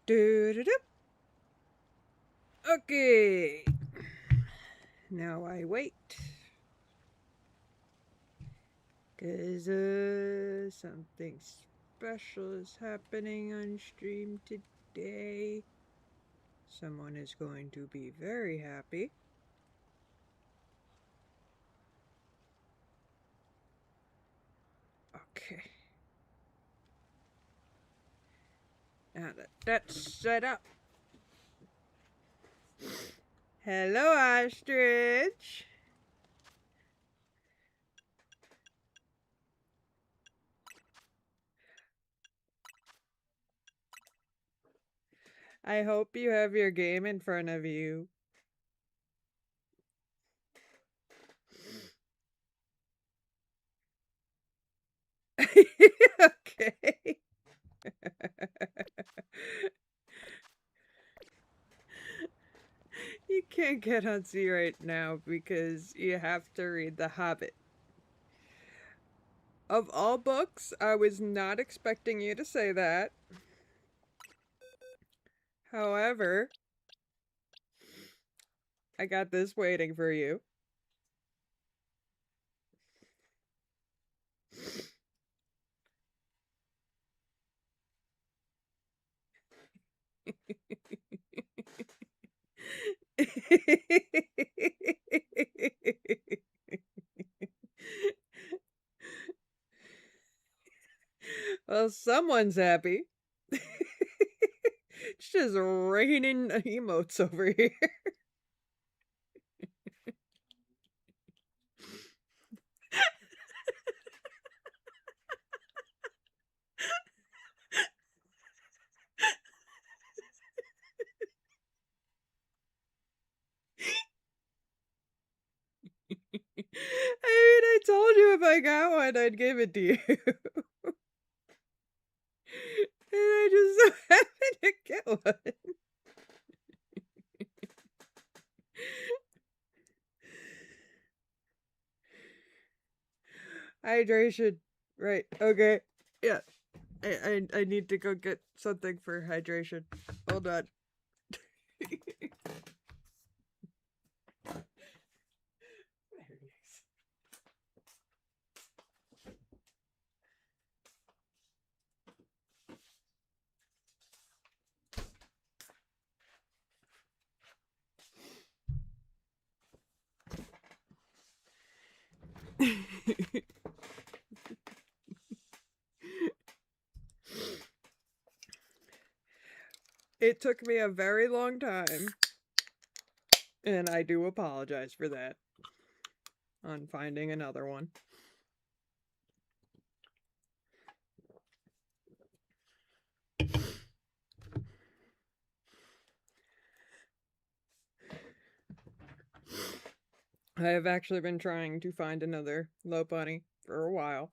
Do-do-do. Okay. Now I wait. Because something special is happening on stream today. Someone is going to be very happy. Okay. Now that that's set up. Hello, Ostrich. I hope you have your game in front of you. Okay. You can't get on C right now because you have to read The Hobbit. Of all books, I was not expecting you to say that. However, I got this waiting for you. Well, someone's happy. It's just raining emotes over here. I told you if I got one, I'd give it to you. And I just so happened to get one. Hydration. Right. Okay. Yeah. I need to go get something for hydration. Hold on. It took me a very long time, and I do apologize for that, on finding another one. I have actually been trying to find another Lopunny for a while.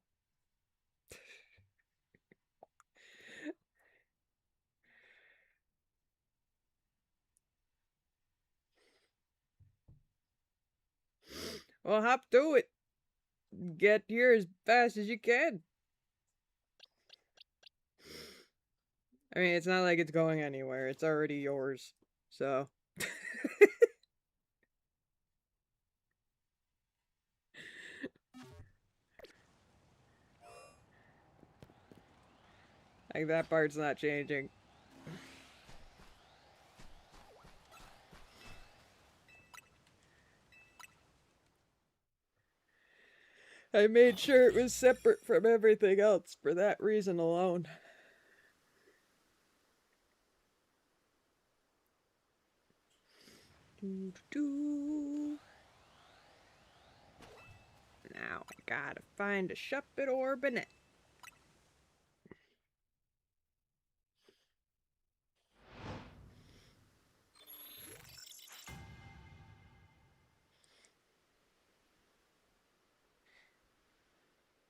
Well, hop to it. Get here as fast as you can. I mean, it's not like it's going anywhere. It's already yours. So. Like, that part's not changing. I made sure it was separate from everything else for that reason alone. Doo-doo-doo. Now I gotta find a Shuppet or Banette.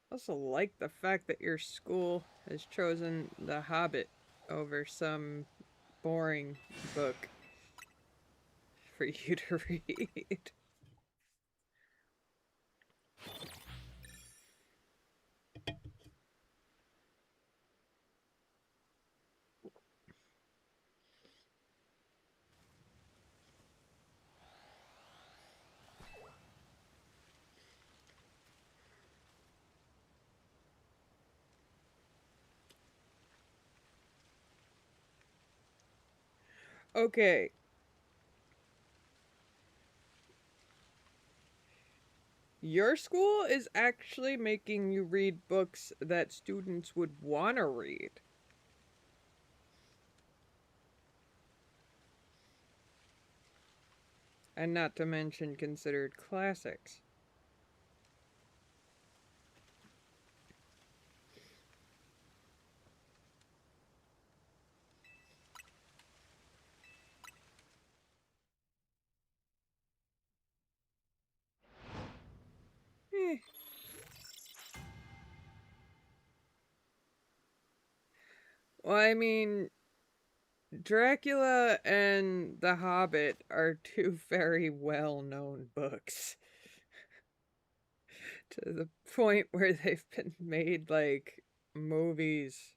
I also like the fact that your school has chosen The Hobbit over some boring book for you to read. Okay. Your school is actually making you read books that students would want to read. And not to mention considered classics. Eh. Well, I mean, Dracula and The Hobbit are two very well known books to the point where they've been made like movies.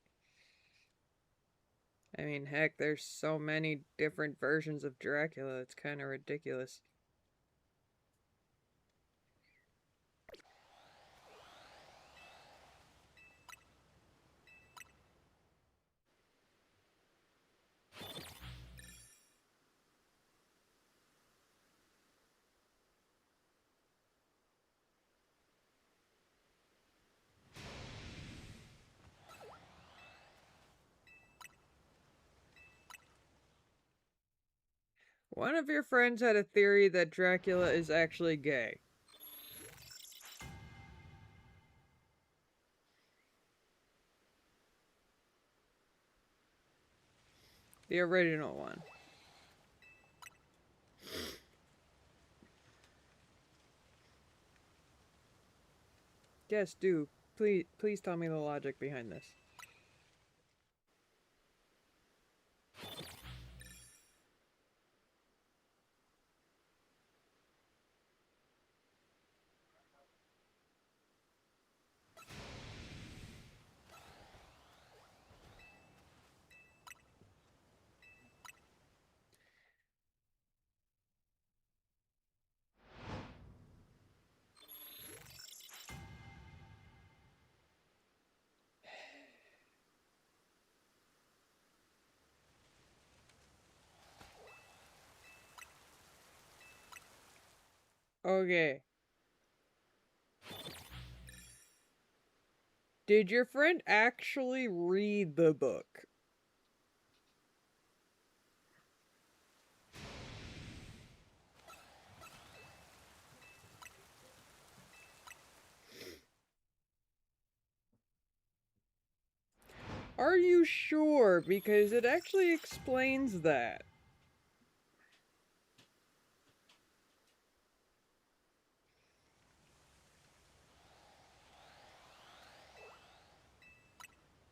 I mean, heck, there's so many different versions of Dracula, it's kind of ridiculous. One of your friends had a theory that Dracula is actually gay. The original one. Yes, do. Please tell me the logic behind this. Okay. Did your friend actually read the book? Are you sure? Because it actually explains that.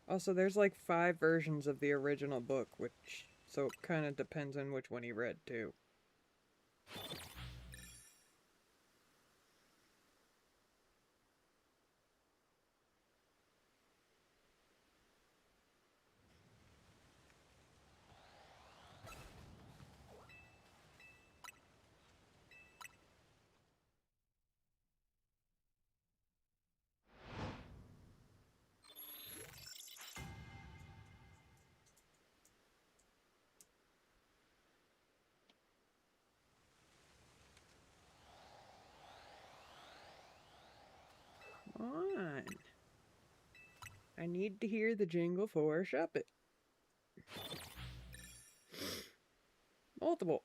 Also, there's like 5 versions of the original book, which. So it kind of depends on which one he read, too. Come on. I need to hear the jingle for Shop It. Multiple.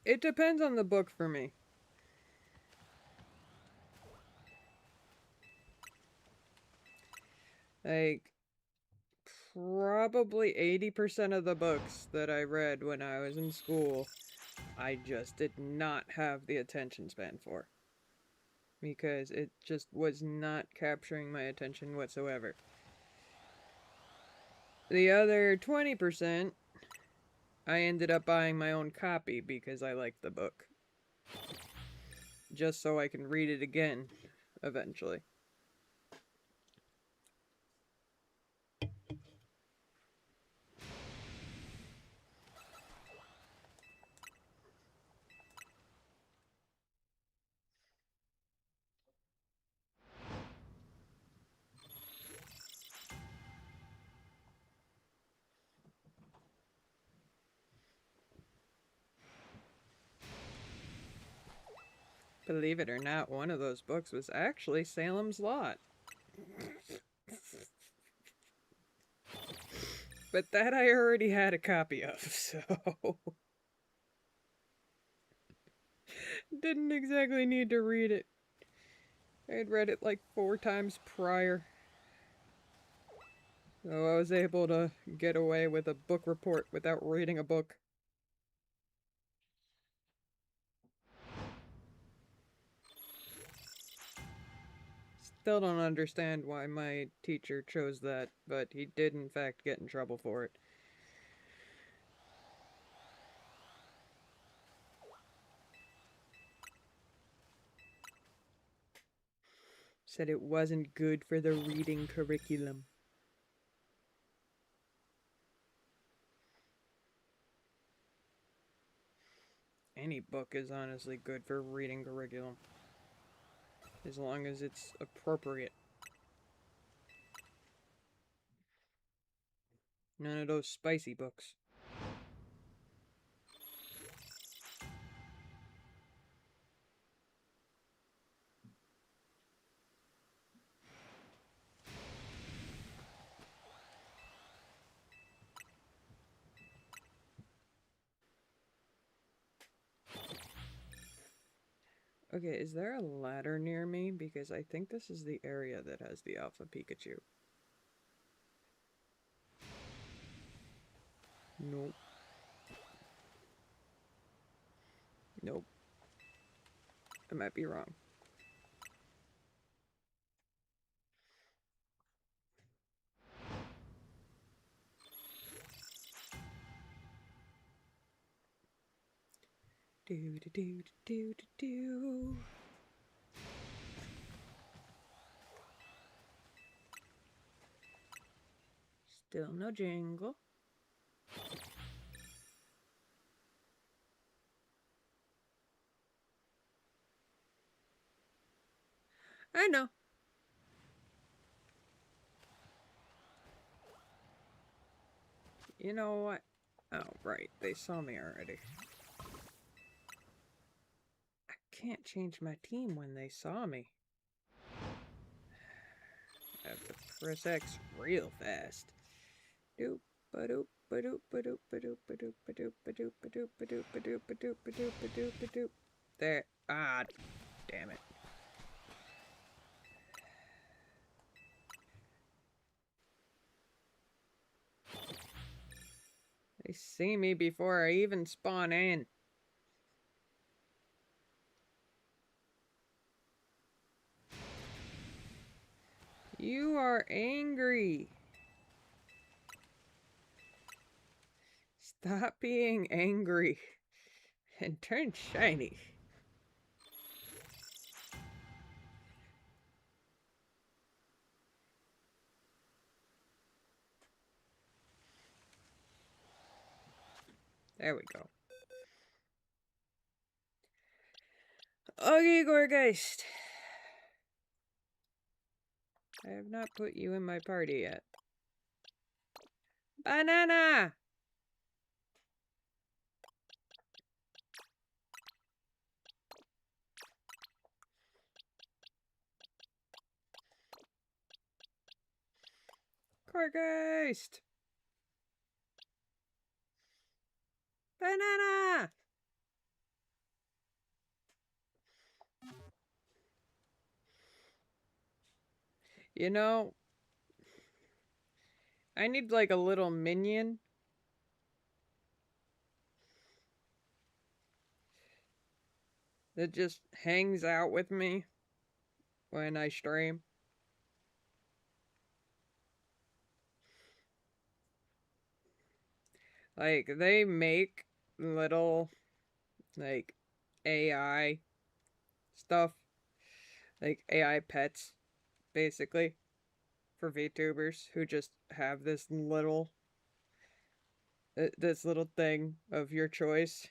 It depends on the book for me. Like, probably 80% of the books that I read when I was in school, I just did not have the attention span for. Because it just was not capturing my attention whatsoever. The other 20%, I ended up buying my own copy because I liked the book. Just so I can read it again, eventually. Believe it or not, one of those books was actually Salem's Lot. But that I already had a copy of, so... didn't exactly need to read it. I'd read it like 4 times prior. So I was able to get away with a book report without reading a book. Still don't understand why my teacher chose that, but he did in fact get in trouble for it. Said it wasn't good for the reading curriculum. Any book is honestly good for reading curriculum. As long as it's appropriate. None of those spicy books. Okay, is there a ladder near me? Because I think this is the area that has the Alpha Pikachu. Nope. Nope. I might be wrong. Do do do do do do. Still no jingle. I know. You know what? Oh, right. They saw me already. I can't change my team when they saw me. I have to press X real fast. Doop ba-doop ba-doop ba-doop ba-doop ba-doop ba-doop ba-doop ba-doop ba-doop ba-doop ba-doop ba-doop ba-doop ba-doop. There. Ah, damn it. They see me before I even spawn in. You are angry. Stop being angry and turn shiny. There we go. Okay, Gourgeist. I have not put you in my party yet. Banana! Gourgeist! Banana! You know, I need like a little minion. That just hangs out with me when I stream. Like, they make little, like, AI stuff. Like, AI pets, basically, for VTubers who just have this little thing of your choice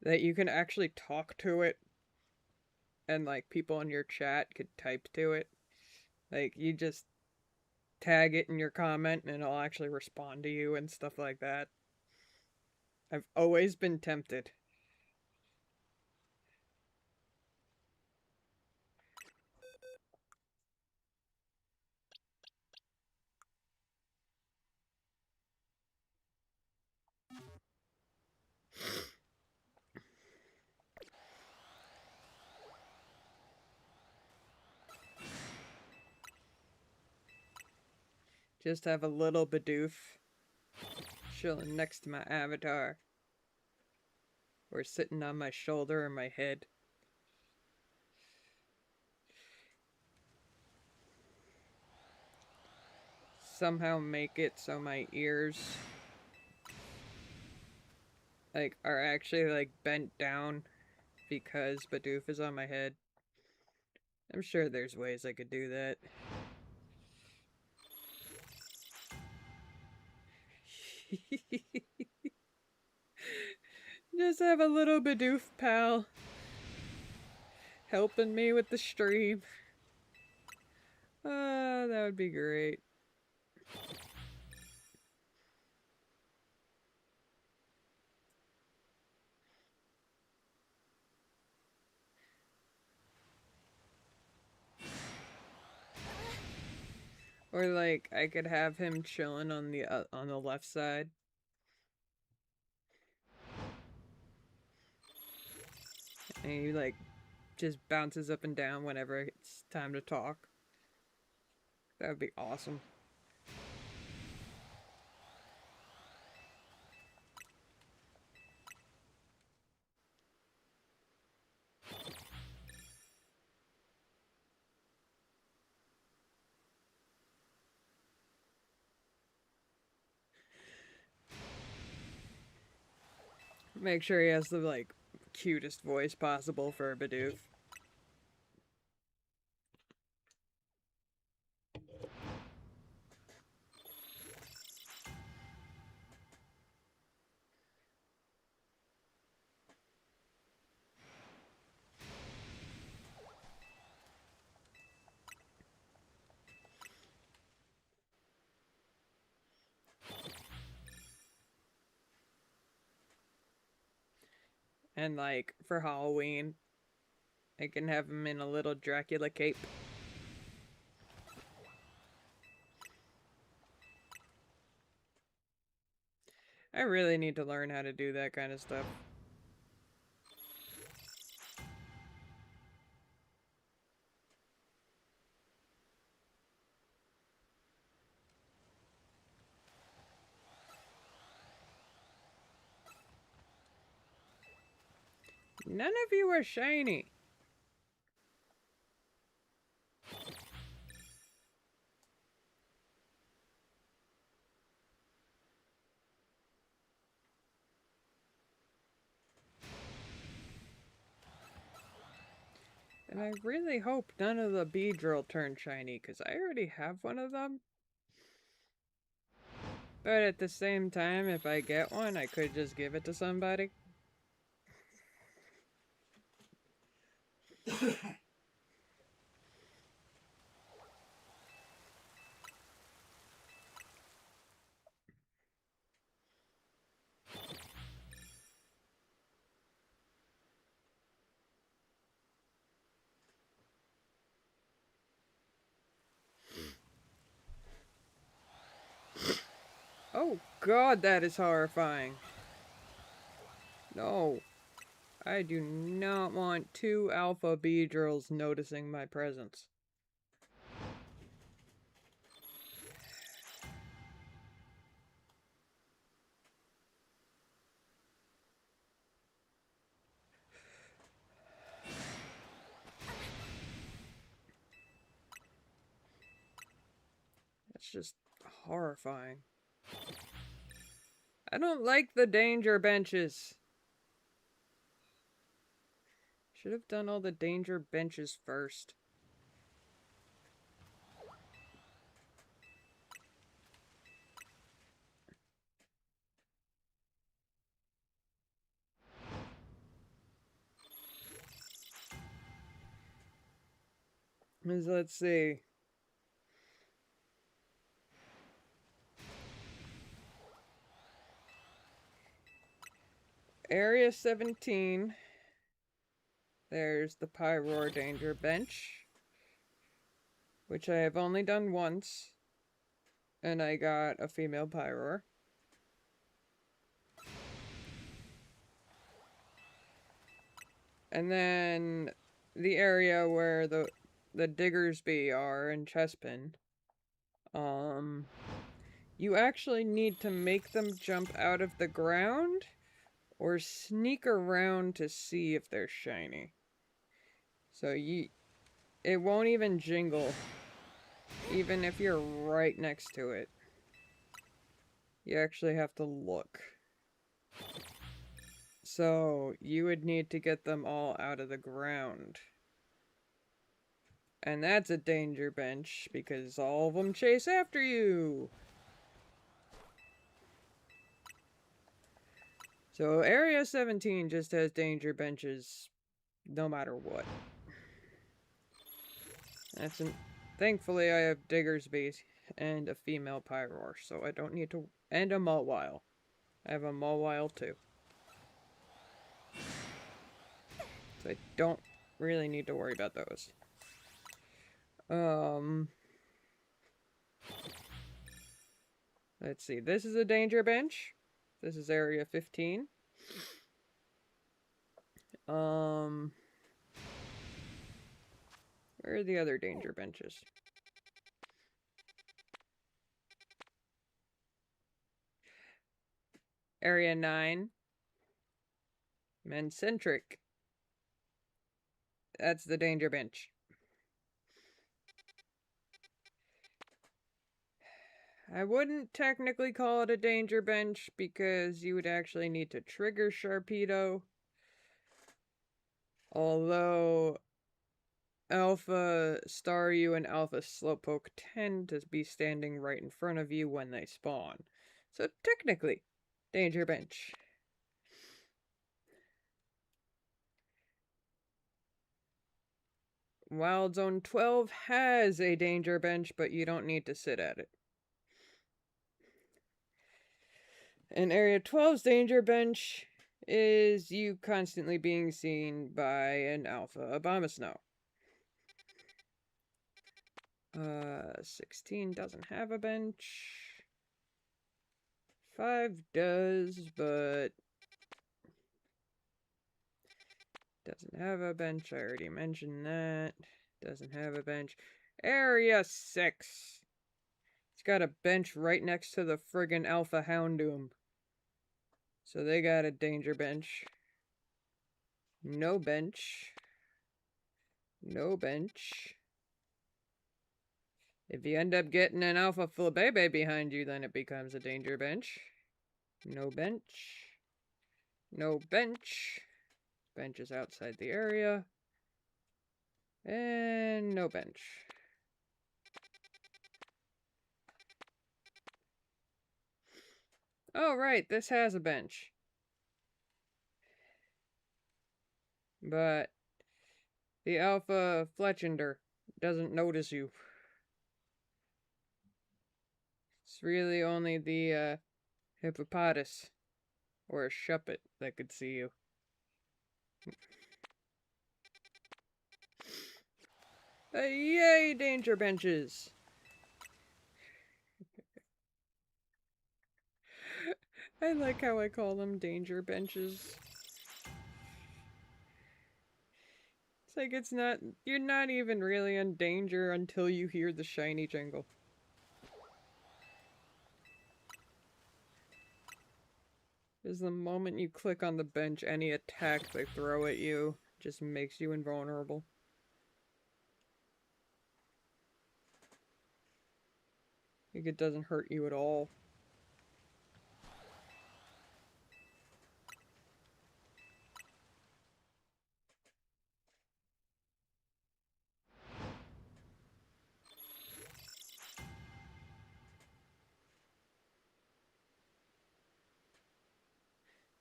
that you can actually talk to it, and like people in your chat could type to it. Like, you just tag it in your comment and it'll actually respond to you and stuff like that. I've always been tempted. Just have a little Bidoof chilling next to my avatar. Or sitting on my shoulder or my head. Somehow make it so my ears like are actually like bent down because Bidoof is on my head. I'm sure there's ways I could do that. Just have a little Bidoof pal helping me with the stream. That would be great. Or like I could have him chilling on the left side. And he like just bounces up and down whenever it's time to talk. That would be awesome. Make sure he has the like cutest voice possible for a Bidoof. And like for Halloween, I can have him in a little Dracula cape. I really need to learn how to do that kind of stuff. None of you are shiny. And I really hope none of the Beedrill turn shiny, because I already have one of them. But at the same time, if I get one, I could just give it to somebody. Oh god, that is horrifying. No. I do not want 2 alpha Beedrills noticing my presence. That's just horrifying. I don't like the danger benches. Should have done all the danger benches first. Let's see. Area 17. There's the Pyroar Danger Bench, which I have only done once, and I got a female Pyroar. And then the area where the Diggersby are in Chespin. You actually need to make them jump out of the ground or sneak around to see if they're shiny. So it won't even jingle, even if you're right next to it. You actually have to look. So you would need to get them all out of the ground. And that's a danger bench, because all of them chase after you! So Area 17 just has danger benches no matter what. Thankfully I have Diggersby and a female Pyroar, so I don't need to... And a Mawile. I have a Mawile too. So I don't really need to worry about those. Let's see, this is a danger bench. This is Area 15. Where are the other danger benches? Area 9. Mancentric. That's the danger bench. I wouldn't technically call it a danger bench because you would actually need to trigger Sharpedo. Although Alpha Staryu and Alpha Slowpoke tend to be standing right in front of you when they spawn. So technically, danger bench. Wild Zone 12 has a danger bench, but you don't need to sit at it. And Area 12's danger bench is you constantly being seen by an Alpha Abomasnow. 16 doesn't have a bench. 5 does, but doesn't have a bench. I already mentioned that. Doesn't have a bench. Area 6. It's got a bench right next to the friggin' Alpha Houndoom. So they got a danger bench. No bench. No bench. If you end up getting an Alpha Flabebe behind you, then it becomes a danger bench. No bench. No bench. Bench is outside the area. And no bench. Oh, right, this has a bench. But the Alpha Fletchender doesn't notice you. It's really only the Hippopotas or a Shuppet that could see you. Yay, danger benches! I like how I call them danger benches. It's like you're not even really in danger until you hear the shiny jingle. Because the moment you click on the bench, any attack they throw at you just makes you invulnerable. Like, it doesn't hurt you at all.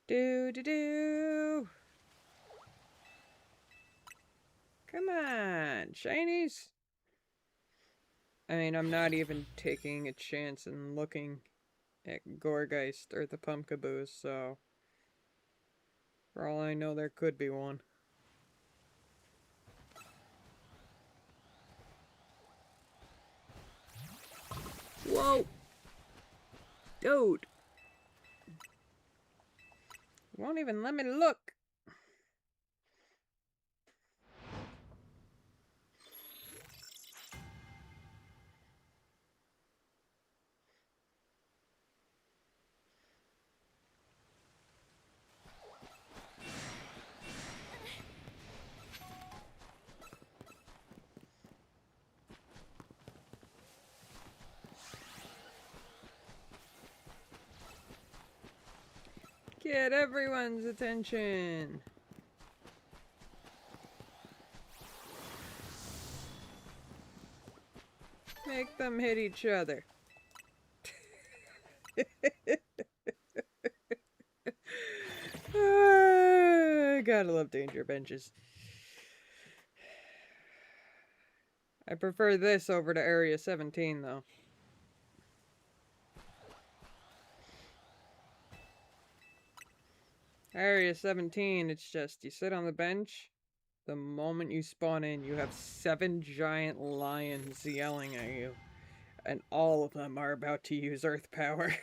Do do do. Come on, shinies. I mean, I'm not even taking a chance and looking at Gourgeist or the Pumpkaboos, so for all I know, there could be one. Whoa! Dude! Won't even let me look! Get everyone's attention! Make them hit each other. Gotta love danger benches. I prefer this over to Area 17, though. Area 17, it's just you sit on the bench. The moment you spawn in, you have 7 giant lions yelling at you. And all of them are about to use earth power.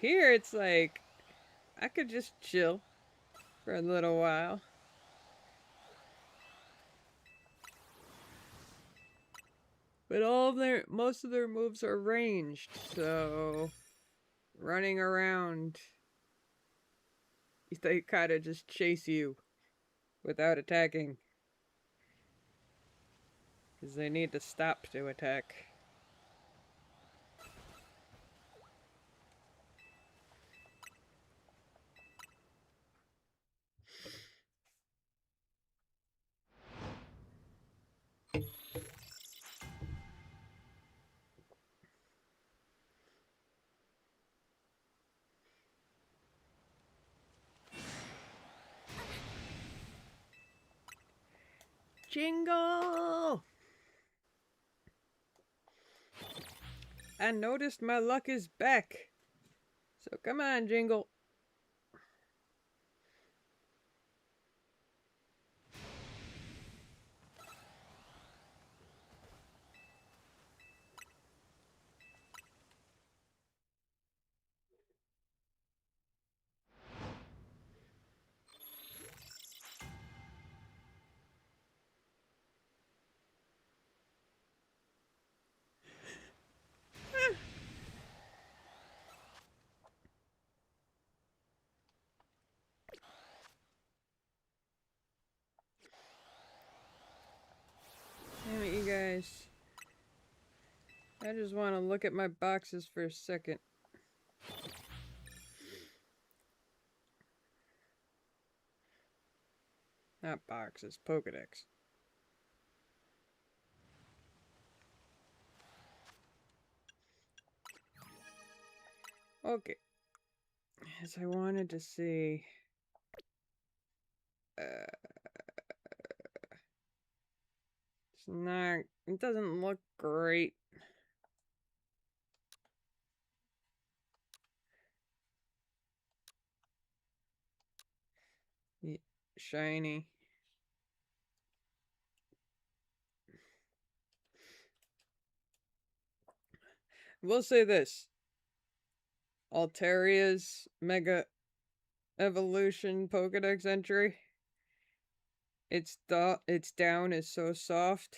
Here, it's like, I could just chill for a little while. But most of their moves are ranged, so running around, they kind of just chase you without attacking. Because they need to stop to attack. Jingle! I noticed my luck is back. So come on, Jingle. Damn it, you guys. I just want to look at my boxes for a second. Not boxes, Pokedex. Okay. As I wanted to see... it's not... It doesn't look great. Shiny. We'll say this. Altaria's Mega Evolution Pokedex entry. Its down is so soft.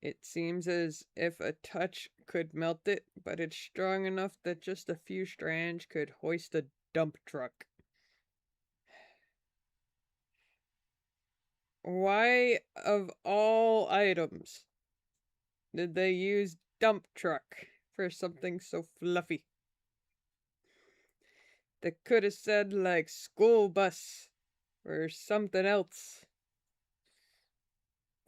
It seems as if a touch could melt it, but it's strong enough that just a few strands could hoist a dump truck. Why, of all items, did they use dump truck for something so fluffy? They could have said, like, school bus or something else.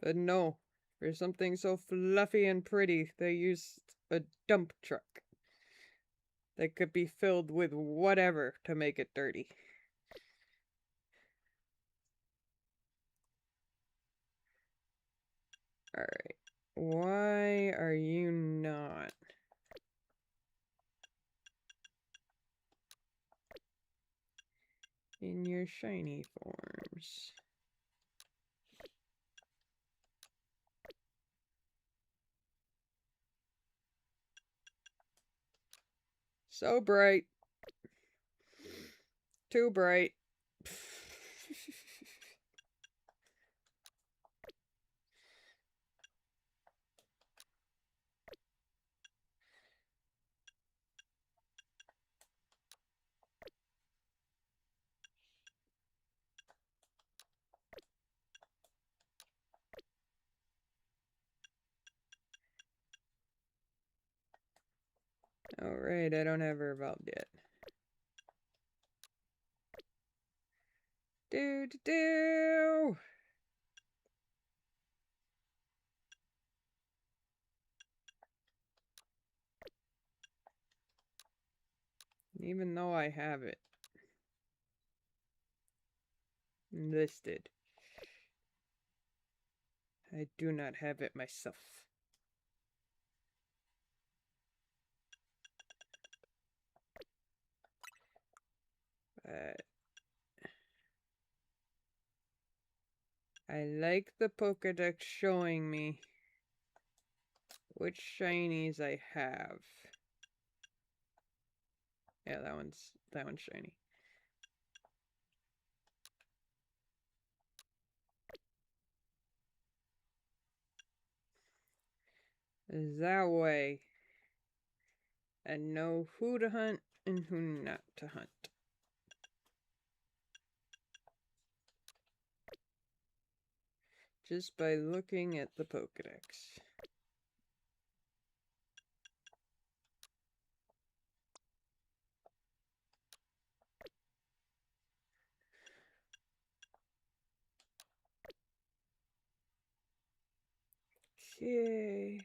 But no, for something so fluffy and pretty, they used a dump truck that could be filled with whatever to make it dirty. Alright. Why are you not? In your shiny forms. So bright. Too bright. Alright, I don't have her evolved yet. Do. Even though I have it listed, I do not have it myself. But I like the Pokédex showing me which shinies I have. Yeah, that one's shiny. That way, I know who to hunt and who not to hunt. Just by looking at the Pokédex. Okay.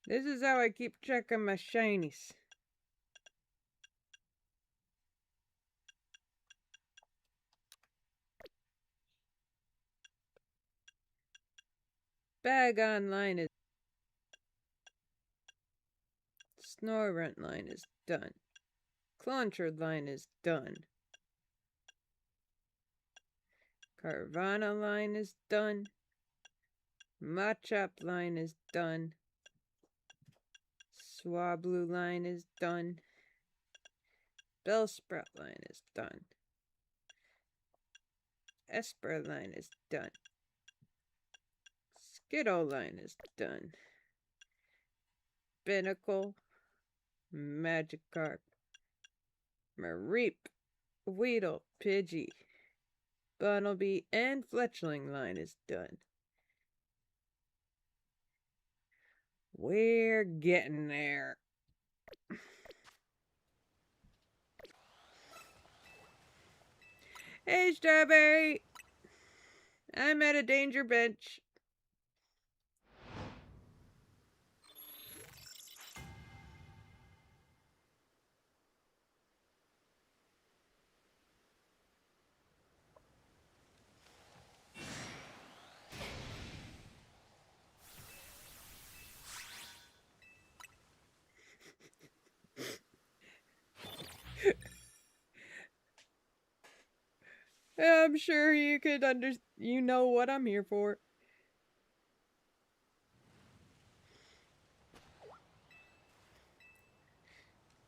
This is how I keep checking my shinies. Bag Online is... Snorunt line is done. Clauncher line is done. Carvana line is done. Machop line is done. Swablu line is done. Bellsprout line is done. Esper line is done. Skittle line is done. Binnacle, Magikarp, Mareep, Weedle, Pidgey, Bunnelby, and Fletchling line is done. We're getting there. Hey, Strawberry! I'm at a danger bench. I'm sure you know what I'm here for.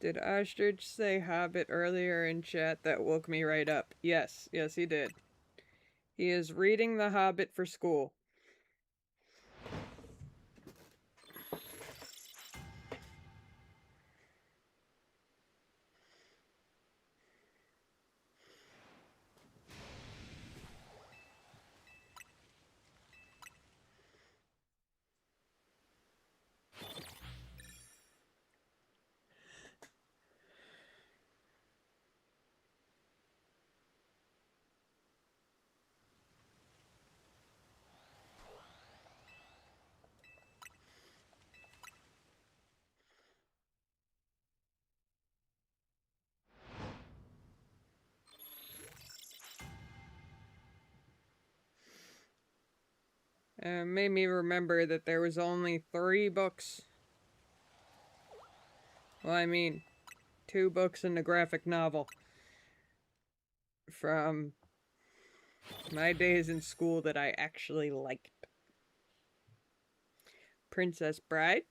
Did Ostrich say Hobbit earlier in chat? That woke me right up. Yes, yes, he did. He is reading The Hobbit for school. Made me remember that there was only 3 books. Well, I mean, 2 books and a graphic novel from my days in school that I actually liked. Princess Bride,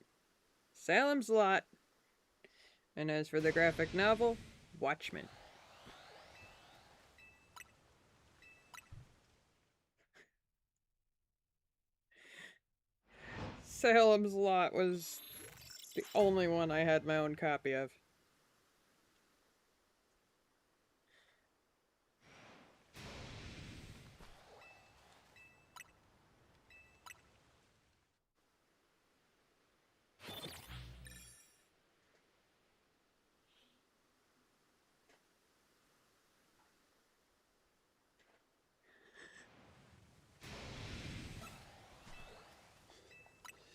Salem's Lot, and as for the graphic novel, Watchmen. Salem's Lot was the only one I had my own copy of.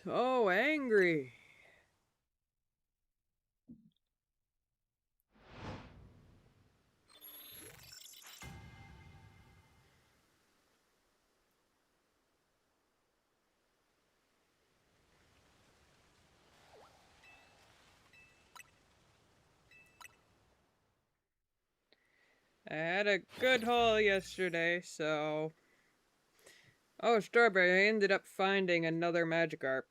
So angry. I had a good haul yesterday, so... Oh, Strawberry, I ended up finding another Magikarp.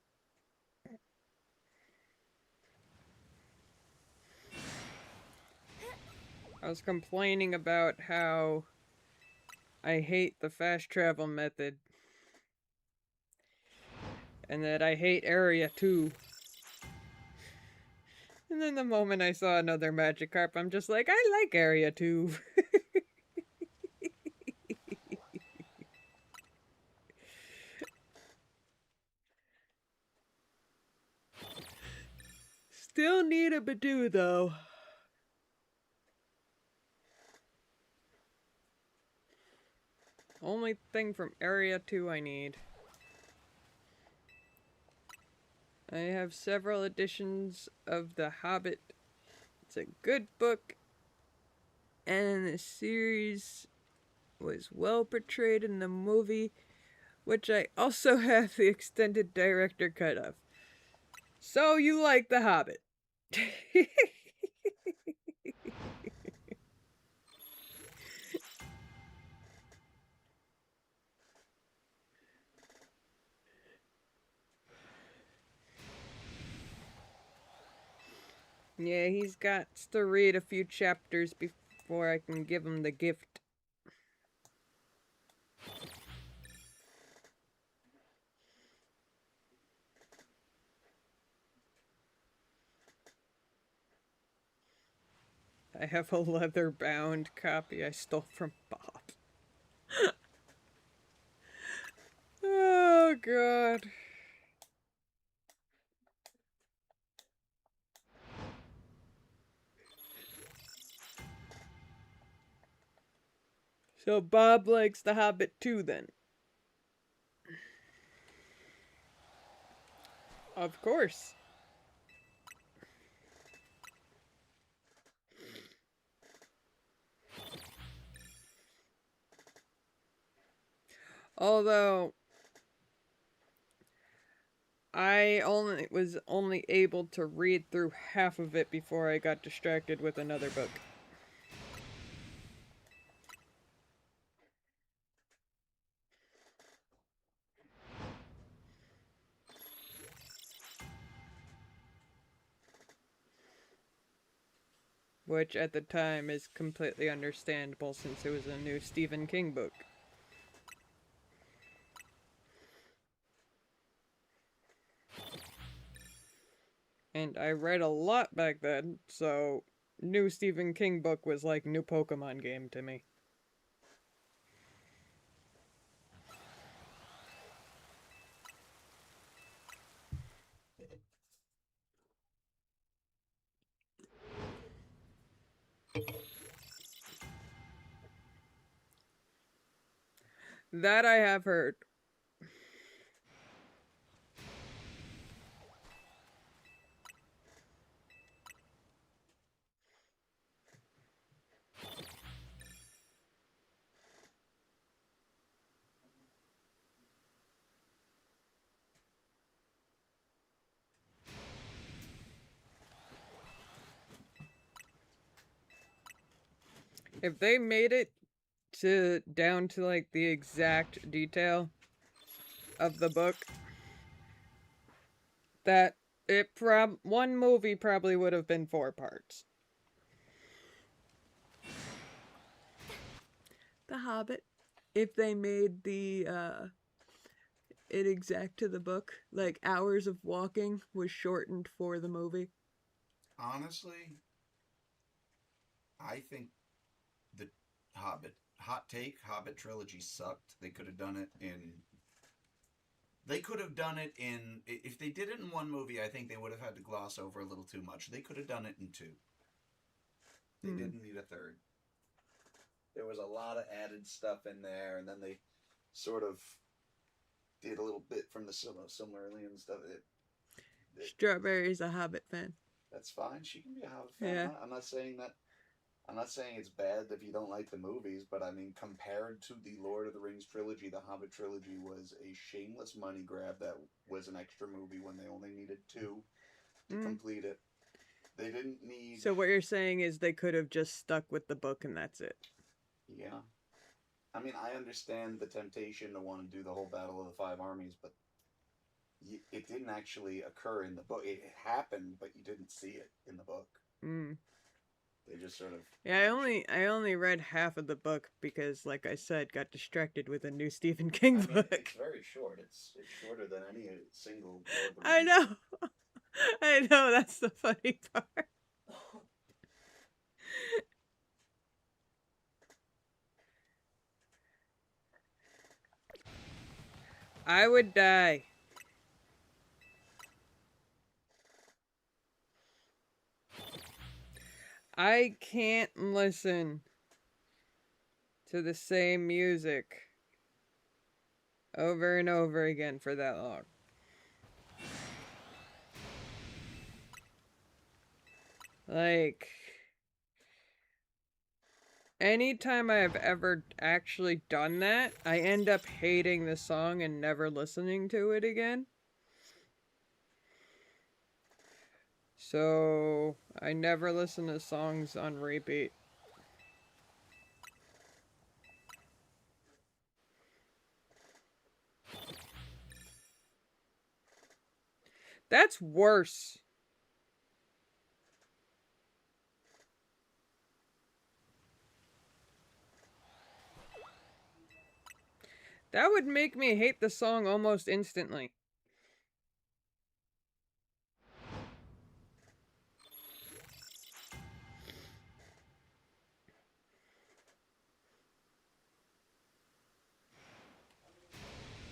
I was complaining about how I hate the fast travel method. And that I hate Area 2. And then the moment I saw another Magikarp, I'm just like, I like Area 2. Still need a Badoo, though. Only thing from Area 2 I need. I have several editions of The Hobbit. It's a good book, and the series was well portrayed in the movie, which I also have the extended director cut of. So you like The Hobbit. Yeah, he's got to read a few chapters before I can give him the gift. I have a leather-bound copy I stole from Bob. Oh, God. So Bob likes The Hobbit too, then? Of course. Although I was only able to read through half of it before I got distracted with another book. which at the time is completely understandable since it was a new Stephen King book. And I read a lot back then, so new Stephen King book was like new Pokemon game to me. That I have heard. If they made it down to like the exact detail of the book, that one movie probably would have been 4 parts. The Hobbit. If they made the it exact to the book, like hours of walking was shortened for the movie. Honestly, I think the hot take, Hobbit trilogy sucked. They could have done it in. They could have done it in. If they did it in one movie, I think they would have had to gloss over a little too much. They could have done it in 2. They didn't need a third. There was a lot of added stuff in there, and then they sort of did a little bit from the Silmarillion stuff. Strawberry's a Hobbit fan. That's fine. She can be a Hobbit fan. Yeah. I'm not saying that. I'm not saying it's bad if you don't like the movies, but I mean, compared to the Lord of the Rings trilogy, the Hobbit trilogy was a shameless money grab that was an extra movie when they only needed 2 to complete it. They didn't need... So what you're saying is they could have just stuck with the book and that's it. Yeah. I mean, I understand the temptation to want to do the whole Battle of the Five Armies, but it didn't actually occur in the book. It happened, but you didn't see it in the book. They just sort of... Yeah, I only read half of the book because, like I said, got distracted with a new Stephen King book. It's very short. It's shorter than any single... I know. I know, that's the funny part. I would die. I can't listen to the same music over and over again for that long. Like, anytime I've ever actually done that, I end up hating the song and never listening to it again. So, I never listen to songs on repeat. That's worse. That would make me hate the song almost instantly.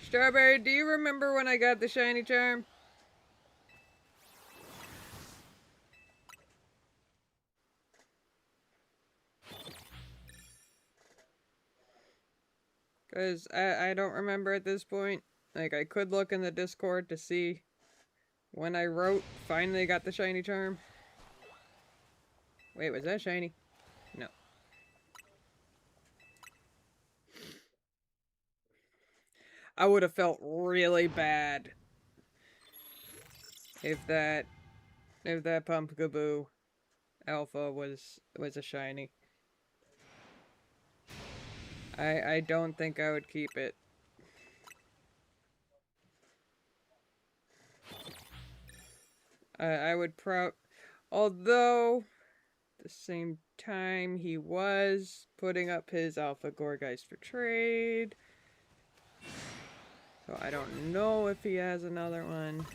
Strawberry, do you remember when I got the shiny charm? Because I don't remember at this point. Like, I could look in the Discord to see when I wrote finally got the shiny charm. Wait, was that shiny? No. I would have felt really bad if that Pumpkaboo Alpha was a shiny. I don't think I would keep it. I would although the same time, he was putting up his Alpha Gorgeist for trade. So I don't know if he has another one.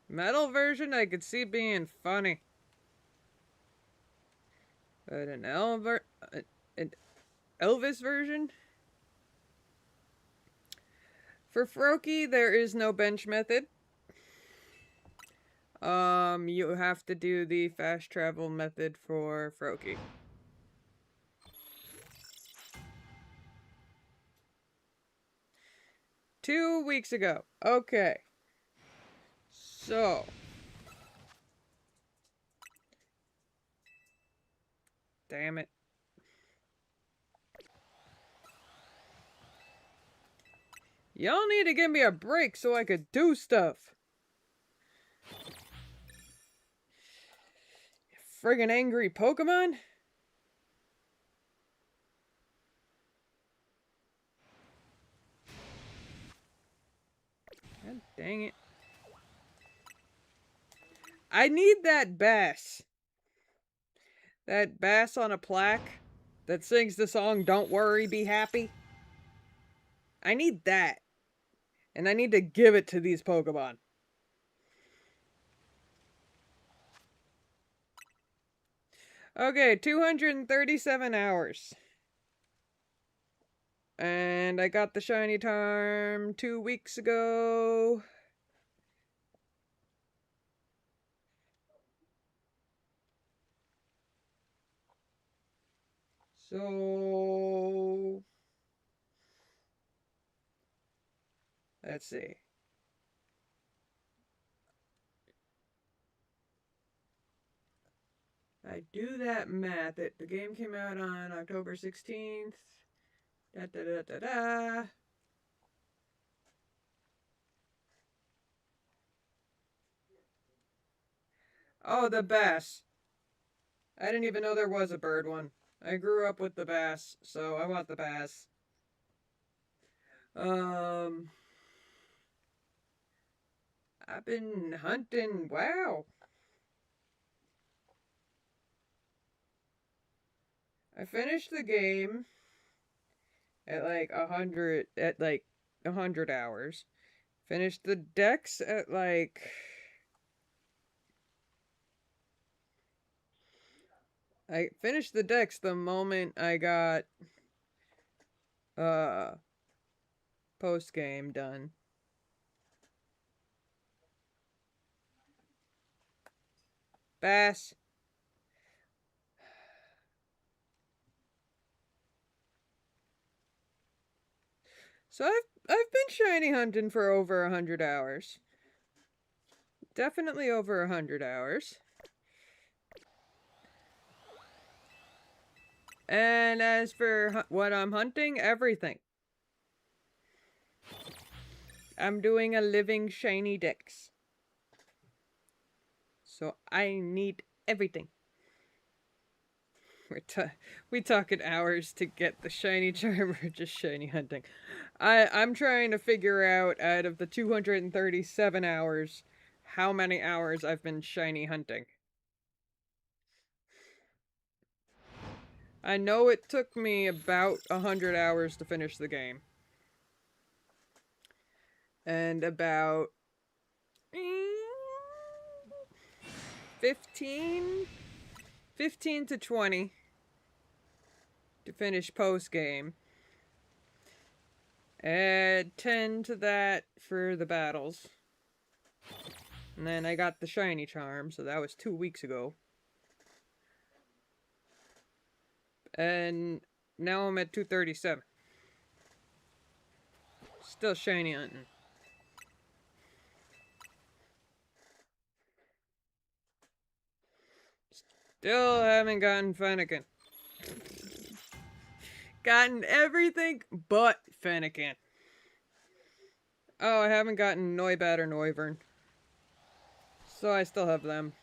Metal version I could see being funny. But an Elvis version? For Froakie, there is no bench method. You have to do the fast travel method for Froakie. Two weeks ago. Okay. So. Damn it. Y'all need to give me a break so I could do stuff. Friggin' angry Pokemon? God dang it. I need that bass. That bass on a plaque that sings the song Don't Worry, Be Happy. I need that. And I need to give it to these Pokemon. Okay, 237 hours. And I got the Shiny Charm 2 weeks ago. So... let's see. I do that math. The game came out on October 16th. Da da da da da. Oh, the bass. I didn't even know there was a bird one. I grew up with the bass, so I want the bass. I've been hunting. Wow. I finished the game at like 100 hours. Finished the decks at like I finished the decks the moment I got post game done. Bass. So I've been shiny hunting for over 100 hours. Definitely over 100 hours. And as for what I'm hunting, everything. I'm doing a living shiny dex. So I need everything. We talking hours to get the shiny charm or just shiny hunting. I'm trying to figure out of the 237 hours, how many hours I've been shiny hunting. I know it took me about 100 hours to finish the game. And about 15 to 20 to finish post game. Add 10 to that for the battles. And then I got the shiny charm, so that was 2 weeks ago. And now I'm at 237. Still shiny hunting. Still haven't gotten Fennekin. Gotten everything but Fennekin. Oh, I haven't gotten Noibat or Noivern. So I still have them.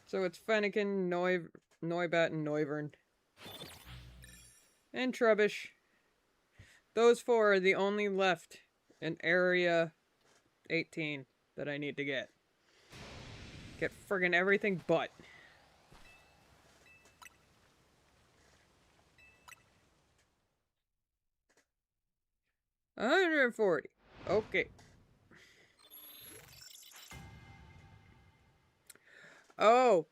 So it's Fennekin, Noibat, and Noivern. and Trubbish. Those 4 are the only left in Area 18 that I need to get. Get friggin' everything but. $140. Okay. Oh,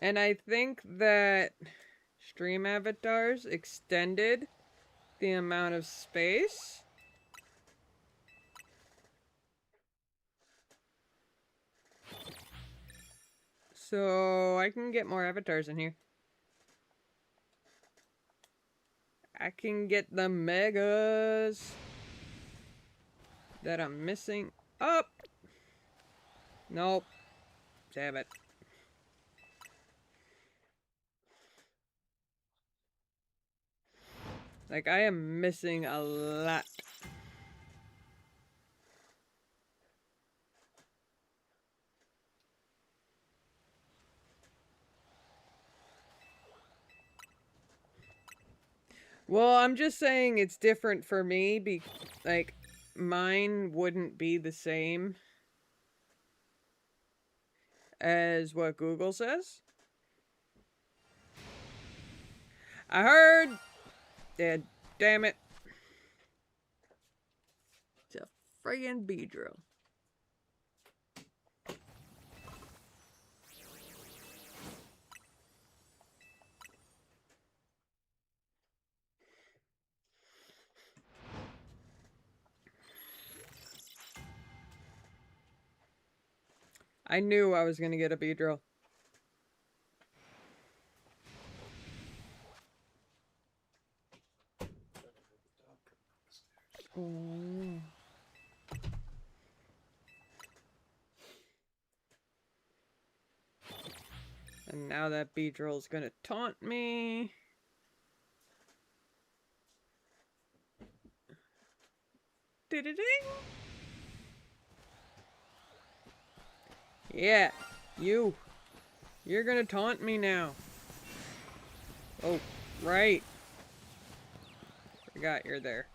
and I think that stream avatars extended the amount of space. So I can get more avatars in here. I can get the megas that I'm missing. Up. Nope. Damn it. Like, I am missing a lot. Well, I'm just saying it's different for me. Like, mine wouldn't be the same as what Google says. I heard. Yeah, damn it. It's a friggin' Beedrill. I knew I was gonna get a Beedrill. Oh. And now that Beedrill is gonna taunt me. Ding. Yeah, you're gonna taunt me now. Oh, right. Forgot you're there.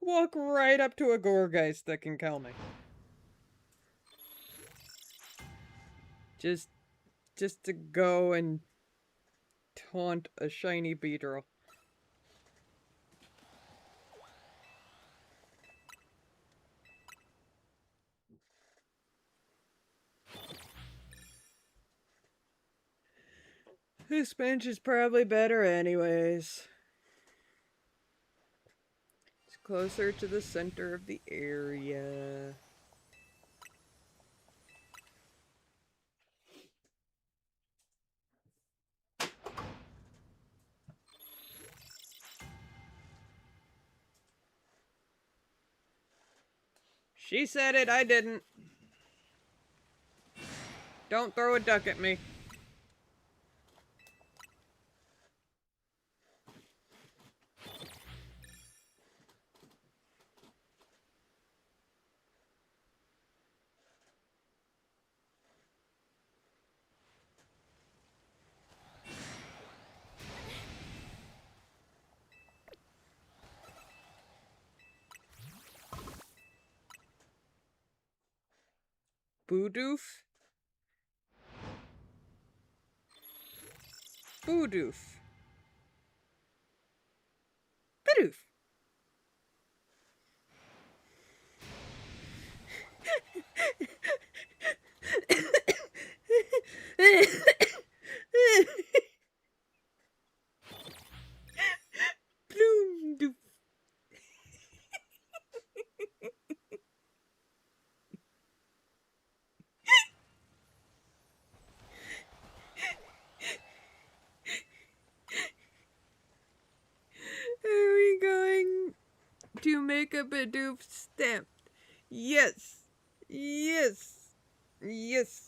Walk right up to a Gourgeist that can kill me. Just to go and taunt a shiny Beedrill. This bench is probably better anyways. It's closer to the center of the area. She said it, I didn't. Don't throw a duck at me. Boodoof? Boodoof. Bidoof. Bloom doof. Are we going to make a Bidoof stamp? Yes. Yes. Yes.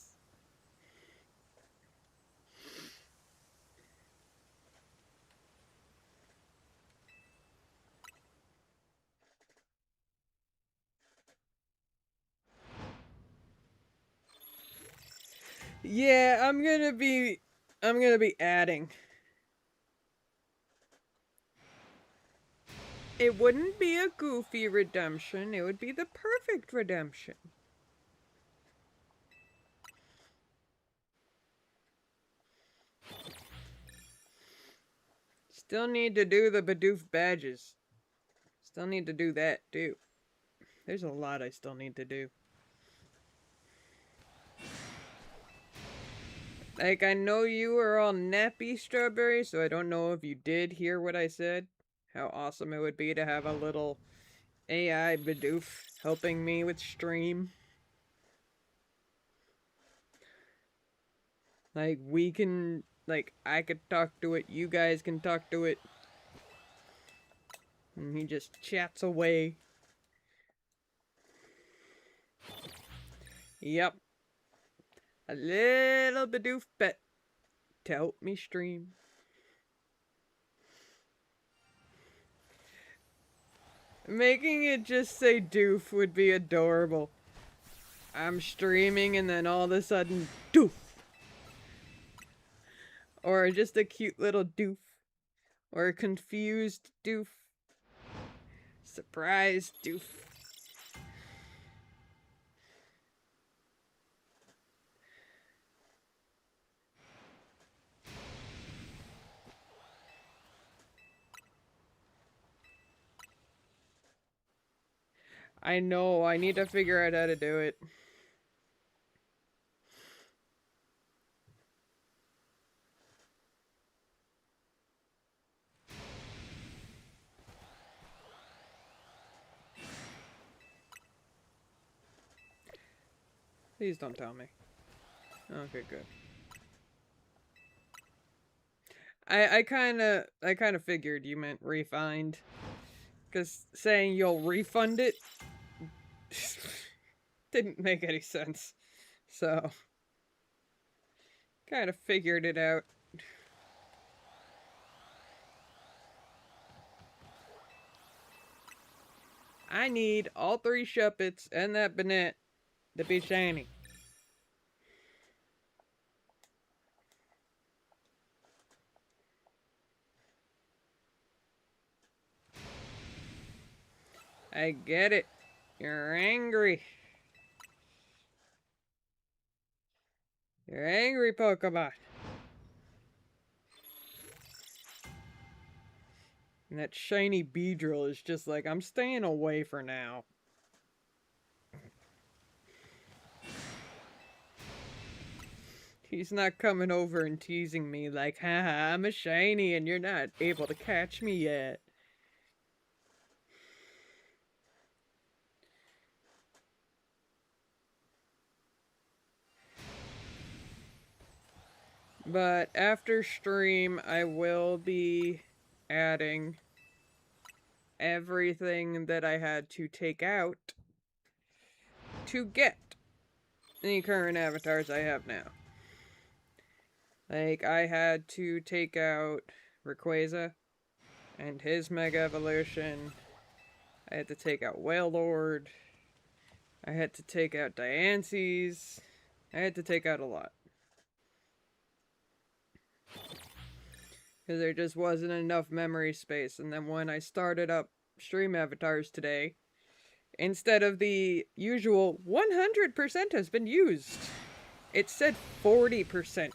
Yeah, I'm gonna be adding. It wouldn't be a goofy redemption, it would be the perfect redemption. Still need to do the Bidoof badges. Still need to do that, too. There's a lot I still need to do. Like, I know you are all nappy, Strawberry, so I don't know if you did hear what I said. How awesome it would be to have a little AI Bidoof helping me with stream. Like, we can... Like, I could talk to it, you guys can talk to it. And he just chats away. Yep. A little Bidoof pet to help me stream. Making it just say doof would be adorable. I'm streaming and then all of a sudden, doof. Or just a cute little doof. Or a confused doof. Surprise doof. I know, I need to figure out how to do it. Please don't tell me. Okay, good. I kinda figured you meant refined. Cause saying you'll refund it didn't make any sense. So kinda figured it out. I need all 3 Shuppets and that Banette to be shiny. I get it. You're angry. You're angry, Pokemon. And that shiny Beedrill is just like, I'm staying away for now. He's not coming over and teasing me like, haha, I'm a shiny and you're not able to catch me yet. But after stream, I will be adding everything that I had to take out to get the current avatars I have now. Like, I had to take out Rayquaza and his Mega Evolution. I had to take out Wailord. I had to take out Diancies. I had to take out a lot. Because there just wasn't enough memory space. And then when I started up stream avatars today, instead of the usual 100% has been used, it said 40%.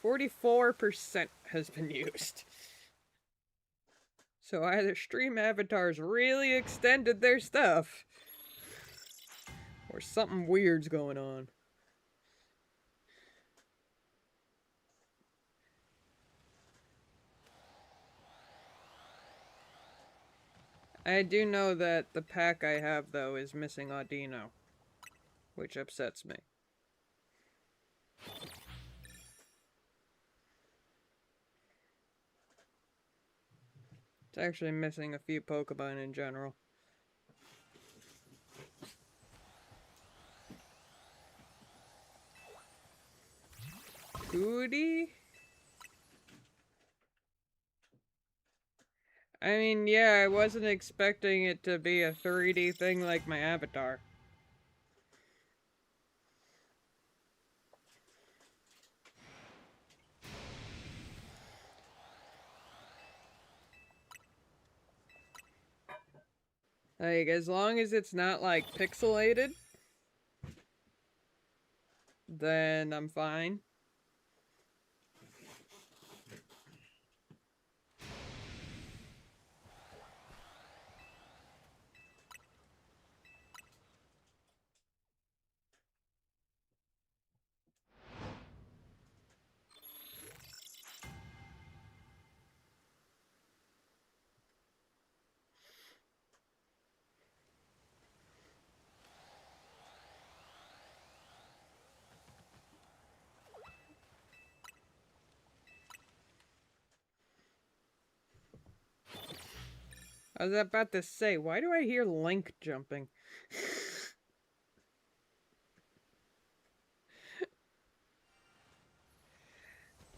44% has been used. So either stream avatars really extended their stuff, or something weird's going on. I do know that the pack I have, though, is missing Audino, which upsets me. It's actually missing a few Pokemon in general. Goody? I mean, yeah, I wasn't expecting it to be a 3D thing like my avatar. Like, as long as it's not, like, pixelated, then I'm fine. I was about to say, why do I hear Link jumping?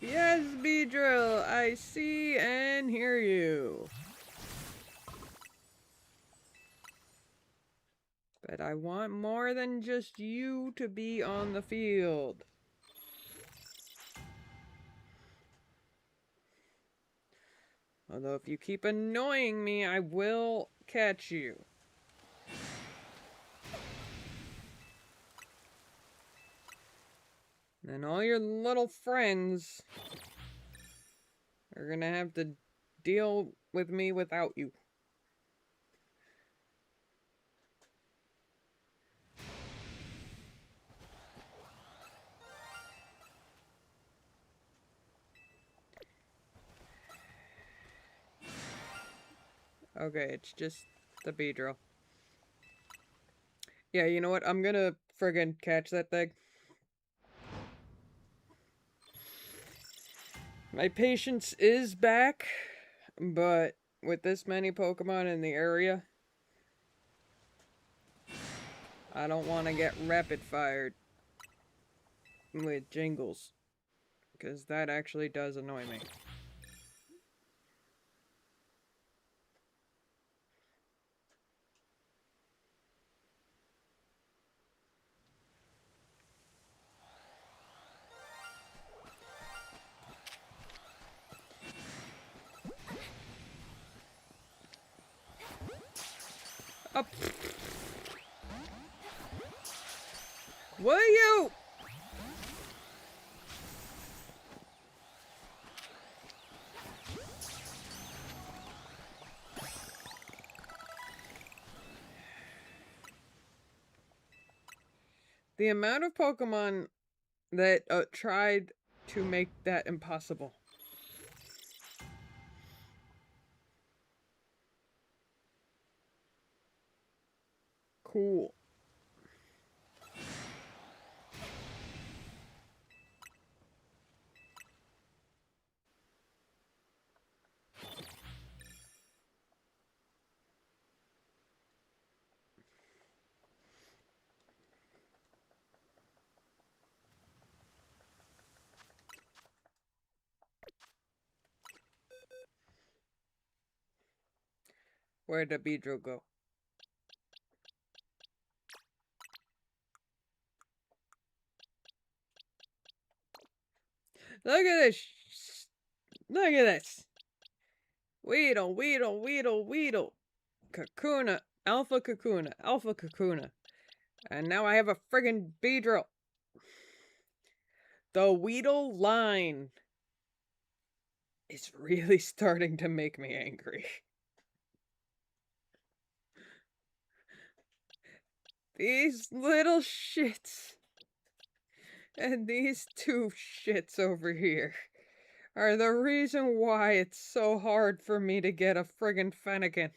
Yes, Beedrill, I see and hear you. But I want more than just you to be on the field. Although if you keep annoying me, I will catch you. And all your little friends are gonna have to deal with me without you. Okay, it's just the Beedrill. Yeah, you know what? I'm gonna friggin' catch that thing. My patience is back, but with this many Pokemon in the area, I don't want to get rapid fired with Jingles, because that actually does annoy me. Up. Will you? The amount of Pokemon that tried to make that impossible. Cool. Where'd the Beedrill go? Look at this. Look at this. Weedle, Weedle, Weedle, Weedle. Kakuna, Alpha Kakuna, Alpha Kakuna. And now I have a friggin' Beedrill. The Weedle line is really starting to make me angry. These little shits and these two shits over here are the reason why it's so hard for me to get a friggin' Fennekin.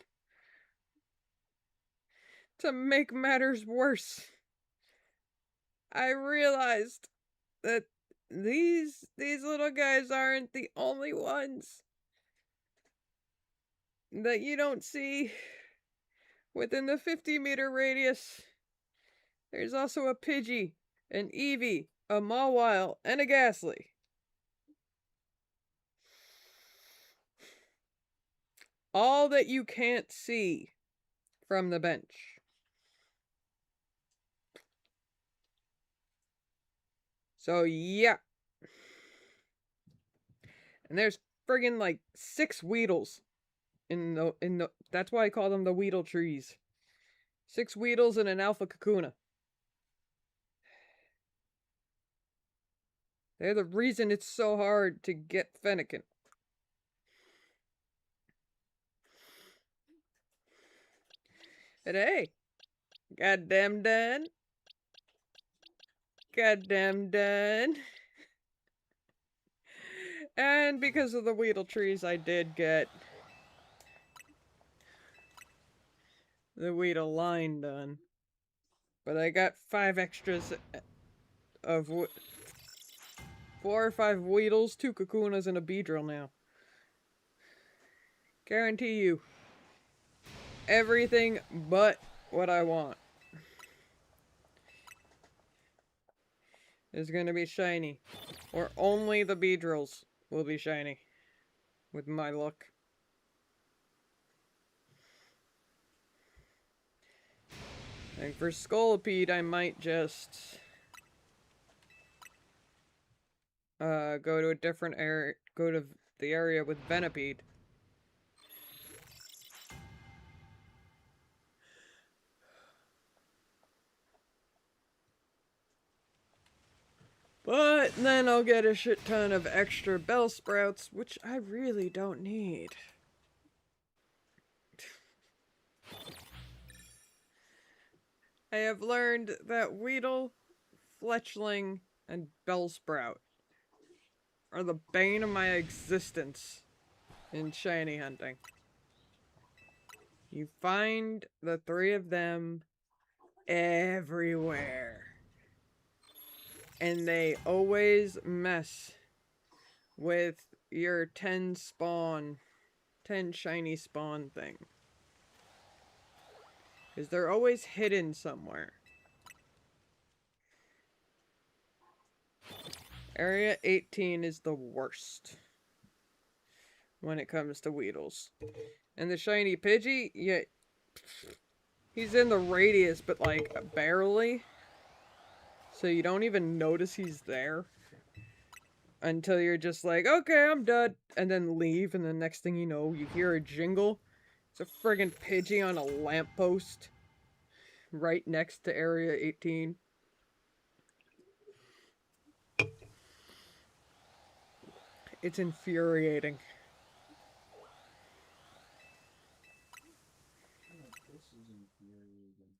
To make matters worse, I realized that these little guys aren't the only ones that you don't see within the 50-meter radius. There's also a Pidgey, an Eevee, a Mawile, and a Ghastly. All that you can't see from the bench. So yeah. And there's friggin' like 6 Weedles in the that's why I call them the Weedle trees. 6 Weedles and an Alpha Kakuna. They're the reason it's so hard to get Fennekin. And hey, goddamn done. Goddamn done. And because of the Weedle trees, I did get the Weedle line done. But I got 5 extras of 4 or 5 Weedles, 2 Kakunas, and a Beedrill now. Guarantee you. Everything but what I want is gonna be shiny. Or only the Beedrills will be shiny. With my luck. And for Scolipede, I might just go to a different area, go to the area with Venipede. But then I'll get a shit ton of extra Bellsprouts, which I really don't need. I have learned that Weedle, Fletchling, and Bellsprout are the bane of my existence in shiny hunting. You find the 3 of them everywhere. And they always mess with your 10 shiny spawn thing. Because they're always hidden somewhere. Area 18 is the worst when it comes to Weedles. And the shiny Pidgey, yeah, he's in the radius, but like barely. So you don't even notice he's there. Until you're just like, okay, I'm done. And then leave, and the next thing you know, you hear a jingle. It's a friggin' Pidgey on a lamppost. Right next to Area 18. It's infuriating. This is infuriating.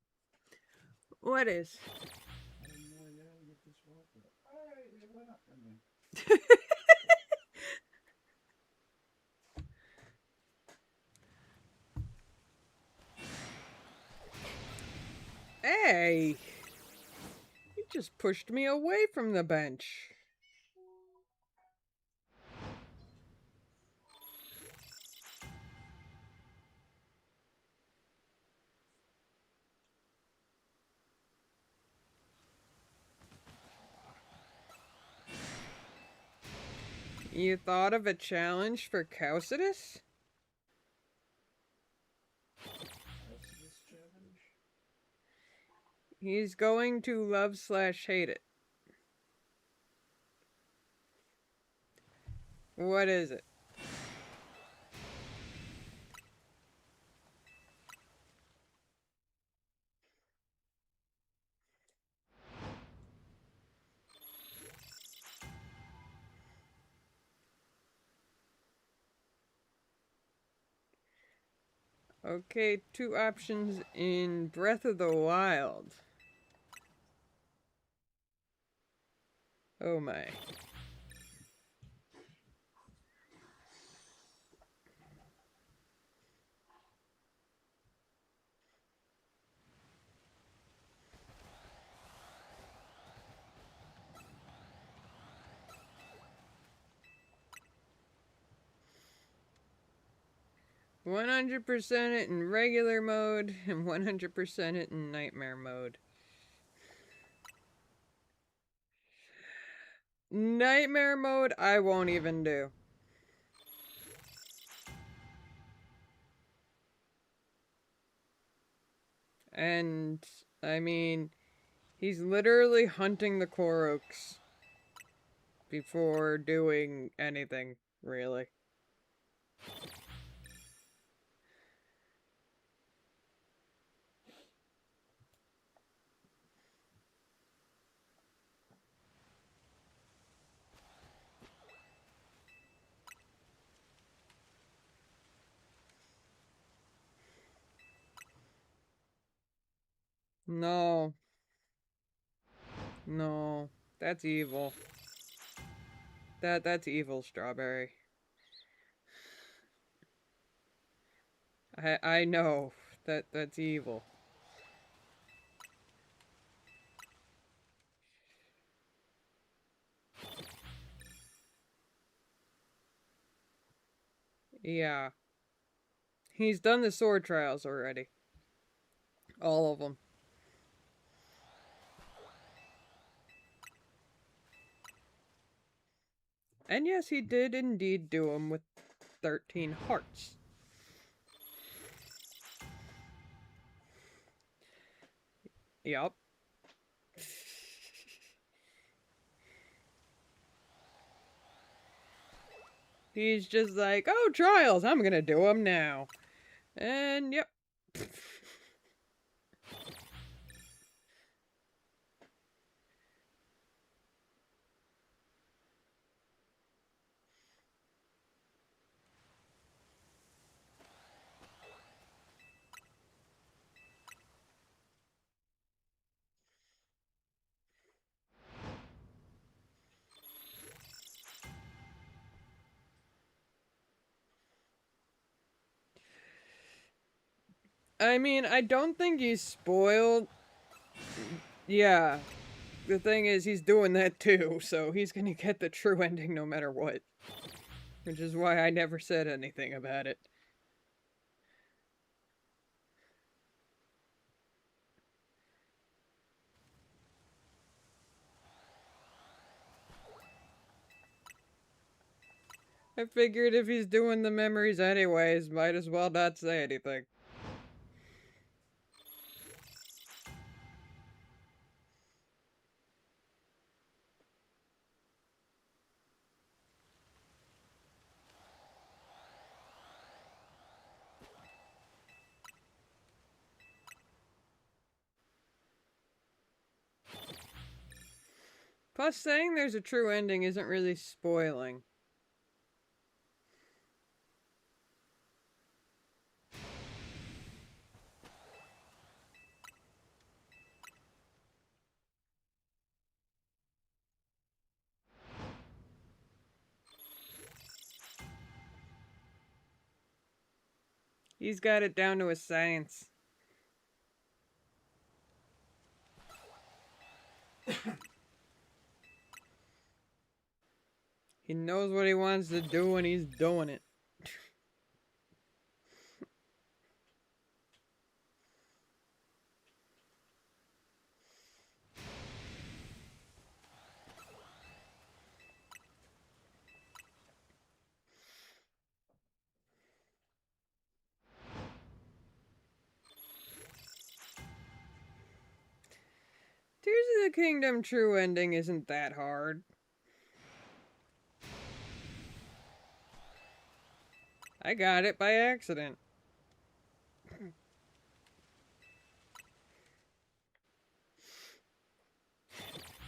What is? I have no idea how to get this water. Alright, it went up on me. Hey! You just pushed me away from the bench. You thought of a challenge for Cowcidus? This challenge? He's going to love/hate it. What is it? Okay, 2 options in Breath of the Wild. Oh my. $100% it in regular mode and 100% it in nightmare mode. Nightmare mode, I won't even do. And, I mean, he's literally hunting the Koroks before doing anything, really. No. No. That's evil. That's evil, Strawberry. I know. That's evil. Yeah. He's done the sword trials already. All of them. And yes, he did indeed do them with 13 hearts. Yup. He's just like, oh, trials, I'm gonna do them now. And yep. I mean, I don't think he's spoiled. Yeah. The thing is, he's doing that too, so he's gonna get the true ending no matter what. Which is why I never said anything about it. I figured if he's doing the memories anyways, might as well not say anything. Plus, saying there's a true ending isn't really spoiling. He's got it down to a science. He knows what he wants to do and he's doing it. Tears of the Kingdom true ending isn't that hard. I got it by accident.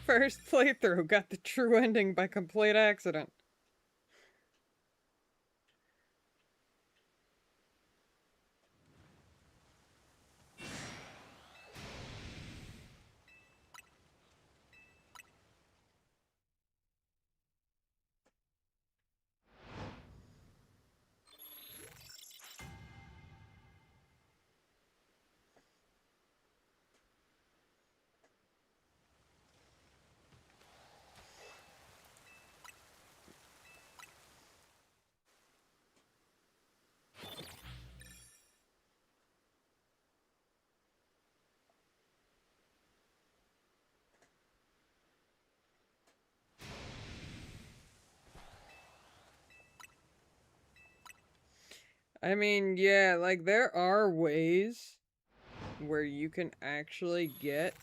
First playthrough, got the true ending by complete accident. I mean, yeah, like there are ways where you can actually get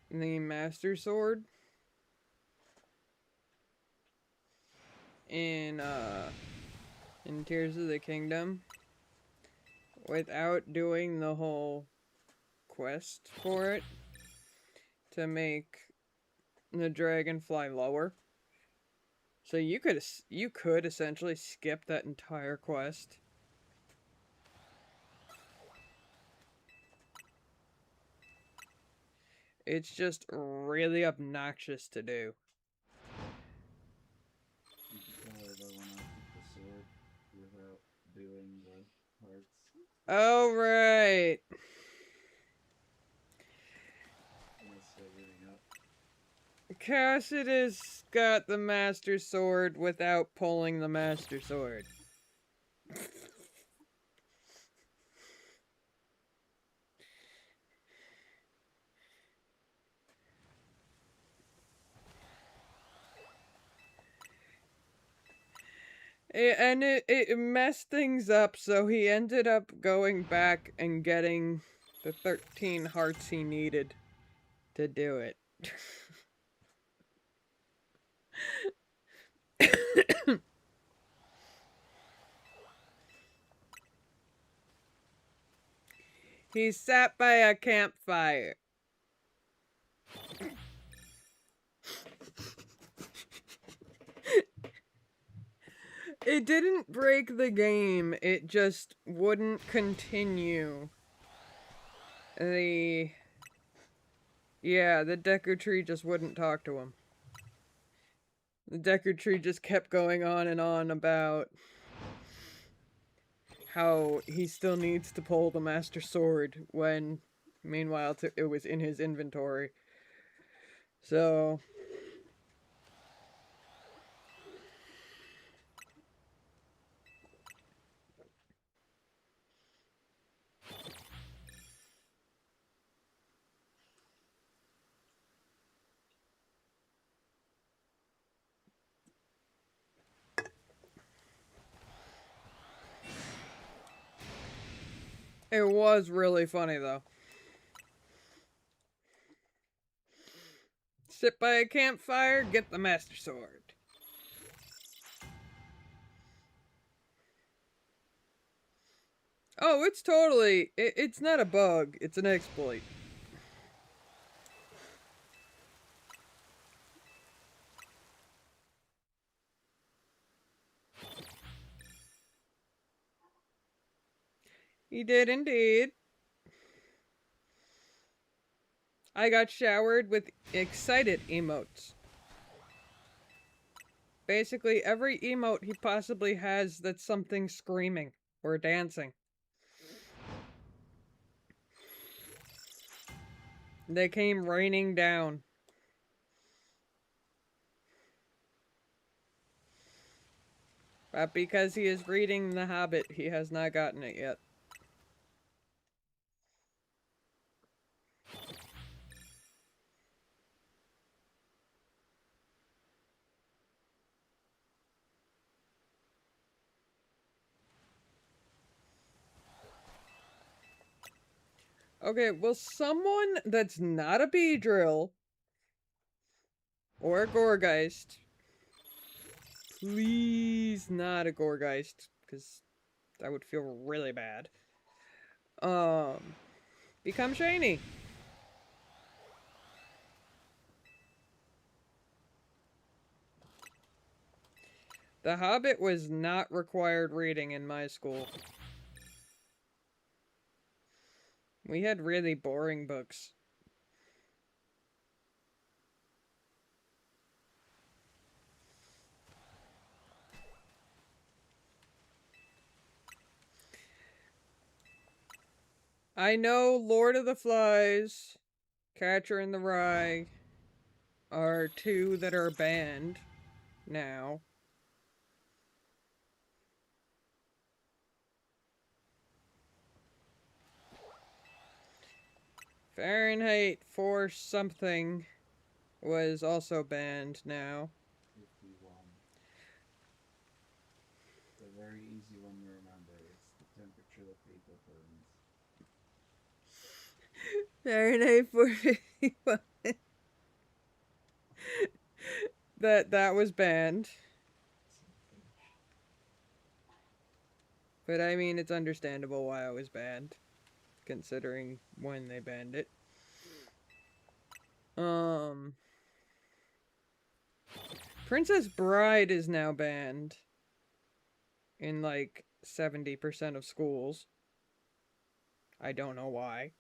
the Master Sword in Tears of the Kingdom without doing the whole quest for it to make the dragon fly lower. So you could essentially skip that entire quest. It's just really obnoxious to do. You can tell I don't want to keep the sword without doing the hearts. Oh, right. Am I still giving up? Cassidy's got the Master Sword without pulling the Master Sword. And it messed things up, so he ended up going back and getting the 13 hearts he needed to do it. He sat by a campfire. It didn't break the game, it just wouldn't continue. The Deku Tree just wouldn't talk to him. The Deku Tree just kept going on and on about how he still needs to pull the Master Sword when, meanwhile, it was in his inventory. So... It was really funny, though. Sit by a campfire, get the Master Sword. Oh, it's totally... it's not a bug, it's an exploit. He did indeed. I got showered with excited emotes. Basically, every emote he possibly has that's something screaming or dancing. They came raining down. But because he is reading The Hobbit, he has not gotten it yet. Okay, well, someone that's not a Beedrill or a Gourgeist, please not a Gourgeist, because that would feel really bad. Become shiny. The Hobbit was not required reading in my school. We had really boring books. I know Lord of the Flies, Catcher in the Rye are two that are banned now. Fahrenheit 4 something was also banned now. 51. It's a very easy one to remember. It's the temperature that paper burns. Fahrenheit 451. that was banned. But I mean, it's understandable why it was banned, considering when they banned it. Princess Bride is now banned in like 70% of schools. I don't know why.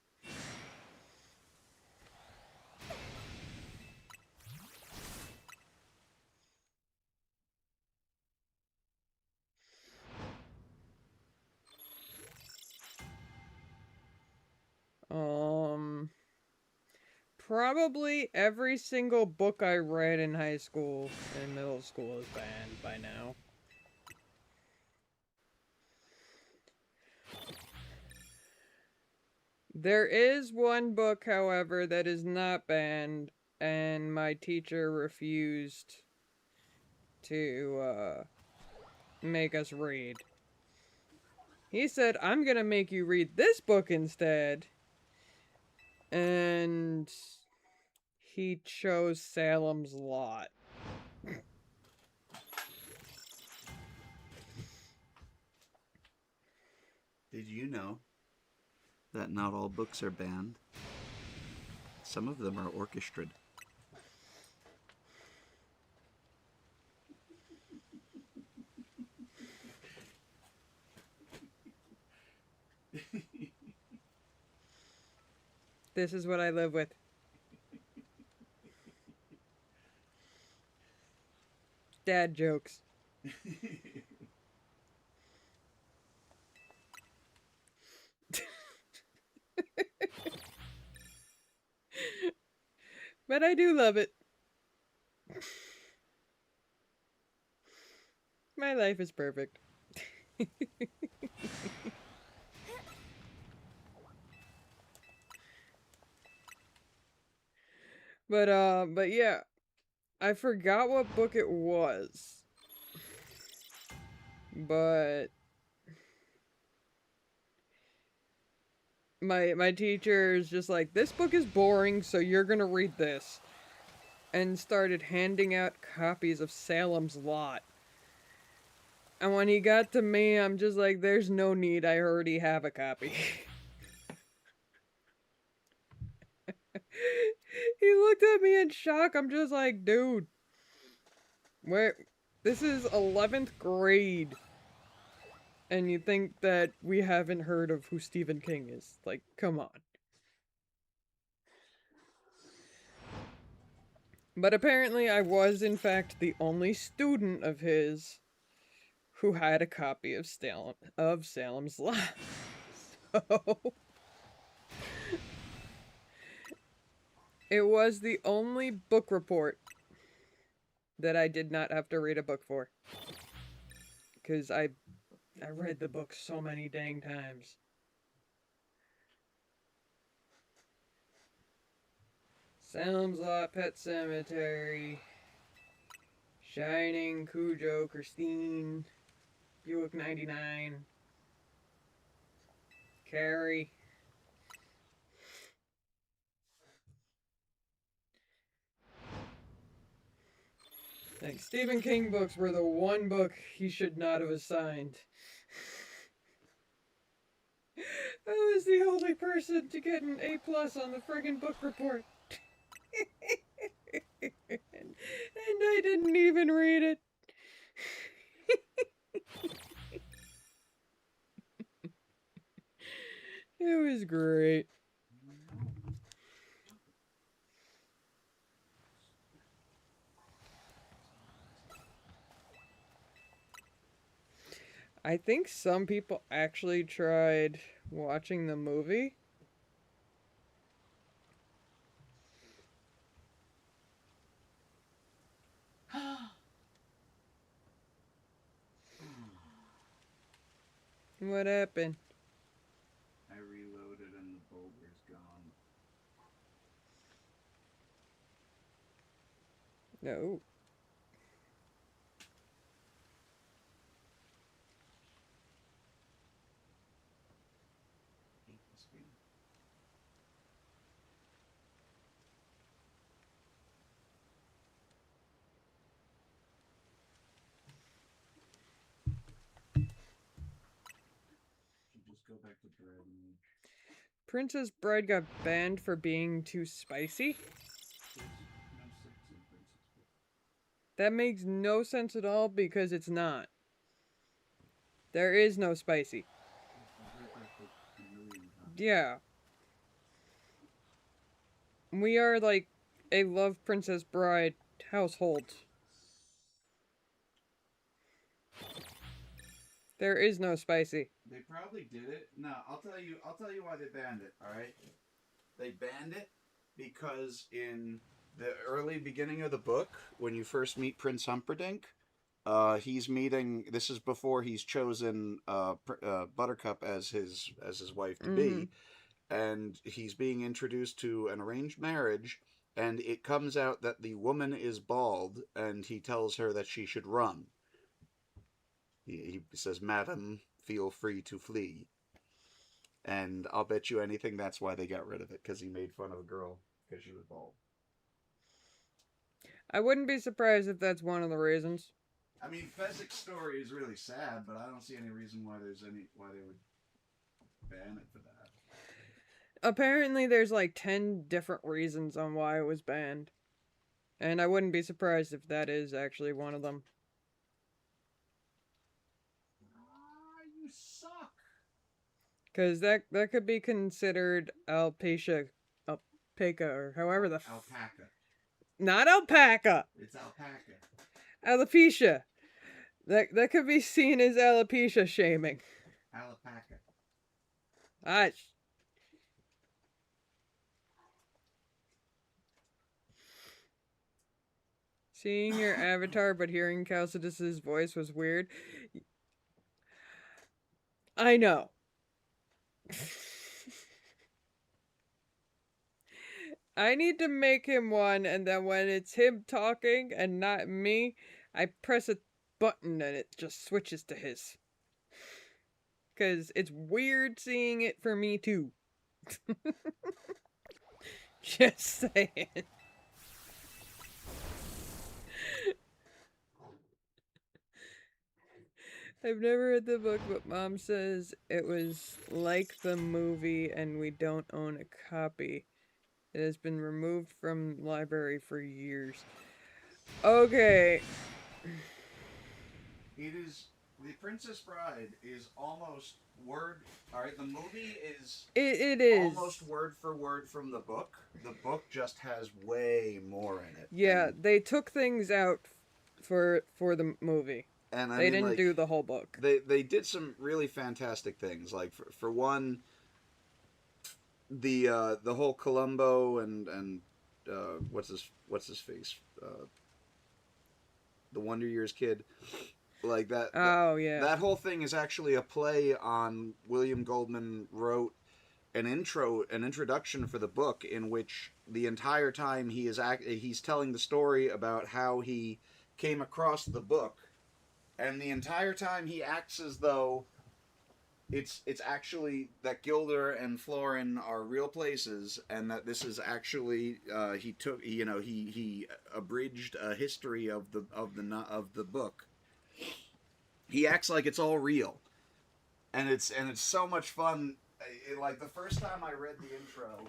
Probably every single book I read in high school and middle school is banned by now. There is one book, however, that is not banned, and my teacher refused to make us read. He said, I'm gonna make you read this book instead. And he chose Salem's Lot. Did you know that not all books are banned? Some of them are orchestrated. This is what I live with. Dad jokes. But I do love it. My life is perfect. But yeah, I forgot what book it was. But my teacher is just like, this book is boring, so you're gonna read this. And started handing out copies of Salem's Lot. And when he got to me, I'm just like, there's no need, I already have a copy. He looked at me in shock. I'm just like, dude, where? This is 11th grade. And you think that we haven't heard of who Stephen King is. Like, come on. But apparently I was, in fact, the only student of his who had a copy of Salem's Lot. So... It was the only book report that I did not have to read a book for. Because I read the book so many dang times. Salem's Lot, Pet Cemetery, Shining, Cujo, Christine, Buick 99, Carrie. Like, Stephen King books were the one book he should not have assigned. I was the only person to get an A+ on the friggin' book report. And I didn't even read it. It was great. I think some people actually tried watching the movie. What happened? I reloaded and the boulder's gone. No. Should just go back to Dragon Age. Princess Bride got banned for being too spicy? There's no sex in Princess Bride. That makes no sense at all because it's not. There is no spicy. I've heard that like a million times. Yeah. We are like a Love Princess Bride household. There is no spicy. They probably did it. No, I'll tell you why they banned it, alright? They banned it because in the early beginning of the book, when you first meet Prince Humperdinck, he's meeting. This is before he's chosen Buttercup as his wife to be, and he's being introduced to an arranged marriage. And it comes out that the woman is bald, and he tells her that she should run. He says, "Madam, feel free to flee." And I'll bet you anything that's why they got rid of it, because he made fun of a girl because she was bald. I wouldn't be surprised if that's one of the reasons. I mean, Fezzik's story is really sad, but I don't see any reason why why they would ban it for that. Apparently, there's like 10 different reasons on why it was banned. And I wouldn't be surprised if that is actually one of them. You suck. Because that could be considered alpaca, or however the Alpaca. not alpaca, It's alpaca. alopecia. That could be seen as alopecia shaming. Alpaca. Ah, seeing your avatar but hearing Calcidus's voice was weird. I know. I need to make him one, and then when it's him talking and not me, I press a button and it just switches to his. Because it's weird seeing it for me too. Just saying. I've never read the book, but Mom says it was like the movie and we don't own a copy. It has been removed from library for years. Okay. It is The Princess Bride is almost word. All right, the movie is It is almost word for word from the book. The book just has way more in it. Yeah, they took things out for the movie. And they didn't do the whole book. They did some really fantastic things. Like for one, the whole Columbo and what's his face, the Wonder Years kid, like that. Oh yeah. That whole thing is actually a play on William Goldman wrote an introduction for the book in which the entire time he's telling the story about how he came across the book. And the entire time he acts as though it's actually that Gilder and Florin are real places, and that this is actually he abridged a history of the book. He acts like it's all real, and it's so much fun. Like the first time I read the intro,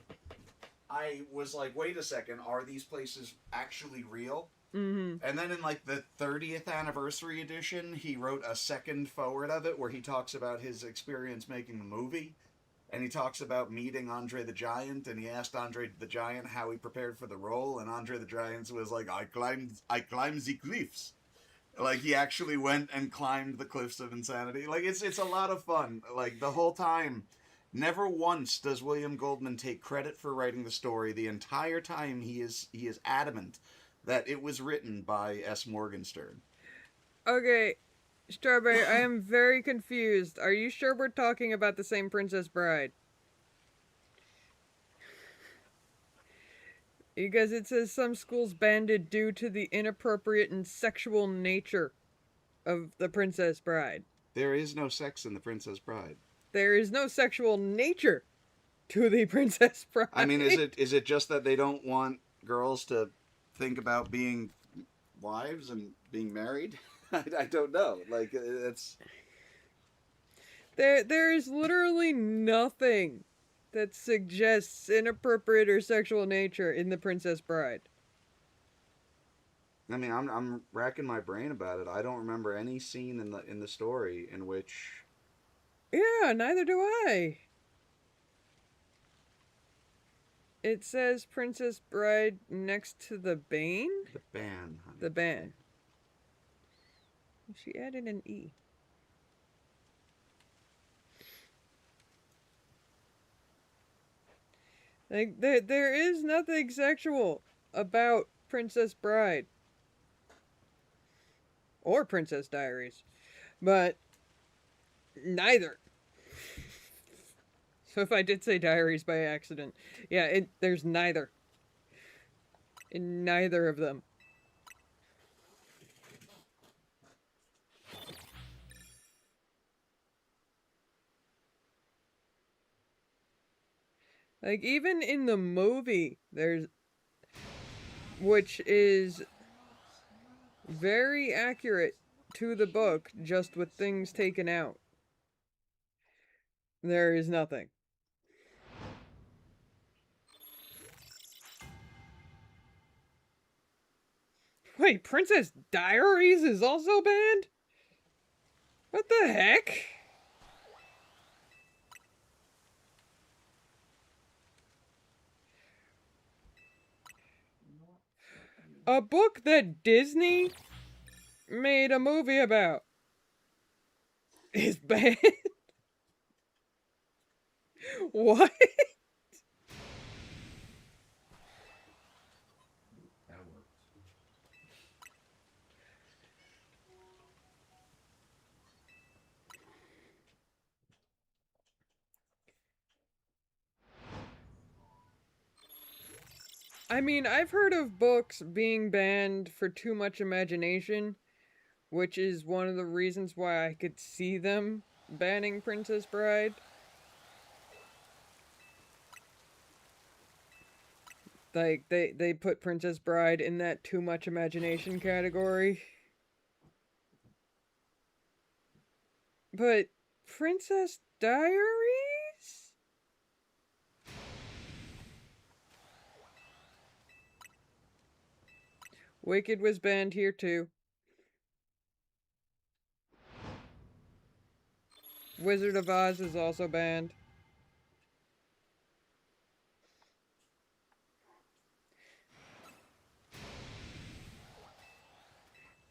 I was like, wait a second, are these places actually real? Mm-hmm. And then in like the 30th anniversary edition, he wrote a second forward of it where he talks about his experience making the movie. And he talks about meeting Andre the Giant, and he asked Andre the Giant how he prepared for the role, and Andre the Giant was like, I climbed the cliffs. Like he actually went and climbed the cliffs of insanity. Like it's a lot of fun. Like the whole time, never once does William Goldman take credit for writing the story. The entire time he is adamant that it was written by S. Morgenstern. Okay, Strawberry, I am very confused. Are you sure we're talking about the same Princess Bride? Because it says some schools banned it due to the inappropriate and sexual nature of the Princess Bride. There is no sex in the Princess Bride. There is no sexual nature to the Princess Bride. I mean, is it just that they don't want girls to think about being wives and being married? I don't know. Like it's there is literally nothing that suggests inappropriate or sexual nature in the Princess Bride. I mean, I'm racking my brain about it. I don't remember any scene in the story in which. Yeah, neither do I. It says Princess Bride next to the Bane? The ban, honey. The ban. She added an E. Like, there is nothing sexual about Princess Bride. Or Princess Diaries. But neither. So if I did say Diaries by accident, yeah, there's neither. In neither of them. Like, even in the movie, which is very accurate to the book, just with things taken out. There is nothing. Wait, Princess Diaries is also banned? What the heck? A book that Disney made a movie about is banned? What? That worked. I mean, I've heard of books being banned for too much imagination, which is one of the reasons why I could see them banning Princess Bride. Like, they put Princess Bride in that too much imagination category. But Princess Diaries? Wicked was banned here too. Wizard of Oz is also banned.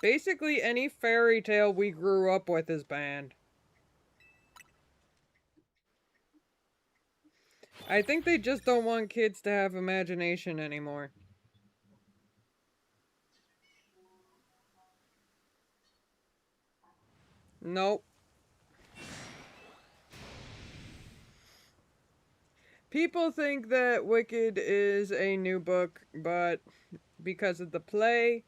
Basically, any fairy tale we grew up with is banned. I think they just don't want kids to have imagination anymore. Nope. People think that Wicked is a new book, but because of the play,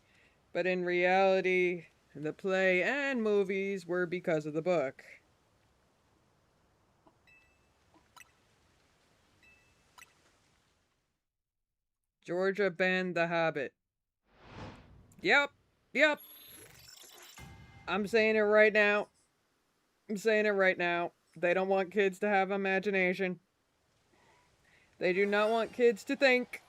but in reality, the play and movies were because of the book. Georgia banned The Hobbit. Yep. Yep. I'm saying it right now. I'm saying it right now. They don't want kids to have imagination. They do not want kids to think.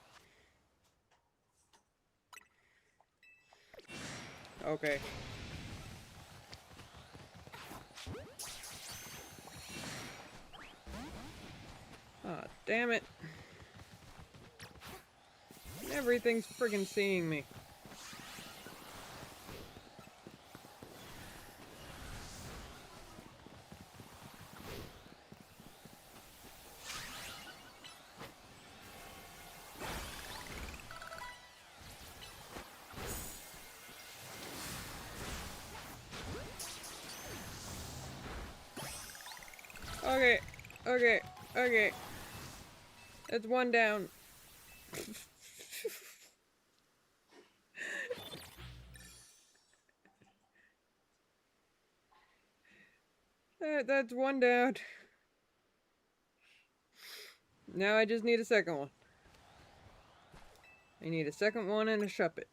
Okay. Ah, oh, damn it. Everything's friggin' seeing me. Okay, okay, okay. It's one down. That's one down. Now I just need a second one. I need a second one and a shuppet.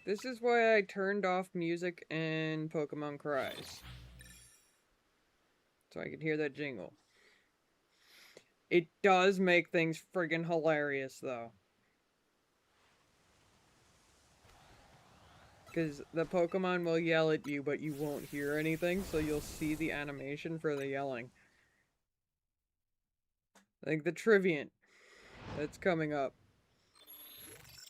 This is why I turned off music in Pokemon Cries. So I could hear that jingle. It does make things friggin' hilarious, though. Because the Pokemon will yell at you, but you won't hear anything, so you'll see the animation for the yelling. Like the Triviant that's coming up.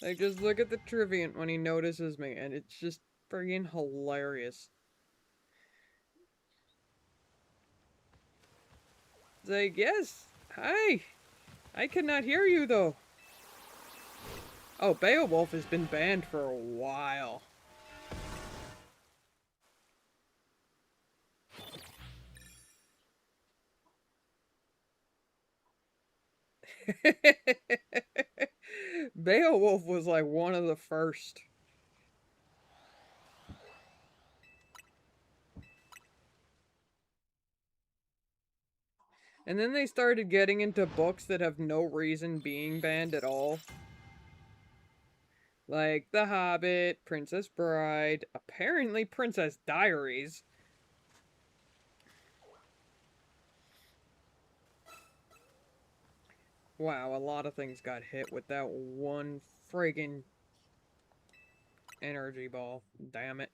Like, just look at the Triviant when he notices me, and it's just friggin' hilarious. It's like, yes, hi! I cannot hear you, though. Oh, Beowulf has been banned for a while. Beowulf was like one of the first. And then they started getting into books that have no reason being banned at all. Like The Hobbit, Princess Bride, apparently Princess Diaries. Wow, a lot of things got hit with that one friggin' energy ball. Damn it.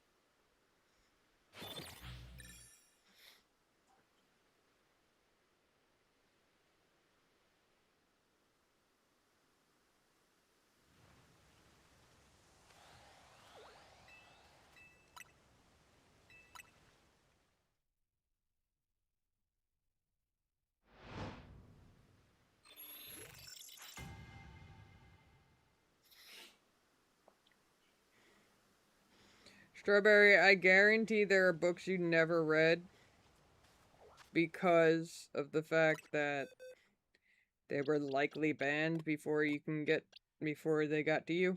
Strawberry, I guarantee there are books you never read because of the fact that they were likely banned before they got to you.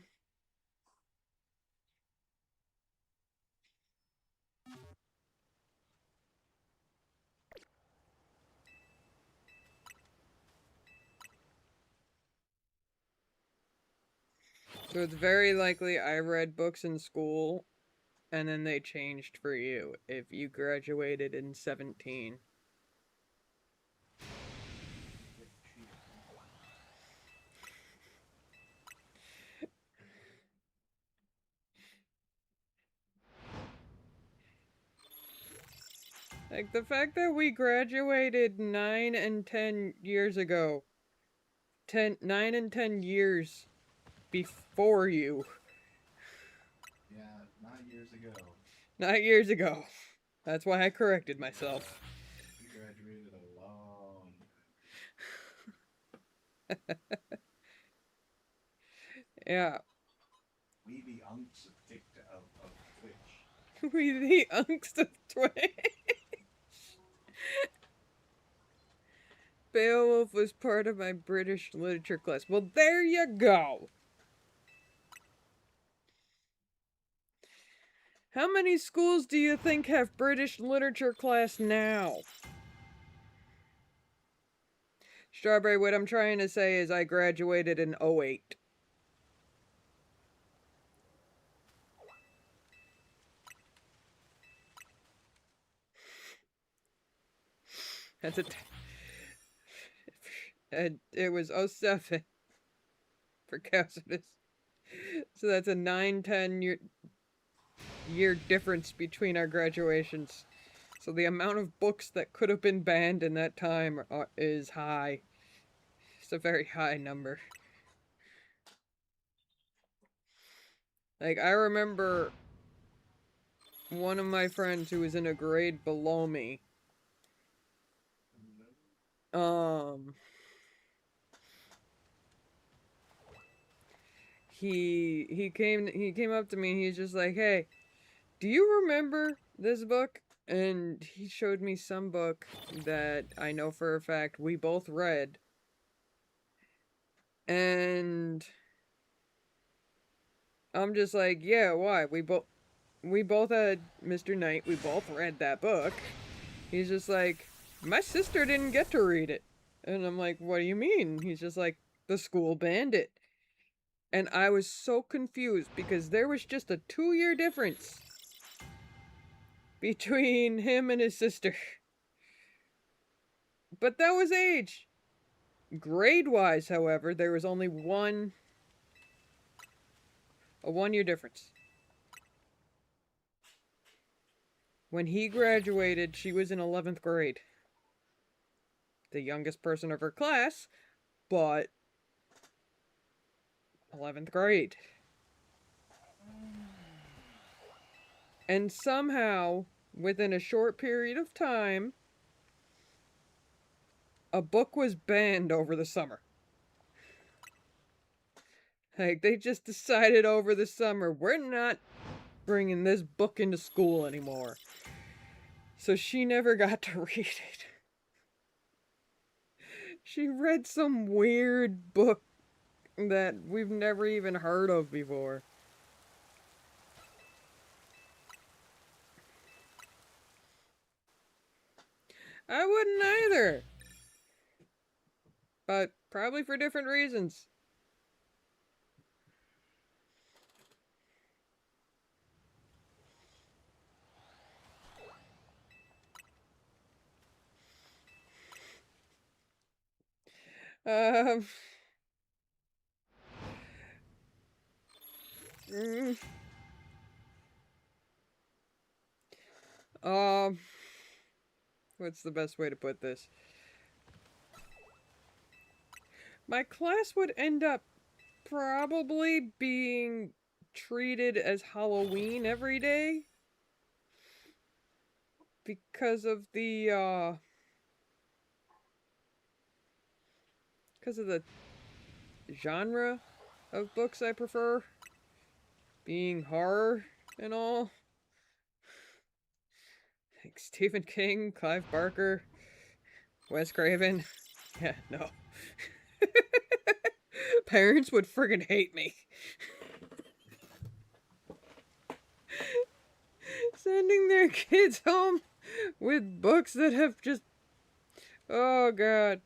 So it's very likely I read books in school and then they changed for you if you graduated in 17. Like, the fact that we graduated 9 and 10 years ago. 9 and 10 years before you. Yeah, not years ago. Not years ago. That's why I corrected myself. We graduated a long Yeah. We the unks of TikTok of Twitch. We the unks of Twitch. Beowulf was part of my British literature class. Well, there you go. How many schools do you think have British literature class now? Strawberry, what I'm trying to say is I graduated in 08. That's a... it was 07 for Cassius. So that's a 9-10 year difference between our graduations. So the amount of books that could have been banned in that time is high. It's a very high number. Like, I remember one of my friends who was in a grade below me. He came up to me, he's just like, "Hey, do you remember this book?" And he showed me some book that I know for a fact we both read. And I'm just like, "Yeah, why? We both had Mr. Knight. We both read that book." He's just like, "My sister didn't get to read it." And I'm like, "What do you mean?" He's just like, "The school banned it." And I was so confused because there was just a 2-year difference between him and his sister. But that was age. Grade-wise, however, there was only a 1-year difference. When he graduated, she was in 11th grade. The youngest person of her class, but 11th grade. And somehow, within a short period of time, a book was banned over the summer. Like, they just decided over the summer, we're not bringing this book into school anymore. So she never got to read it. She read some weird book that we've never even heard of before. I wouldn't either. But probably for different reasons. Um... mm, um... What's the best way to put this? My class would end up probably being treated as Halloween every day. Because of the, because of the genre of books I prefer. Being horror and all. Like Stephen King, Clive Barker, Wes Craven. Yeah, no. Parents would friggin' hate me. Sending their kids home with books that have just... Oh, God.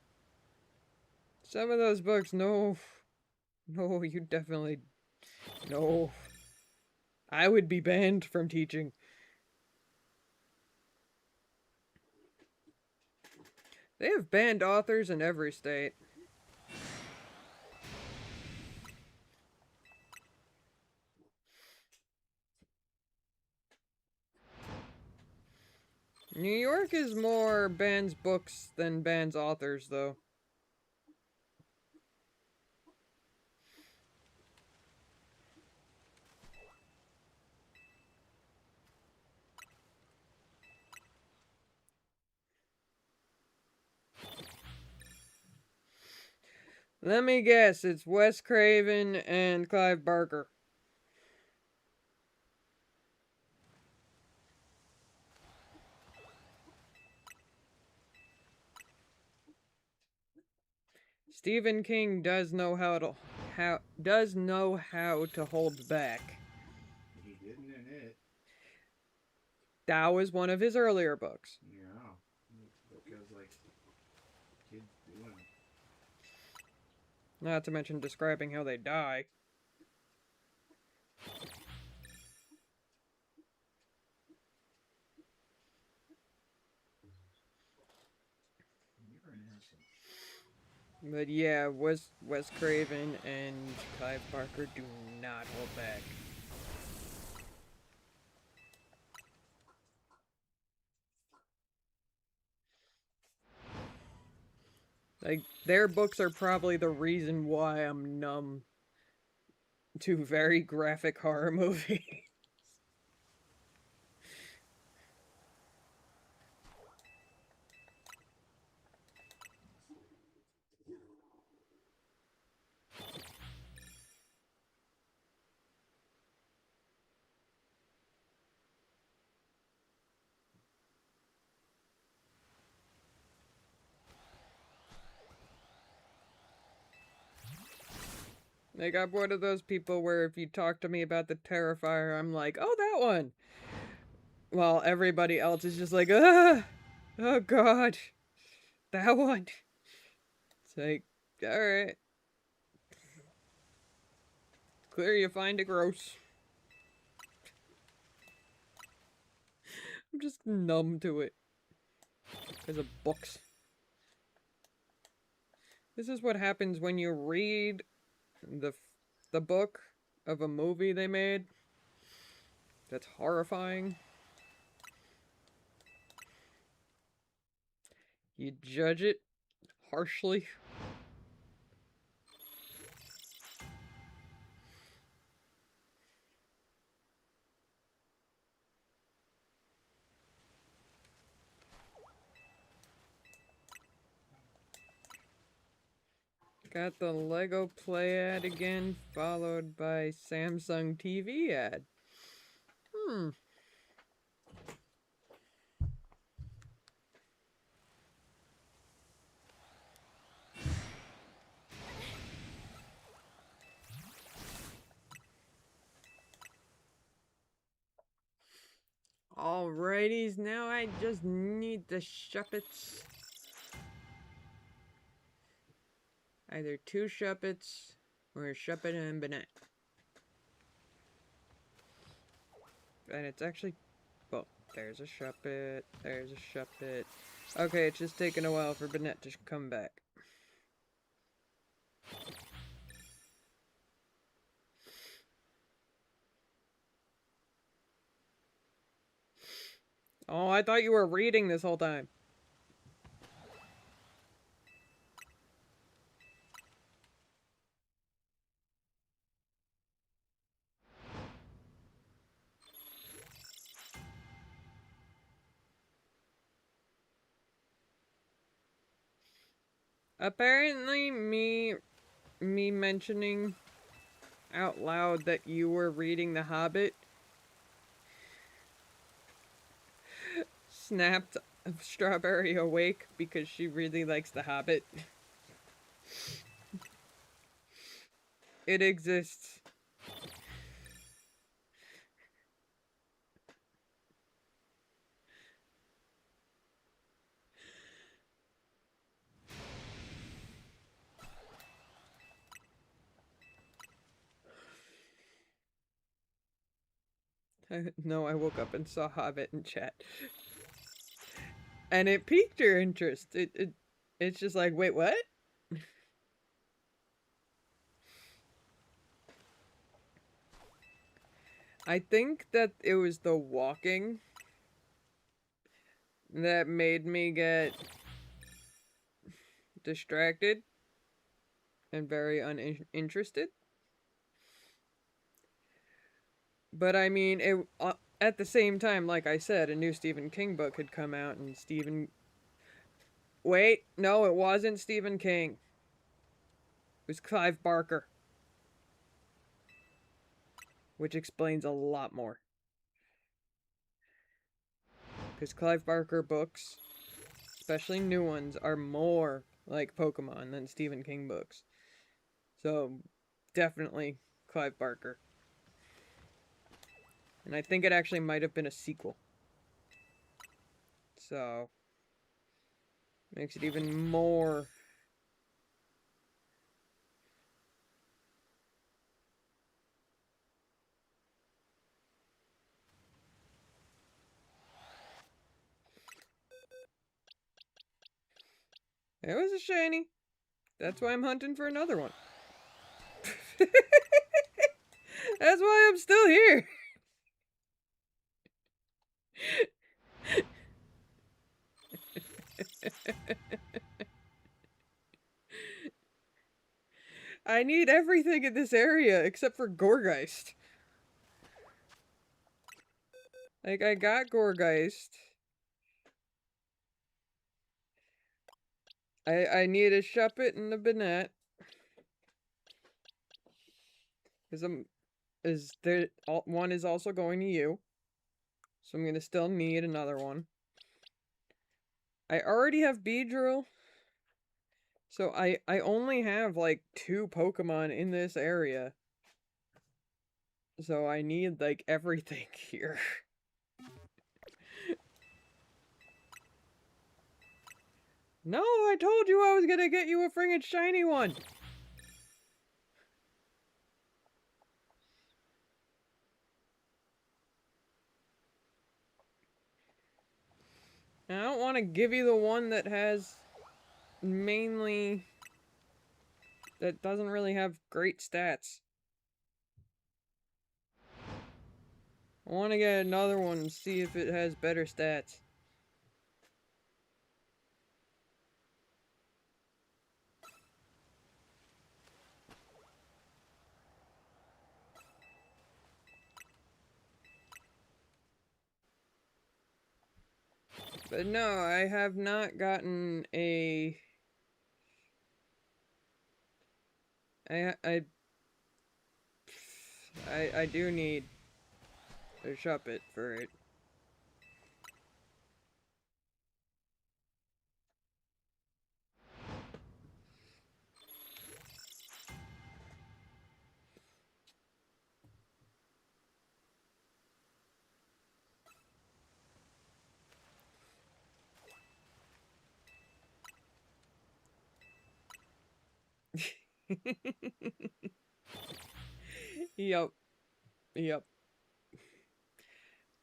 Some of those books, no. No, you definitely... No. I would be banned from teaching. They have banned authors in every state. New York is more bans books than bans authors, though. Let me guess, it's Wes Craven and Clive Barker. Stephen King does know how to hold back. He didn't in it. That was one of his earlier books. Yeah. Because, like, kids doing it. Not to mention describing how they die. You're an asshole. But yeah, Wes Craven and Clive Barker do not hold back. Like, their books are probably the reason why I'm numb to very graphic horror movies. Like, I'm one of those people where if you talk to me about the Terrifier, I'm like, oh, that one! While everybody else is just like, ah! Oh, God! That one! It's like, alright. Clear you find it gross. I'm just numb to it. Because of books. This is what happens when you read the book of a movie they made that's horrifying. You judge it harshly. Got the Lego Play ad again, followed by Samsung TV ad. Alrighties, now I just need the Shuppets. Either 2 Shuppets or a Shuppet and Banette. And it's actually... Well, there's a Shuppet, there's a Shuppet. Okay, it's just taking a while for Banette to come back. Oh, I thought you were reading this whole time. Apparently, me mentioning out loud that you were reading The Hobbit snapped Strawberry awake because she really likes The Hobbit. It exists. No, I woke up and saw Hobbit in chat. And it piqued your interest. It's just like, wait, what? I think that it was the walking that made me get distracted and very uninterested. But I mean, it at the same time, like I said, a new Stephen King book had come out, and Wait, no, it wasn't Stephen King. It was Clive Barker. Which explains a lot more. Because Clive Barker books, especially new ones, are more like Pokemon than Stephen King books. So, definitely Clive Barker. And I think it actually might have been a sequel. So, makes it even more... It was a shiny. That's why I'm hunting for another one. That's why I'm still here. I need everything in this area except for Gourgeist. Like, I got Gourgeist. I need a Shuppet and a Banette. One is also going to you. So I'm gonna still need another one. I already have Beedrill. So I only have like 2 Pokemon in this area. So I need like everything here. No, I told you I was gonna get you a friggin' shiny one. I don't want to give you the one that has mainly... that doesn't really have great stats. I want to get another one and see if it has better stats. But no, I have not gotten a... I do need a Shuppet for it. Yup. Yup.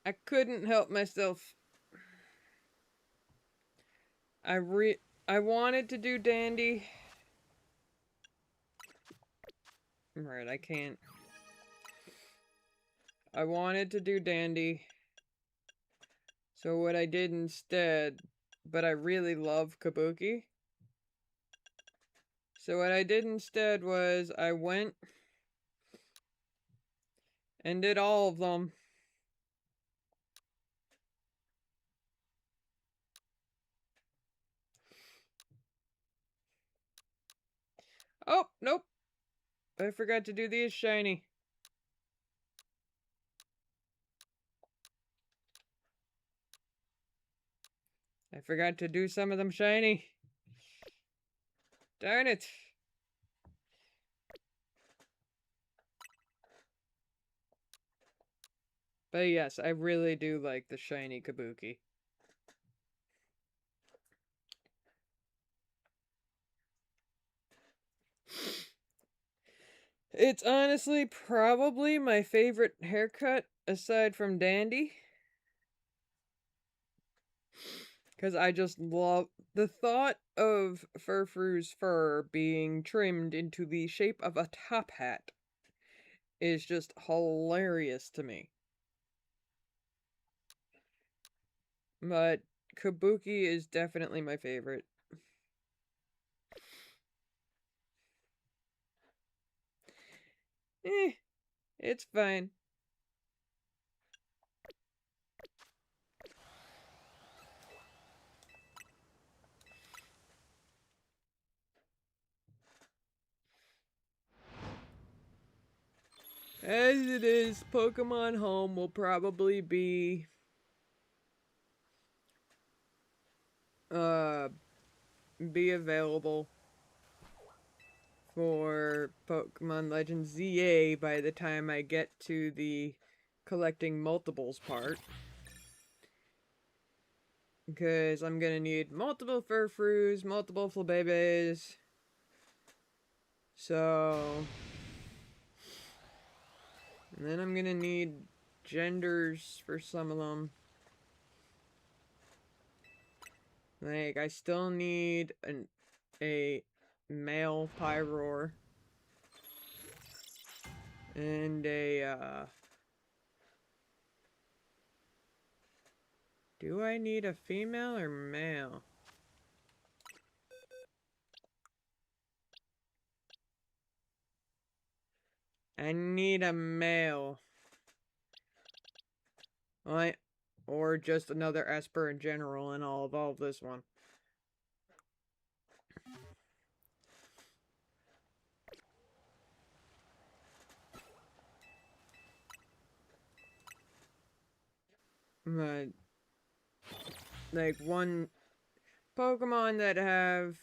I couldn't help myself. I wanted to do Dandy. Right, I can't. I wanted to do Dandy. So what I did instead, but I really love Kabuki. So what I did instead was I went and did all of them. Oh, nope. I forgot to do these shiny. I forgot to do some of them shiny. Darn it. But yes, I really do like the shiny Kabuki. It's honestly probably my favorite haircut aside from Dandy. Because I just love the thought of Furfru's fur being trimmed into the shape of a top hat is just hilarious to me. But Kabuki is definitely my favorite. It's fine. As it is, Pokemon Home will probably be available for Pokemon Legends ZA by the time I get to the collecting multiples part. Because I'm gonna need multiple Furfrus, multiple Flabébés. So... And then I'm gonna need genders for some of them. Like, I still need a male Pyroar. And a, do I need a female or male? I need a male. Or just another Esper in general, and I'll evolve this one. But, like, one Pokemon that have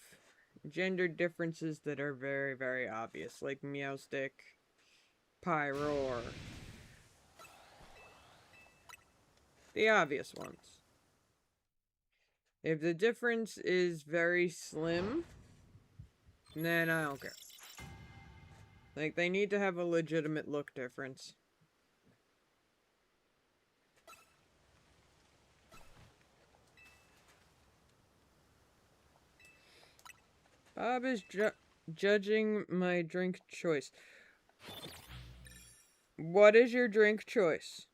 gender differences that are very, very obvious, like Meowstic, Pyroar. The obvious ones. If the difference is very slim, then I don't care. Like, they need to have a legitimate look difference. Bob is judging my drink choice. What is your drink choice?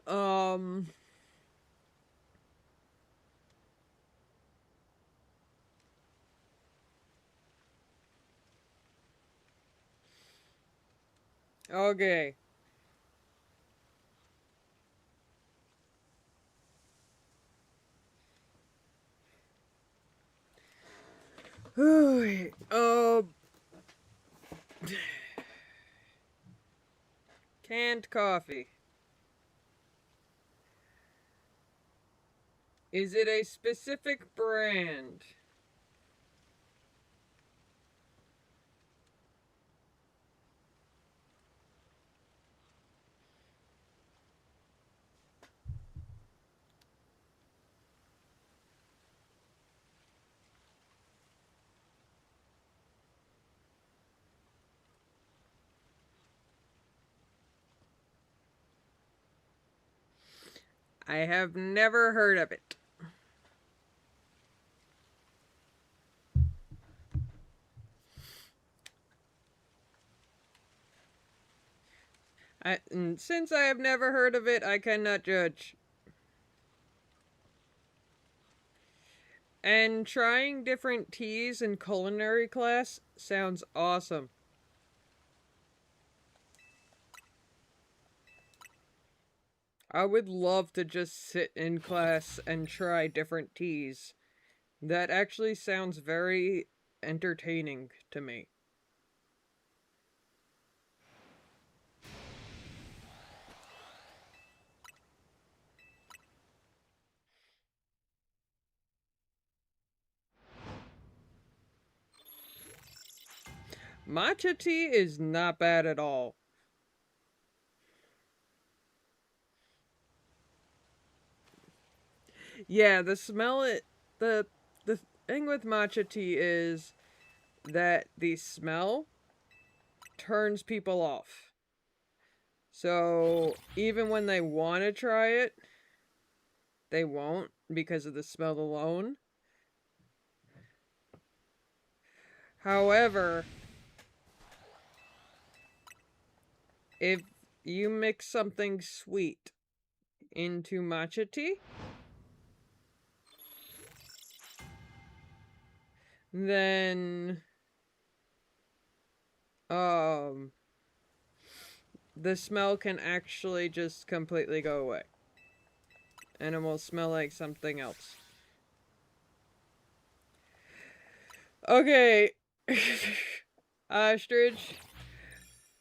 Um. Okay. Canned coffee. Is it a specific brand? I have never heard of it. And since I have never heard of it, I cannot judge. And trying different teas in culinary class sounds awesome. I would love to just sit in class and try different teas. That actually sounds very entertaining to me. Matcha tea is not bad at all. Yeah, the the thing with matcha tea is that the smell turns people off. So, even when they want to try it, they won't because of the smell alone. However, if you mix something sweet into matcha tea, then um the smell can actually just completely go away. And it will smell like something else. Okay. Ostrich.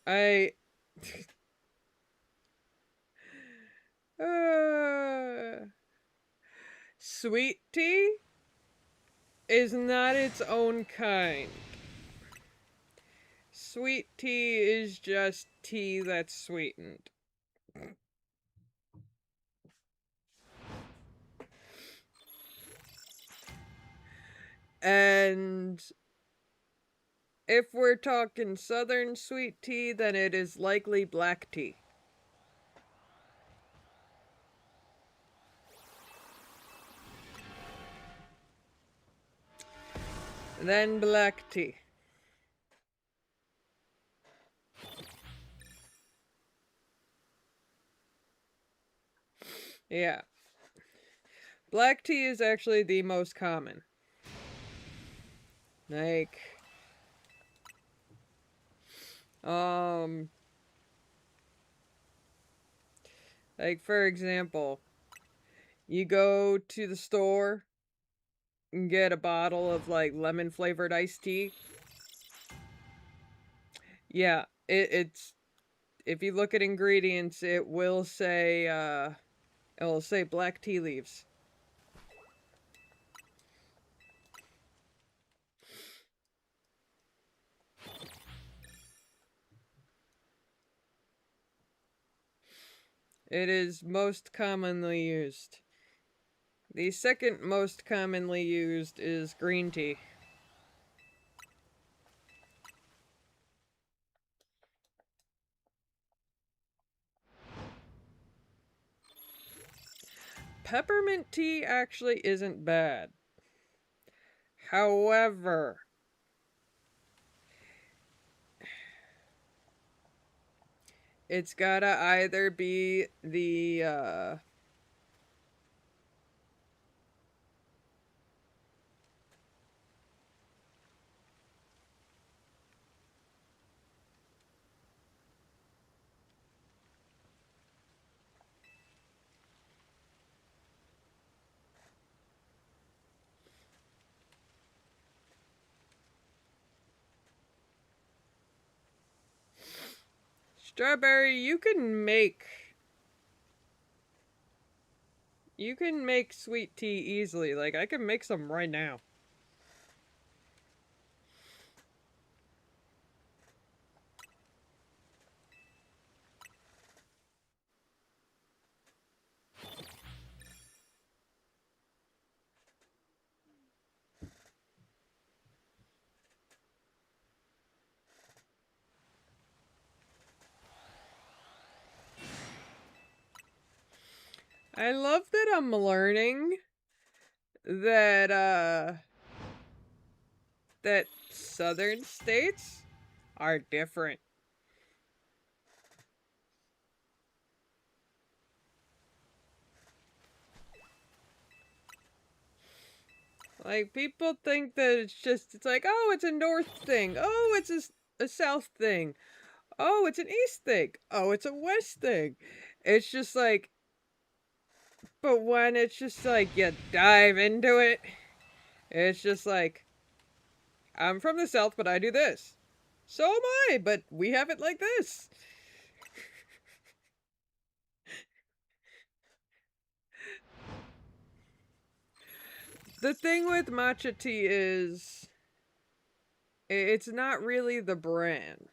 I uh, sweet tea is not its own kind. Sweet tea is just tea that's sweetened. And if we're talking southern sweet tea, then it is likely black tea. Then black tea. Yeah. Black tea is actually the most common. Like, um, like for example, you go to the store and get a bottle of like lemon flavored iced tea. Yeah, it's if you look at ingredients, it will say black tea leaves. It is most commonly used. The second most commonly used is green tea. Peppermint tea actually isn't bad. However, It's gotta either be the, strawberry, you can make sweet tea easily. Like, I can make some right now. I love that I'm learning that, that southern states are different. Like, people think that it's like, oh, it's a north thing. Oh, it's a south thing. Oh, it's an east thing. Oh, it's a west thing. It's just like, but when it's just like, you dive into it, it's just like, I'm from the south, but I do this. So am I, but we have it like this. The thing with matcha tea is, it's not really the brand.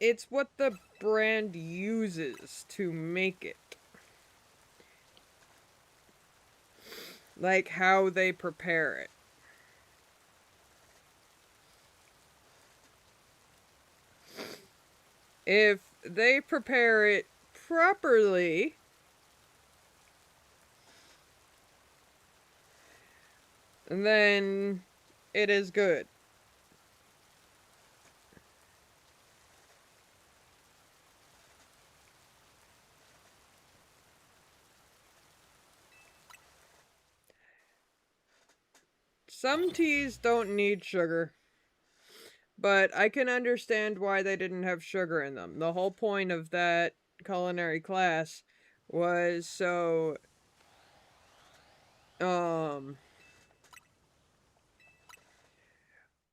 It's what the brand uses to make it. Like how they prepare it. If they prepare it properly, then it is good. Some teas don't need sugar, but I can understand why they didn't have sugar in them. The whole point of that culinary class was so,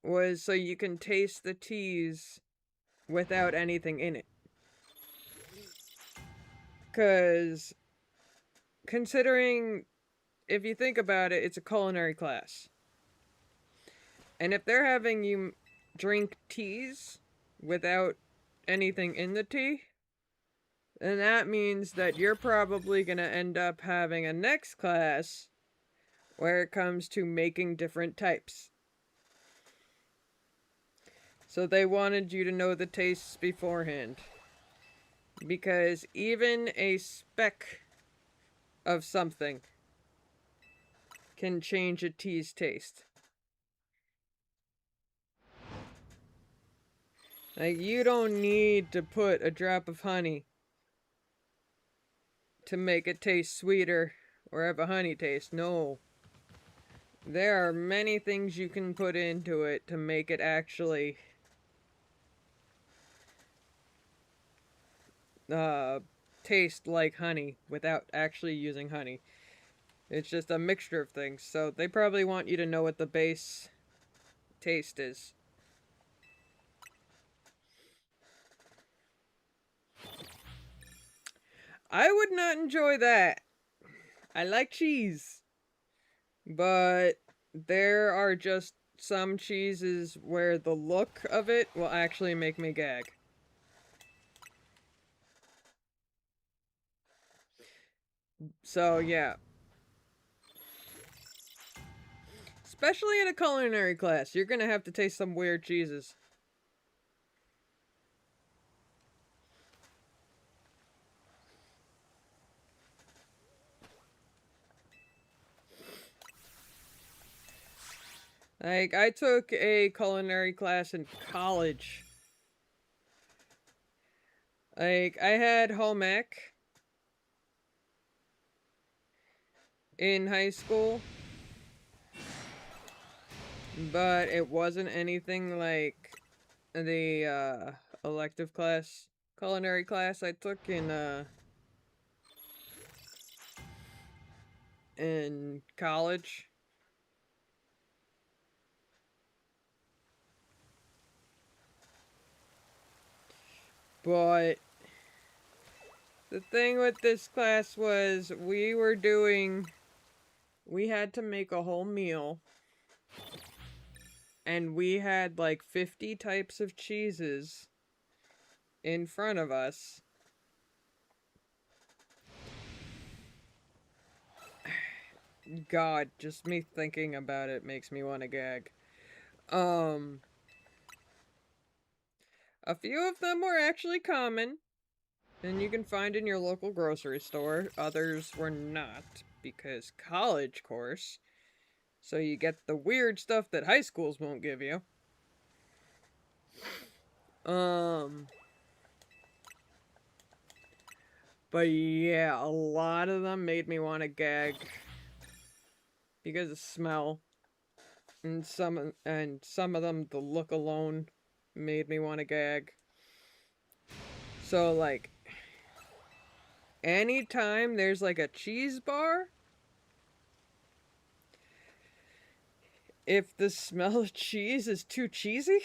was so you can taste the teas without anything in it. Because, considering, if you think about it, it's a culinary class. And if they're having you drink teas without anything in the tea, then that means that you're probably going to end up having a next class where it comes to making different types. So they wanted you to know the tastes beforehand. Because even a speck of something can change a tea's taste. Like, you don't need to put a drop of honey to make it taste sweeter or have a honey taste. No. There are many things you can put into it to make it actually taste like honey without actually using honey. It's just a mixture of things. So they probably want you to know what the base taste is. I would not enjoy that. I like cheese. But there are just some cheeses where the look of it will actually make me gag. So, yeah. Especially in a culinary class, you're gonna have to taste some weird cheeses. Like, I took a culinary class in college. Like, I had home ec in high school, but it wasn't anything like the elective class, culinary class I took in college. But the thing with this class was we had to make a whole meal, and we had like 50 types of cheeses in front of us. God, just me thinking about it makes me want to gag. Um, a few of them were actually common, and you can find in your local grocery store. Others were not, because college course. So you get the weird stuff that high schools won't give you. But yeah, a lot of them made me want to gag because of smell, and some of them, the look alone made me want to gag. So like, anytime there's like a cheese bar, if the smell of cheese is too cheesy,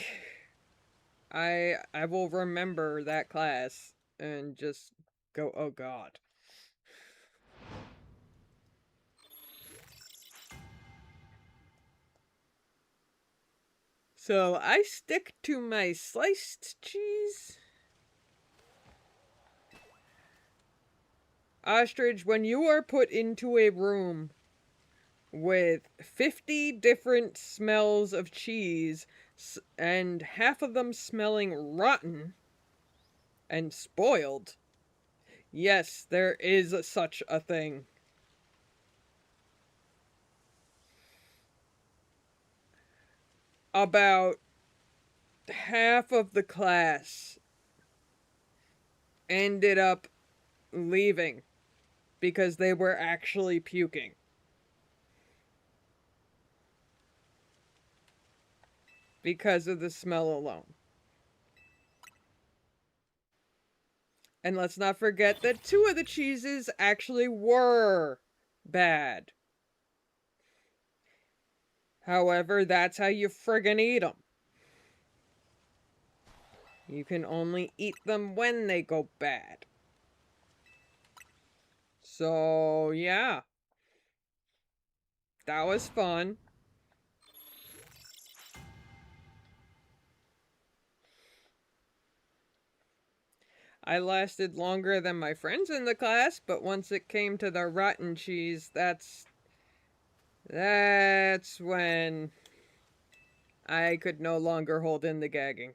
I will remember that class and just go, oh God. So I stick to my sliced cheese. Ostrich, when you are put into a room with 50 different smells of cheese, and half of them smelling rotten and spoiled, yes, there is such a thing. About half of the class ended up leaving because they were actually puking. Because of the smell alone. And let's not forget that 2 of the cheeses actually were bad. However, that's how you friggin' eat them. You can only eat them when they go bad. So, yeah. That was fun. I lasted longer than my friends in the class, but once it came to the rotten cheese, that's when I could no longer hold in the gagging.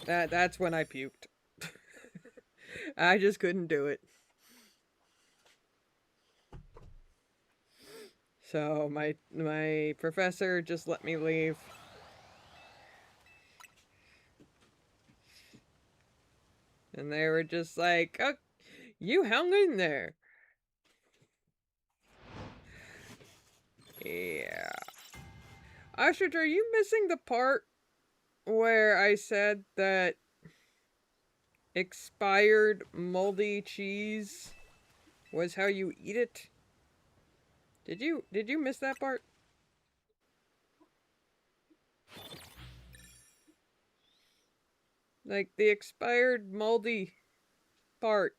That's when I puked. I just couldn't do it. So my professor just let me leave. And they were just like, oh, you hung in there. Yeah. Ostrich, are you missing the part where I said that expired moldy cheese was how you eat it? Did you miss that part? Like the expired moldy part.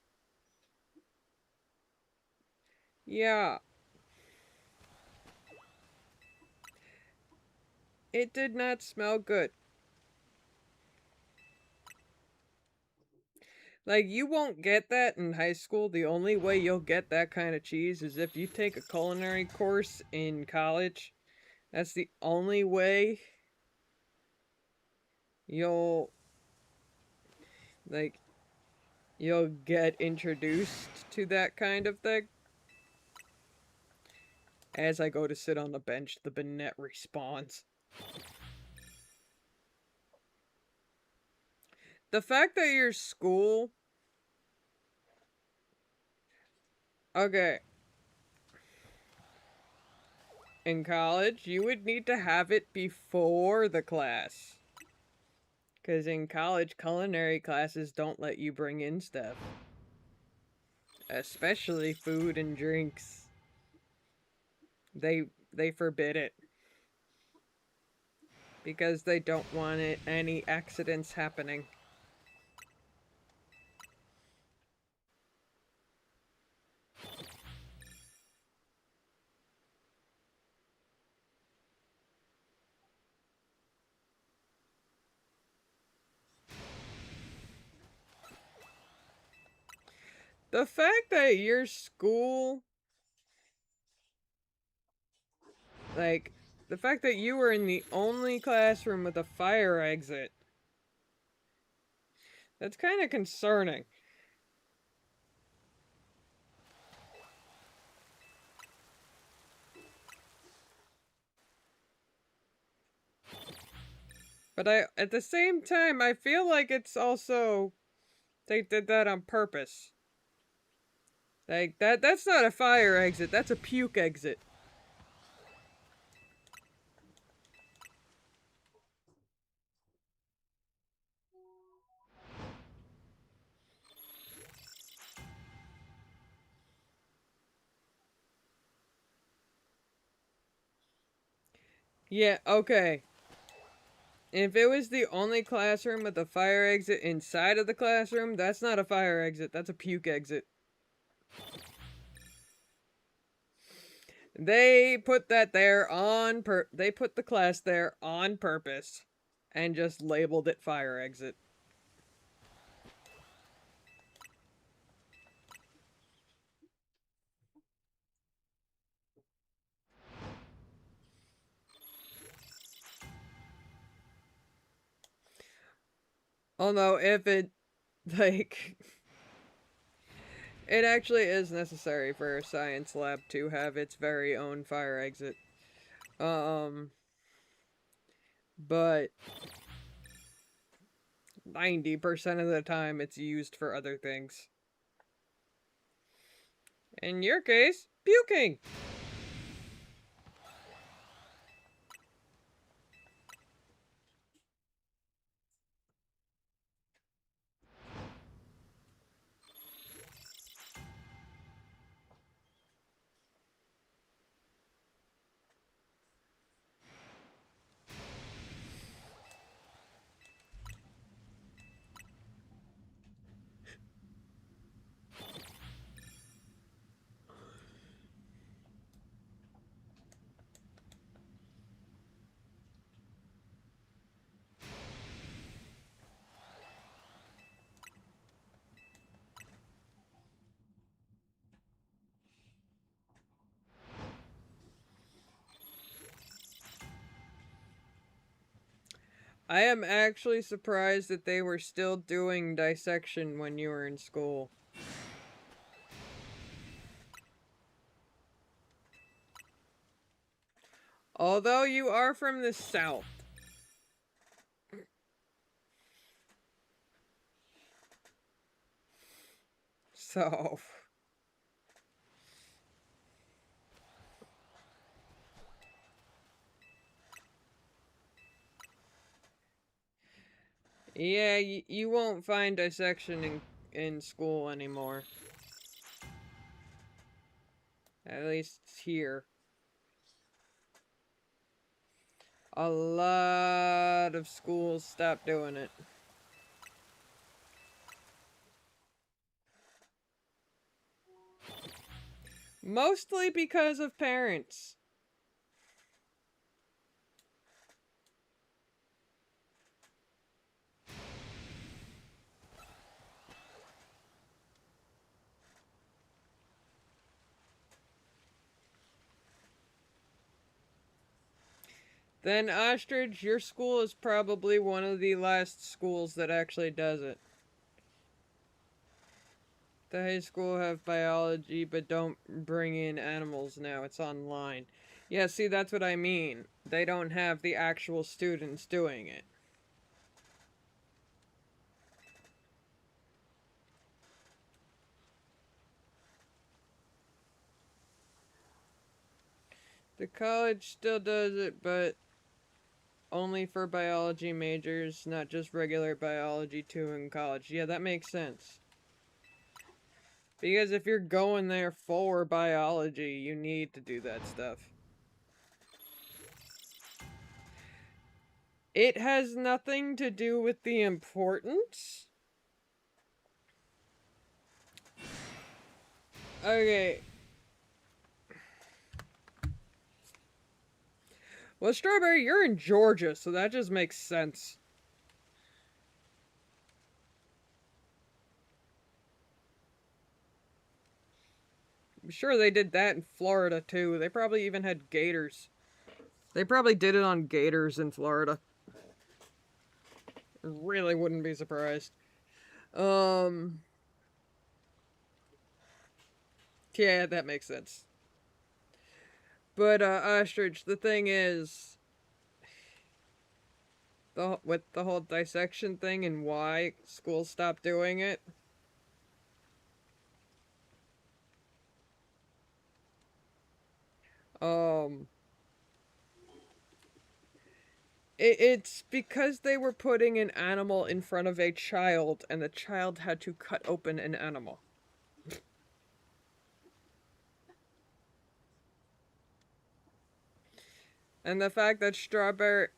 Yeah. It did not smell good. Like, you won't get that in high school. The only way you'll get that kind of cheese is if you take a culinary course in college. That's the only way you'll, like, you'll get introduced to that kind of thing. As I go to sit on the bench, the Bennett respawns. the fact that your school... Okay. In college, you would need to have it before the class. Because in college, culinary classes don't let you bring in stuff. Especially food and drinks. They forbid it. Because they don't want any accidents happening. The fact that your school... Like, the fact that you were in the only classroom with a fire exit. That's kind of concerning. But at the same time, I feel like it's also... They did that on purpose. Like, that's not a fire exit, that's a puke exit. Yeah, okay. If it was the only classroom with a fire exit inside of the classroom, that's not a fire exit, that's a puke exit. They put that there they put the class there on purpose and just labeled it fire exit. Although if it like it actually is necessary for a science lab to have its very own fire exit. But 90% of the time it's used for other things. In your case, puking! I am actually surprised that they were still doing dissection when you were in school. Although you are from the South. So... Yeah, you won't find dissection in school anymore. At least here. A lot of schools stopped doing it. Mostly because of parents. Then, Ostrich, your school is probably one of the last schools that actually does it. The high school have biology, but don't bring in animals now. It's online. Yeah, see, that's what I mean. They don't have the actual students doing it. The college still does it, but only for biology majors, not just regular biology too in college. Yeah, that makes sense. Because if you're going there for biology, you need to do that stuff. It has nothing to do with the importance. Okay. Well, Strawberry, you're in Georgia, so that just makes sense. I'm sure they did that in Florida, too. They probably even had gators. They probably did it on gators in Florida. Really wouldn't be surprised. Yeah, that makes sense. But, Ostrich, the thing is, with the whole dissection thing and why schools stopped doing it, um, it's because they were putting an animal in front of a child, and the child had to cut open an animal. And the fact that Strawberry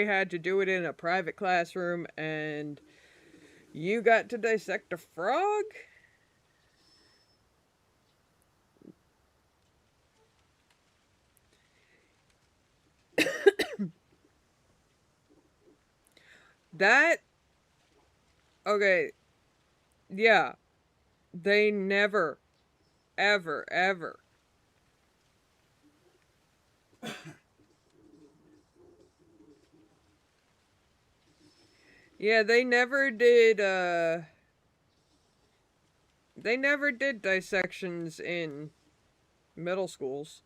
had to do it in a private classroom, and you got to dissect a frog? That, okay, yeah, they never, ever, ever. Yeah, they never did dissections in middle schools.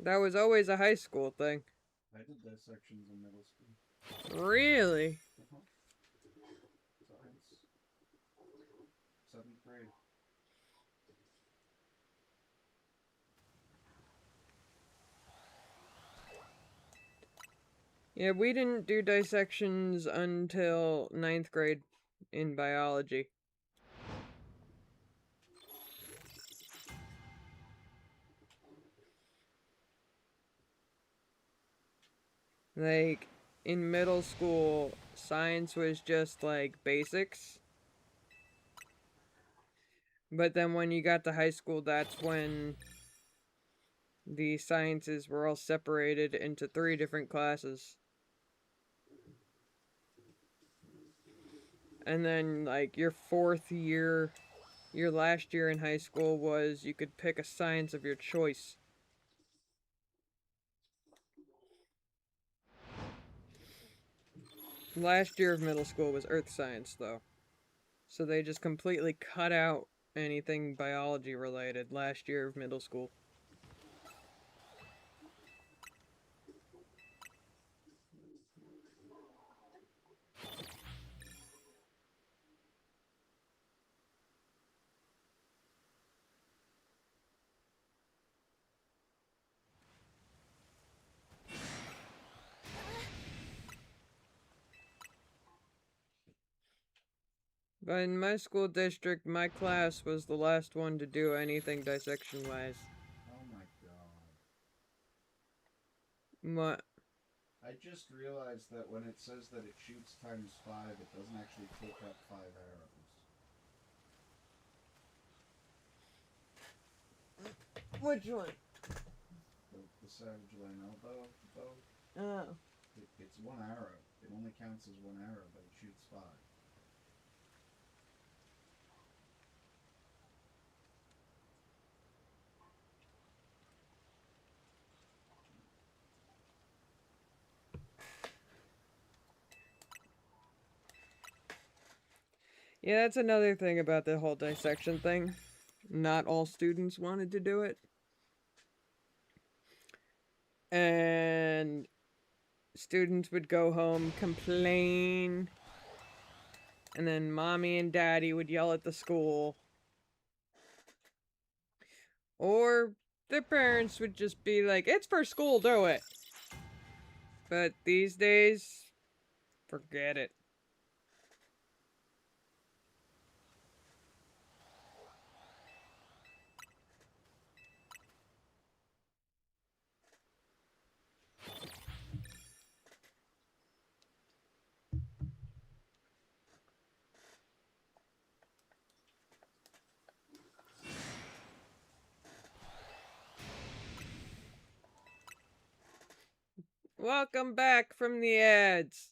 That was always a high school thing. I did dissections in middle school. Really? Science. 7th grade. Yeah, we didn't do dissections until 9th grade in biology. Like, in middle school, science was just like basics. But then when you got to high school, that's when the sciences were all separated into 3 different classes. And then, like, your last year in high school was you could pick a science of your choice. Last year of middle school was earth science, though. So they just completely cut out anything biology related last year of middle school. But in my school district, my class was the last one to do anything dissection wise. Oh my god. What? I just realized that when it says that it shoots ×5, it doesn't actually take up 5 arrows. Which one? The Savage Lionel bow. Oh. It's 1 arrow. It only counts as 1 arrow, but it shoots 5. Yeah, that's another thing about the whole dissection thing. Not all students wanted to do it. And students would go home, complain And then mommy and daddy would yell at the school. Or their parents would just be like, it's for school, do it. But these days, forget it. Welcome back from the ads.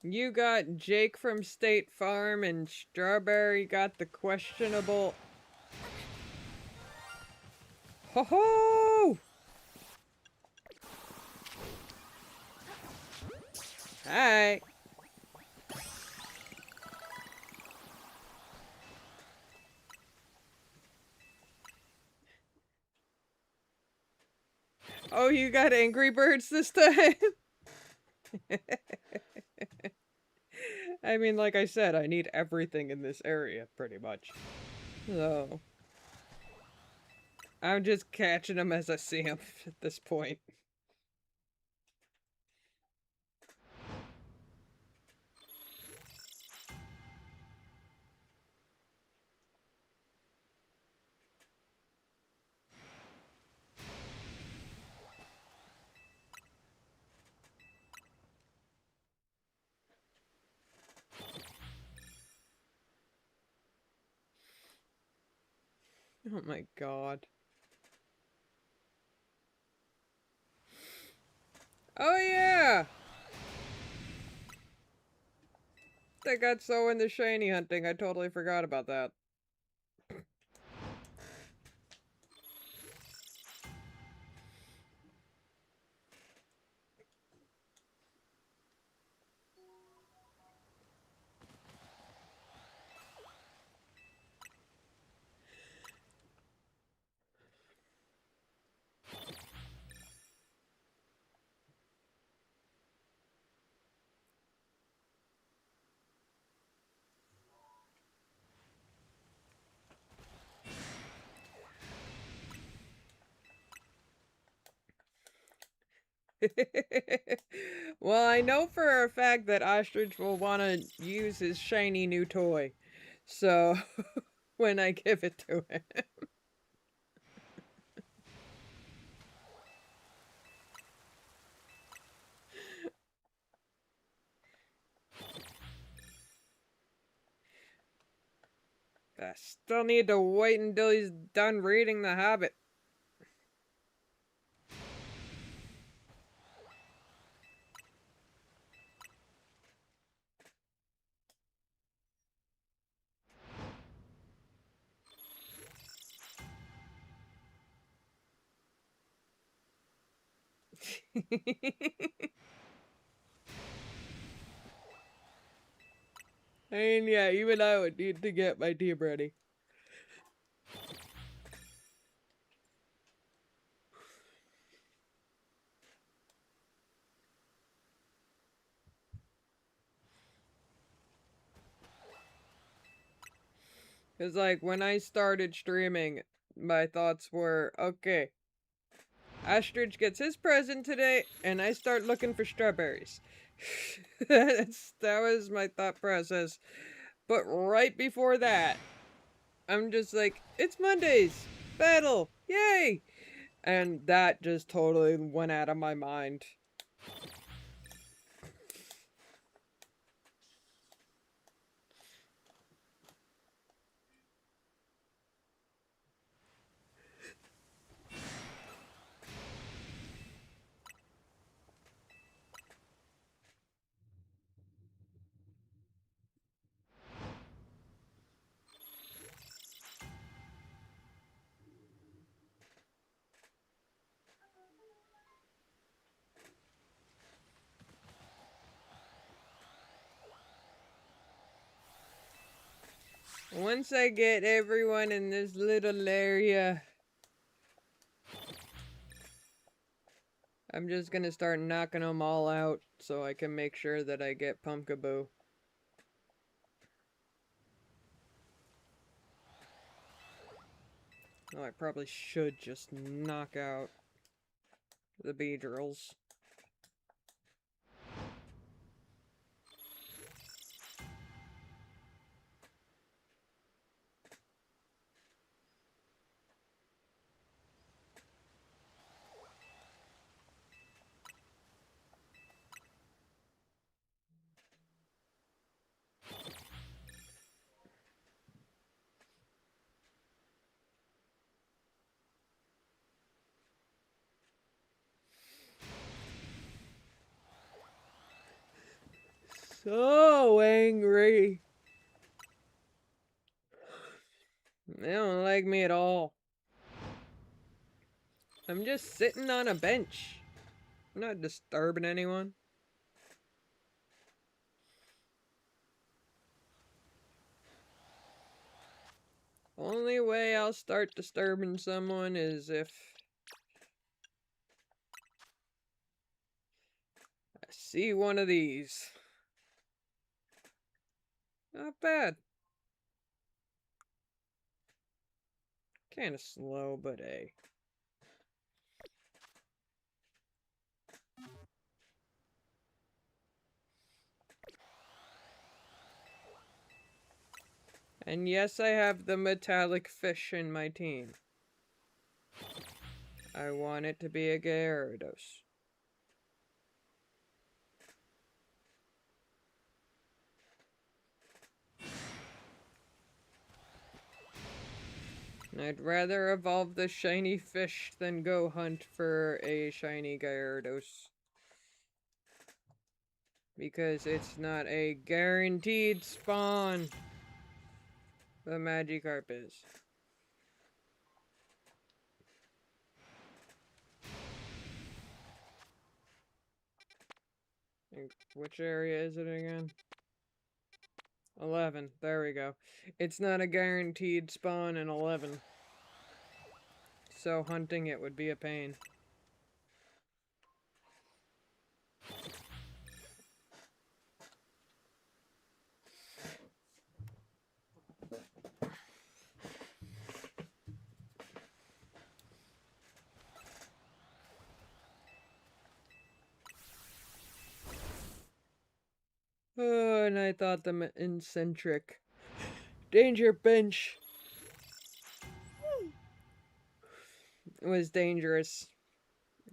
You got Jake from State Farm, and Strawberry got the questionable... Ho ho! Hi. Oh, you got Angry Birds this time? I mean, like I said, I need everything in this area, pretty much. So... I'm just catching them as I see them at this point. Oh my god. Oh yeah! They got so into shiny hunting, I totally forgot about that. Well, I know for a fact that Ostrich will want to use his shiny new toy. So, when I give it to him. I still need to wait until he's done reading The Hobbit. I mean, yeah, even I would need to get my team ready. Because, like, when I started streaming, my thoughts were, okay, Ostrich gets his present today, and I start looking for strawberries. That was my thought process. But right before that, I'm just like, it's Mondays! Battle! Yay! And that just totally went out of my mind. Once I get everyone in this little area, I'm just gonna start knocking them all out so I can make sure that I get Pumpkaboo. Oh, I probably should just knock out the Beedrills. So angry. They don't like me at all. I'm just sitting on a bench. I'm not disturbing anyone. Only way I'll start disturbing someone is if I see one of these. Not bad. Kinda slow, but hey. And yes, I have the metallic fish in my team. I want it to be a Gyarados. I'd rather evolve the shiny fish than go hunt for a shiny Gyarados. Because it's not a guaranteed spawn. The Magikarp is. And which area is it again? 11. There we go. It's not a guaranteed spawn in 11. So hunting it would be a pain. Oh, and I thought the Incentric Danger Bench was dangerous.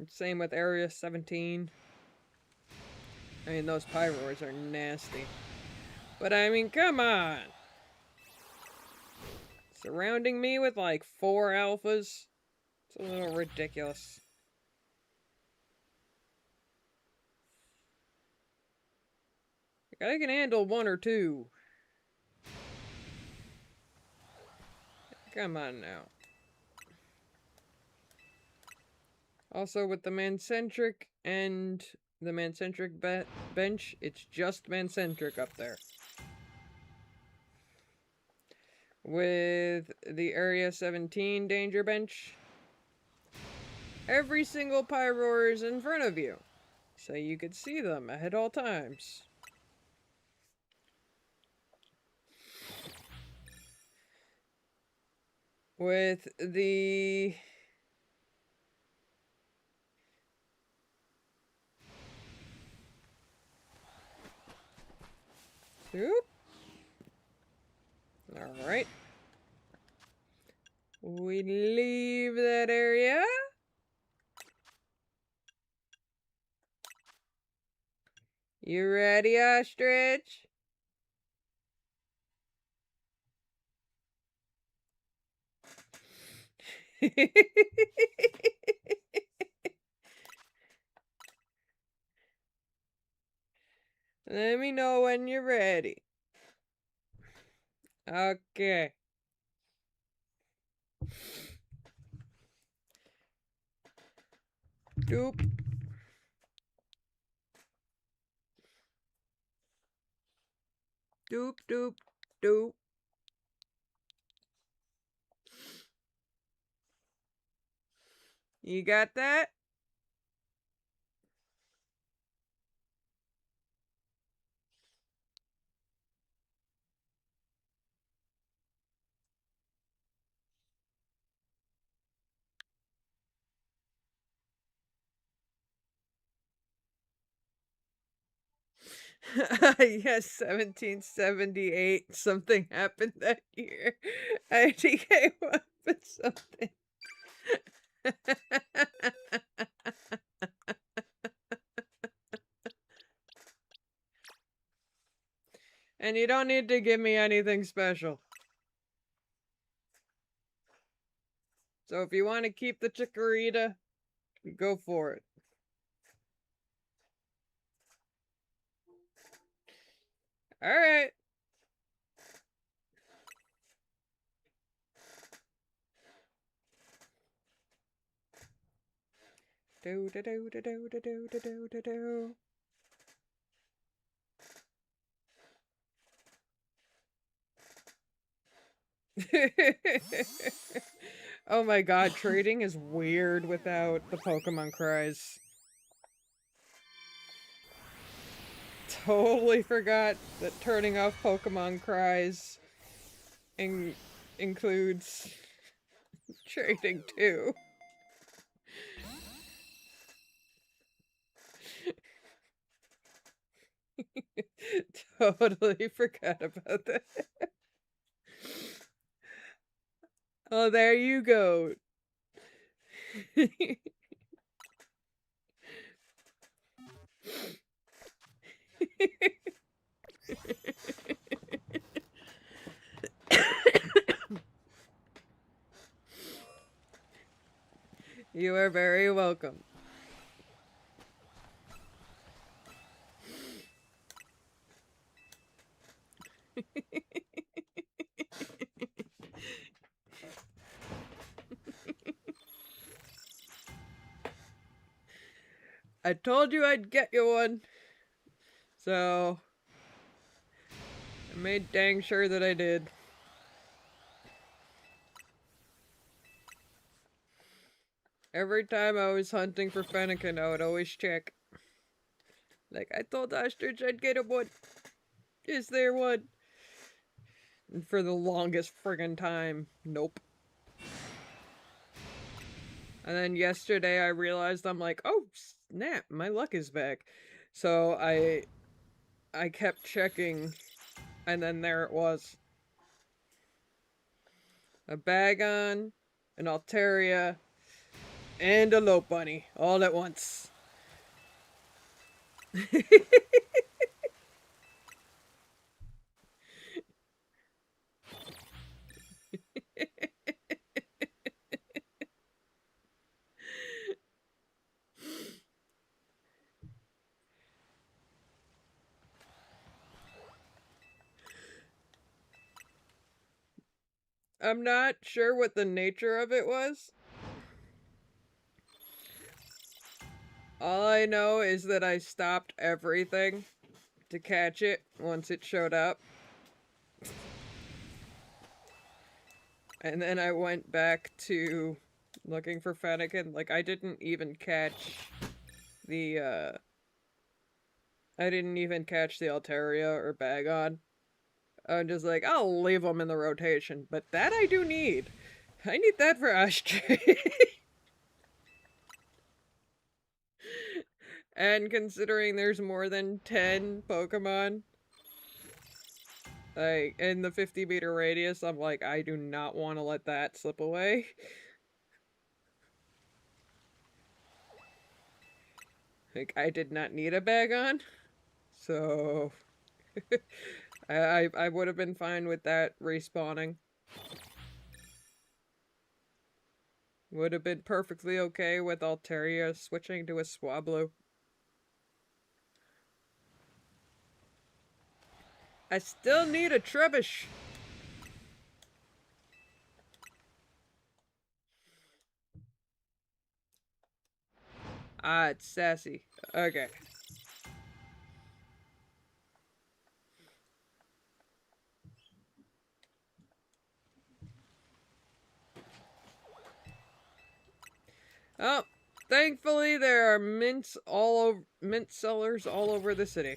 Same with Area 17. I mean, those Pyroars are nasty. But I mean, come on! Surrounding me with like 4 alphas? It's a little ridiculous. I can handle 1 or 2. Come on now. Also, with the Mancentric and the Mancentric bench, it's just Mancentric up there. With the Area 17 danger bench, every single Pyroar is in front of you, so you could see them at all times. With the Oop. Alright. We leave that area. You ready, Ostrich? Let me know when you're ready. Okay. Doop. Doop, doop, doop. You got that? Yes, 1778. Something happened that year. I came up with something. And you don't need to give me anything special. So if you want to keep the chikorita, go for it. Alright. Do do do do do do do do do do. Oh my god, trading is weird without the Pokemon cries. Totally forgot that turning off Pokemon cries includes trading too. Totally forgot about that. Oh, there you go. You are very welcome. I told you I'd get you one. So, I made dang sure that I did. Every time I was hunting for Fennekin, I would always check. Like, I told Ostrich I'd get him one. Is there one? And for the longest friggin' time, nope. And then yesterday I realized, I'm like, oh snap, my luck is back. So I kept checking, and then there it was. A Bagon, an Altaria, and a Lopunny, all at once. I'm not sure what the nature of it was. All I know is that I stopped everything to catch it once it showed up. And then I went back to looking for Fennekin. Like, I didn't even catch the, I didn't even catch the Altaria or Bagon. I'm just like, I'll leave them in the rotation. But that I do need. I need that for Ashtray. And considering there's more than 10 Pokemon, like, in the 50-meter radius, I'm like, I do not want to let that slip away. Like, I did not need a Bagon. So, I would have been fine with that respawning. Would have been perfectly okay with Altaria switching to a Swablu. I still need a Trubbish. Ah, it's Sassy. Okay. Oh, thankfully there are mint sellers all over the city.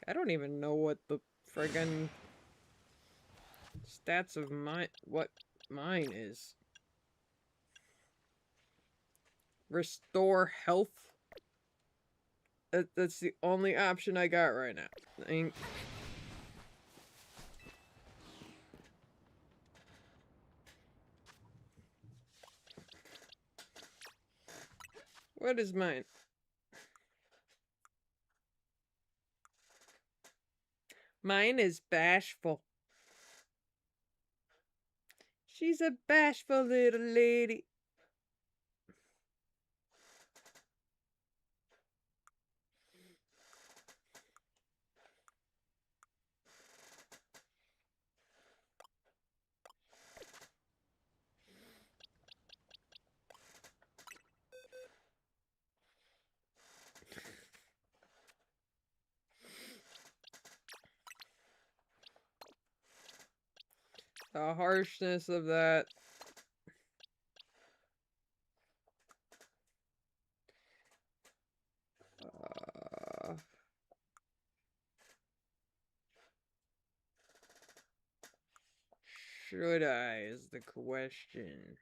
I don't even know what the friggin' stats of what mine is. restore health. That's the only option I got right now. I mean, what is mine? Mine is bashful. She's a bashful little lady. The harshness of that. Should I is the question.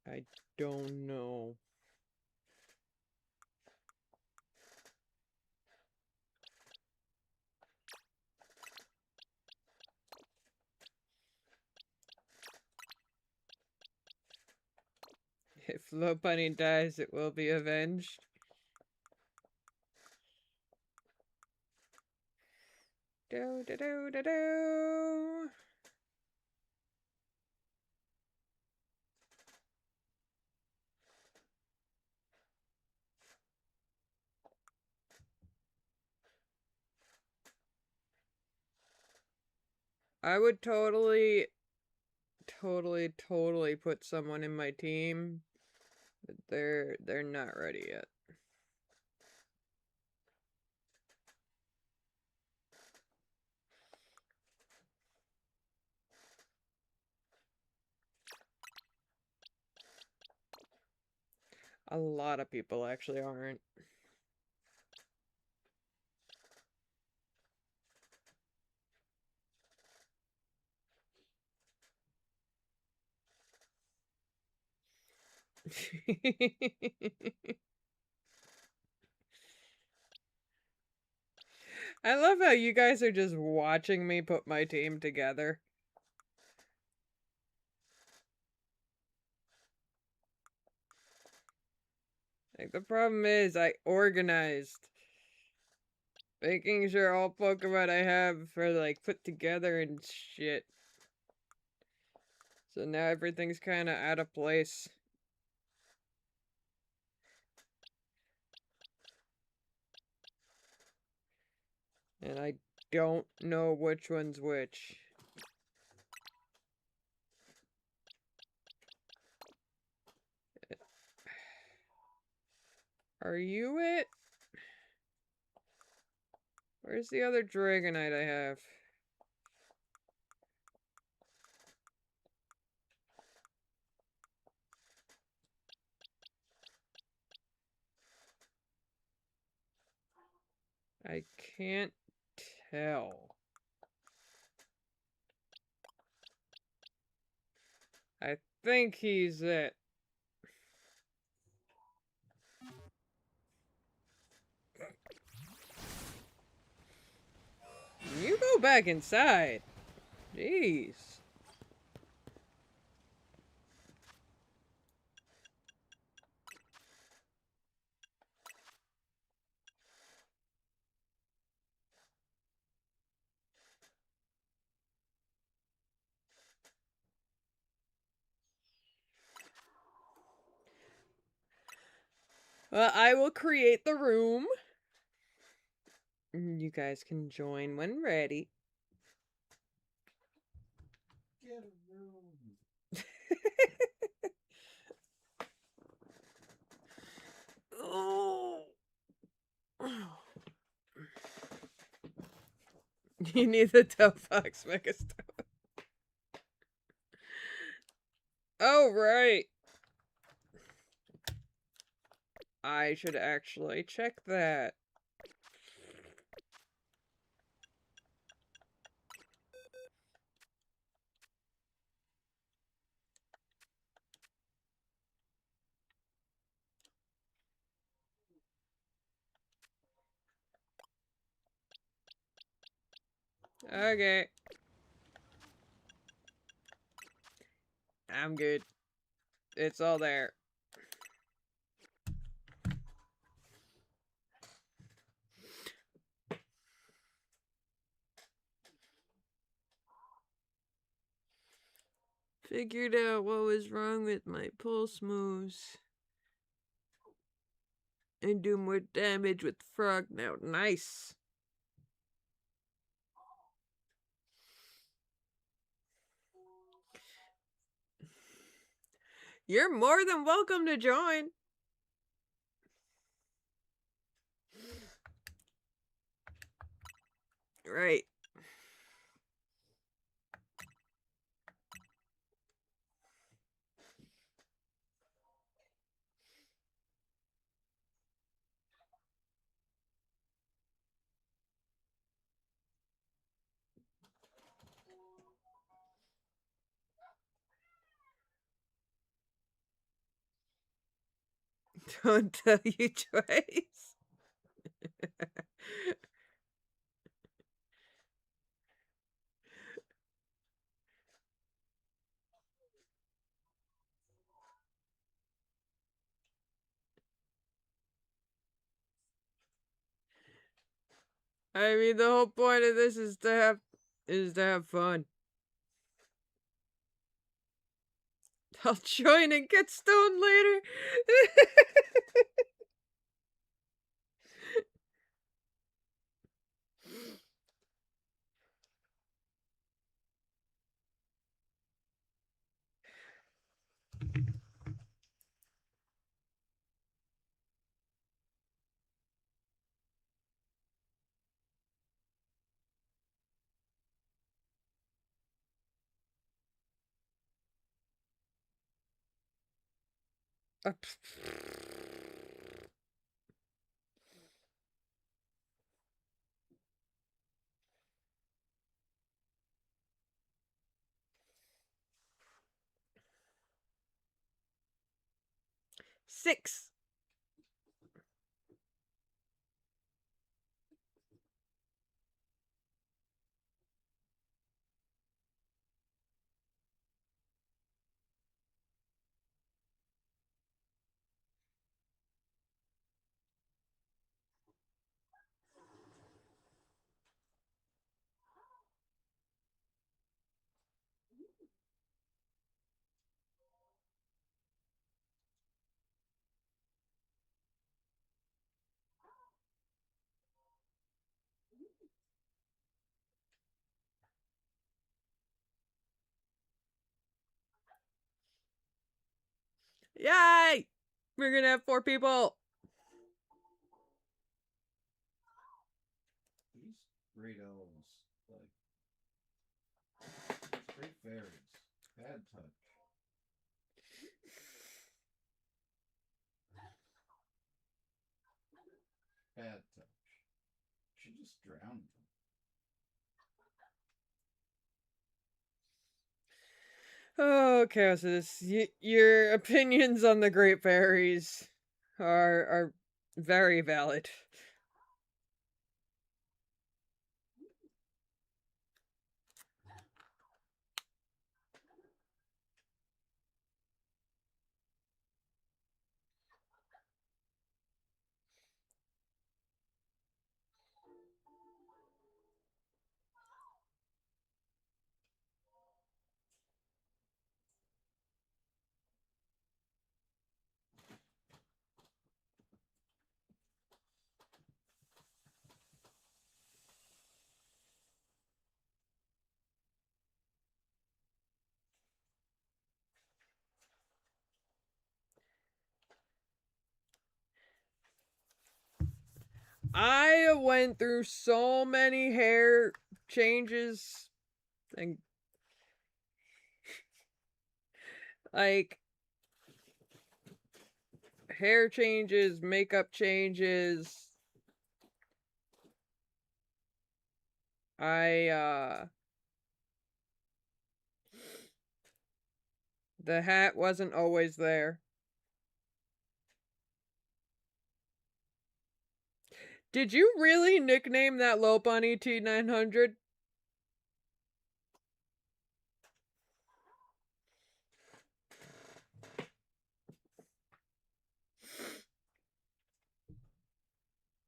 I don't know. If Lopunny dies, it will be avenged. Do do do do do. I would totally put someone in my team, but they're not ready yet. A lot of people actually aren't. I love how you guys are just watching me put my team together. Like, the problem is I organized. Making sure all Pokemon I have are, like, put together and shit. So now everything's kind of out of place. And I don't know which one's which. Are you it? Where's the other Dragonite I have? I can't tell. I think he's it. You go back inside. Jeez. Well, I will create the room. You guys can join when ready. Get a room. Oh. You need the Delphox Megastone. Oh, right. I should actually check that. Okay. I'm good. It's all there. Figured out what was wrong with my pulse moves. And do more damage with frog now. Nice. You're more than welcome to join. Right. Don't tell you twice. I mean, the whole point of this is to have fun. I'll join and get stoned later. Six. Yay! We're gonna have 4 people. These great elves, like, these great fairies, bad touch. Bad touch. She just drowned them. Oh, Cassius, your opinions on the Great Fairies are very valid. I went through so many hair changes and like hair changes, makeup changes. The hat wasn't always there. Did you really nickname that Lopunny T900?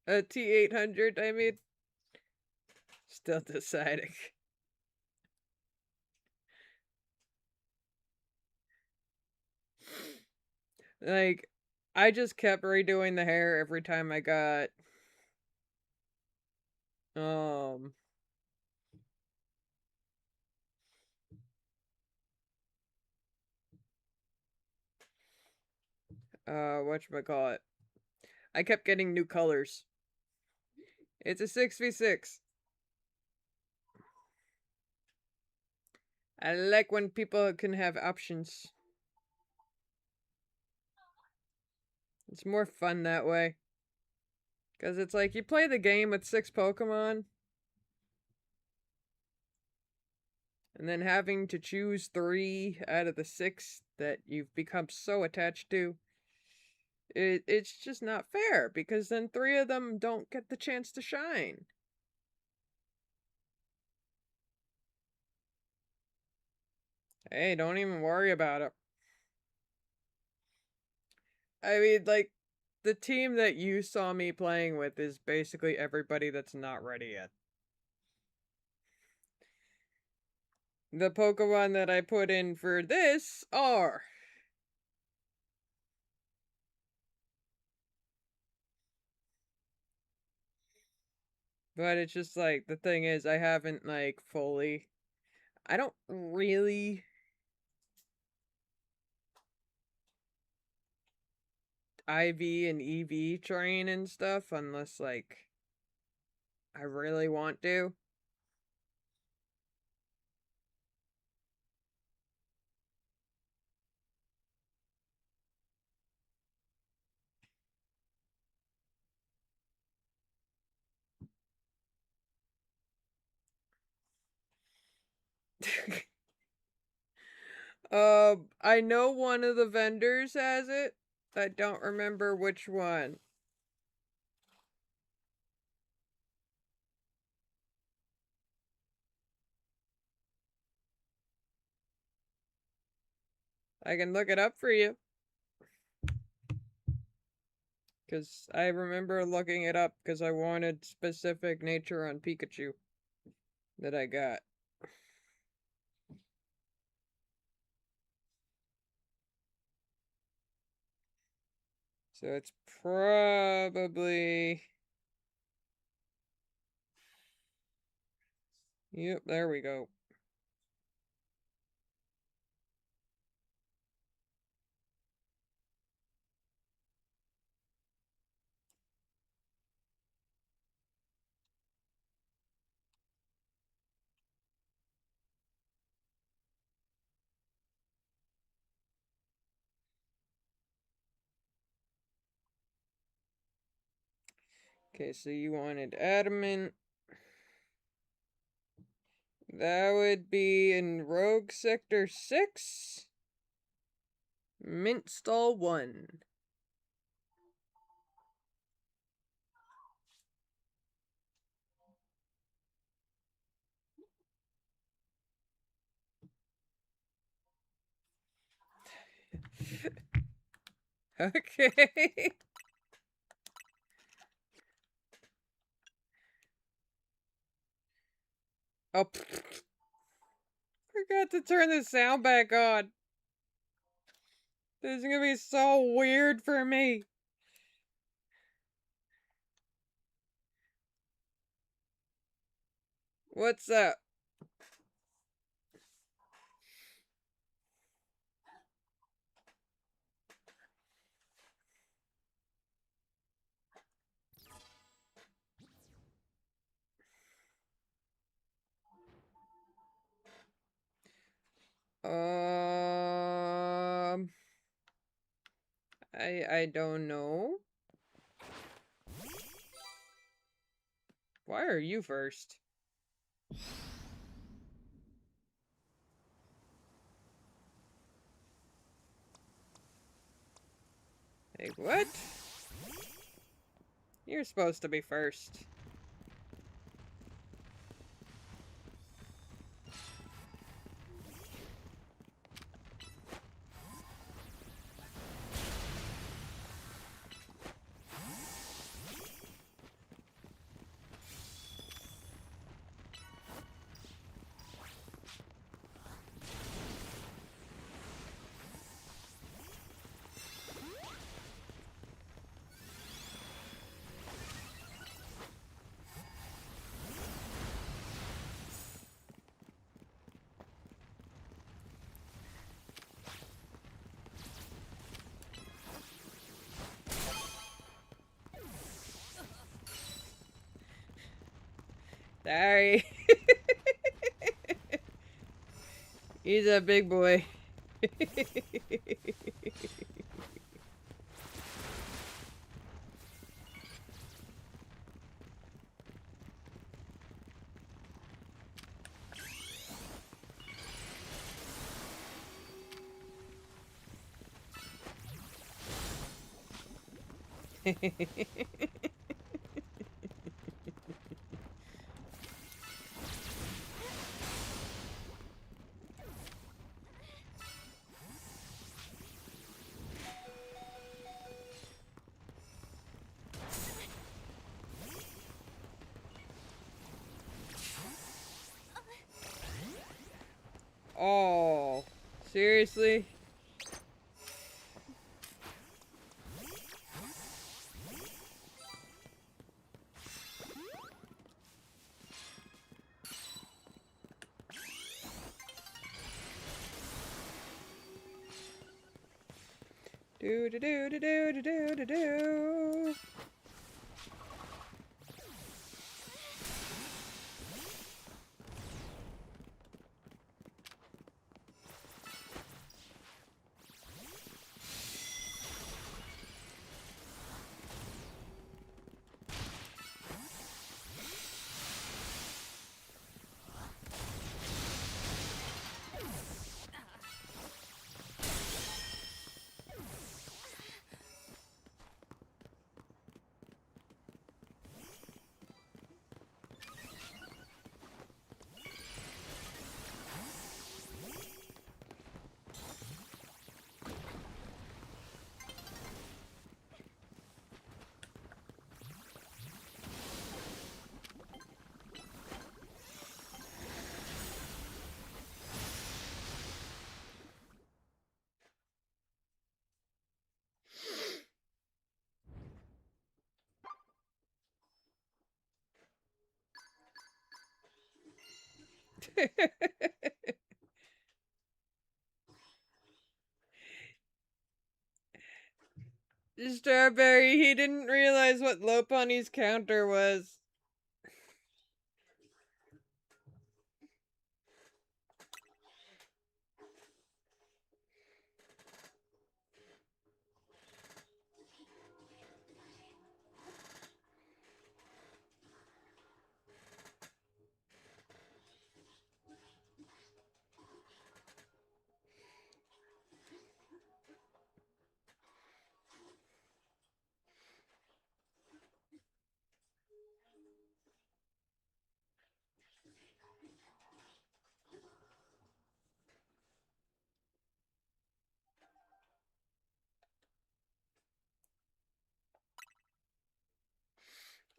A T800, I mean. Still deciding. Like, I just kept redoing the hair every time I got um whatchamacallit. I kept getting new colors. It's a 6v6. I like when people can have options. It's more fun that way. Because it's like you play the game with 6 Pokemon, and then having to choose 3 out of the 6 that you've become so attached to. It's just not fair, because then 3 of them don't get the chance to shine. Hey, don't even worry about it. I mean, like, the team that you saw me playing with is basically everybody that's not ready yet. The Pokemon that I put in for this are... But it's just like, the thing is, I haven't, like, fully... I don't really... IV and EV train and stuff unless, like, I really want to. I know one of the vendors has it. I don't remember which one. I can look it up for you. Because I remember looking it up because I wanted specific nature on Pikachu that I got. So it's probably... Yep, there we go. Okay, so you wanted Adamant. That would be in Rogue Sector 6. Mint Stall 1. Okay. Oh, forgot to turn the sound back on. This is gonna be so weird for me. What's up? I don't know. Why are you first? Hey, what? You're supposed to be first. Sorry. He's a big boy. Oh, seriously? Do do do do do do do do do. Strawberry, he didn't realize what Lopunny's counter was.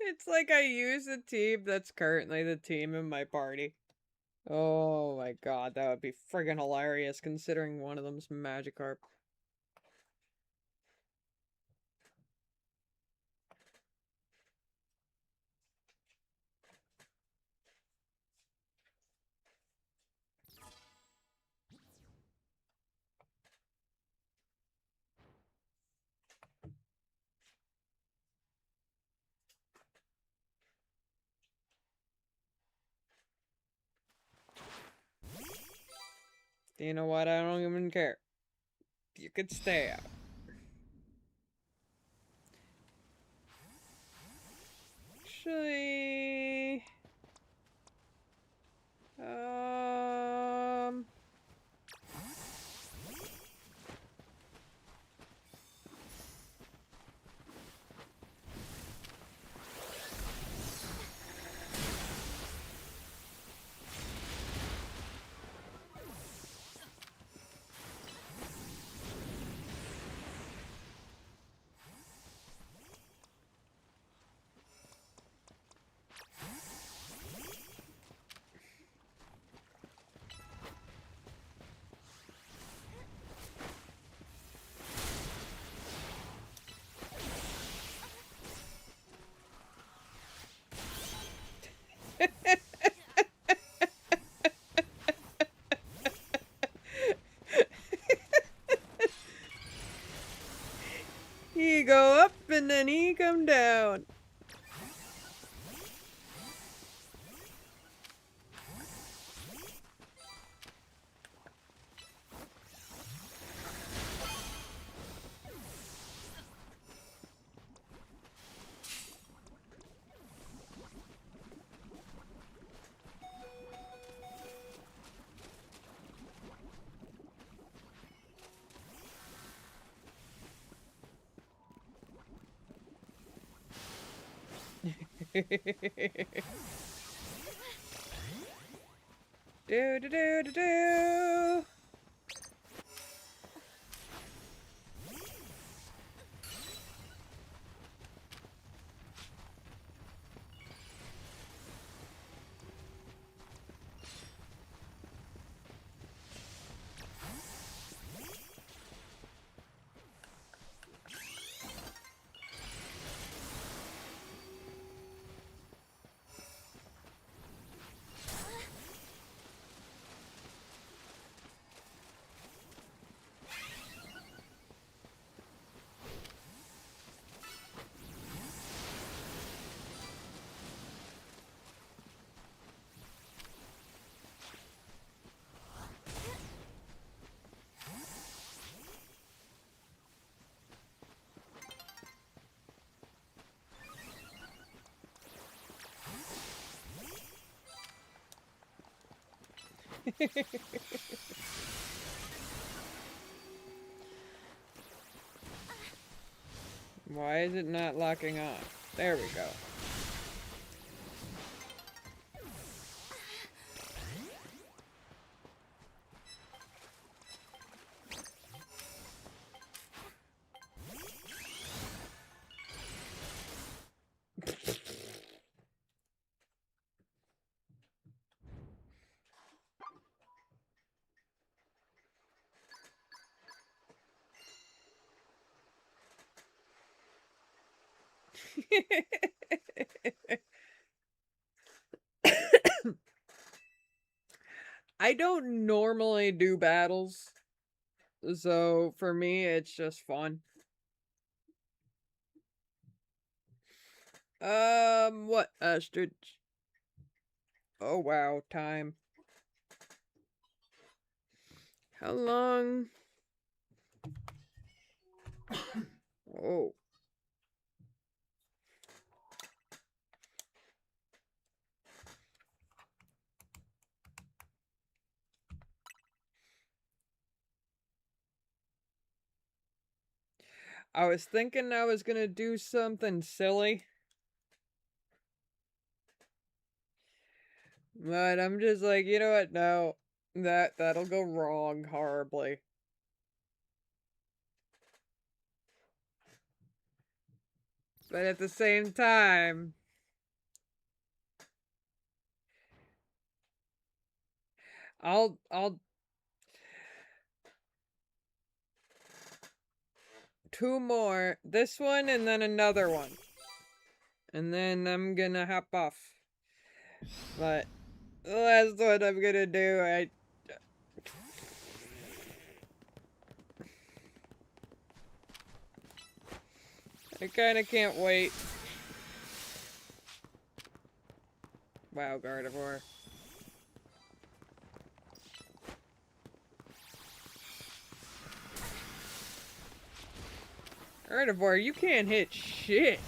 It's like I use a team that's currently the team in my party. Oh my god, that would be friggin' hilarious considering one of them's Magikarp. You know what? I don't even care. You could stay out. Actually... Um... He go up and then he come down. Do do do do do. Why is it not locking on? There we go. I don't normally do battles, so for me it's just fun. What ostrich? Oh wow, time. How long? Oh. I was thinking I was gonna do something silly. But I'm just like, you know what? No. That'll go wrong horribly. But at the same time, I'll two more. This one and then another one. And then I'm gonna hop off. But the last one I'm gonna do, I kinda can't wait. Wow, Gardevoir. Gardevoir, you can't hit shit.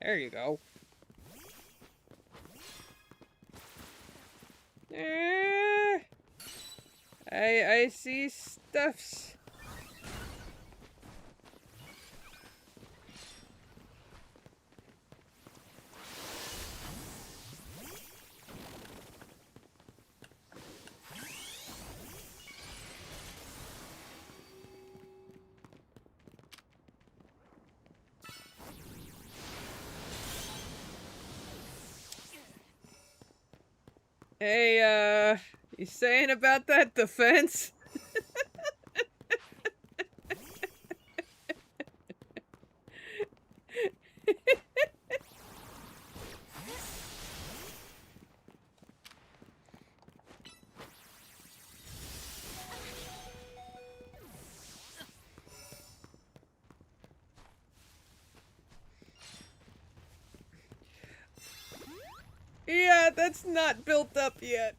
There you go. I see stuffs. Hey, you saying about that defense? Yeah, that's not built up yet.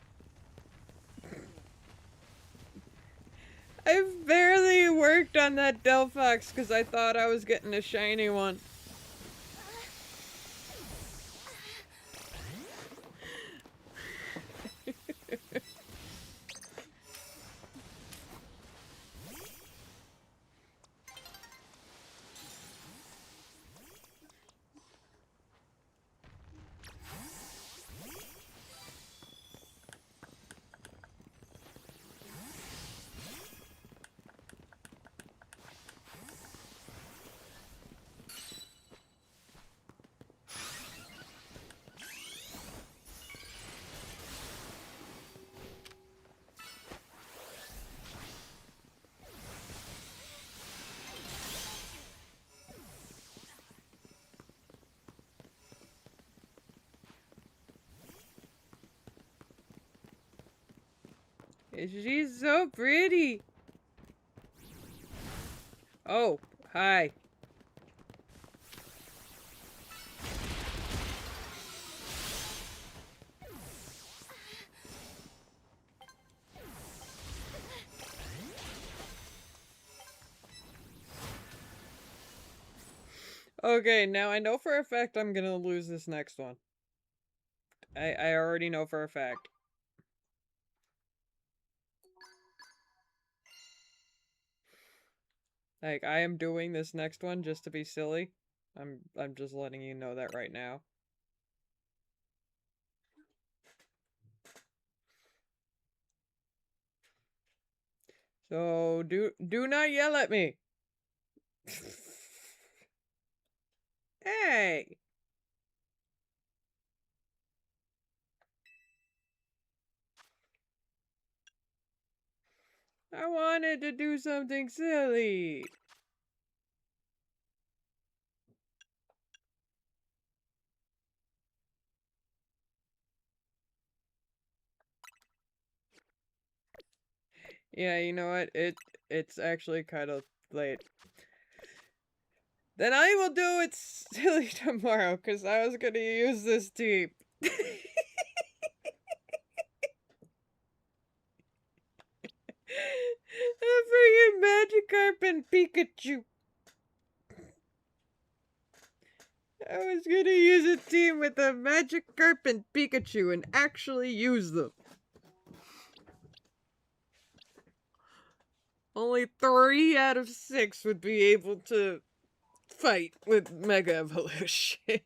I've barely worked on that Delphox because I thought I was getting a shiny one. She's so pretty. Oh, hi. Okay, now I know for a fact I'm gonna lose this next one. I already know for a fact. Like, I am doing this next one just to be silly. I'm just letting you know that right now. So do not yell at me. Hey. I wanted to do something silly. Yeah, you know what? It's actually kind of late. Then I will do it silly tomorrow, because I was gonna use this team. A freaking Magikarp and Pikachu. I was gonna use a team with a Magikarp and Pikachu and actually use them. Only 3 out of 6 would be able to fight with Mega Evolutions.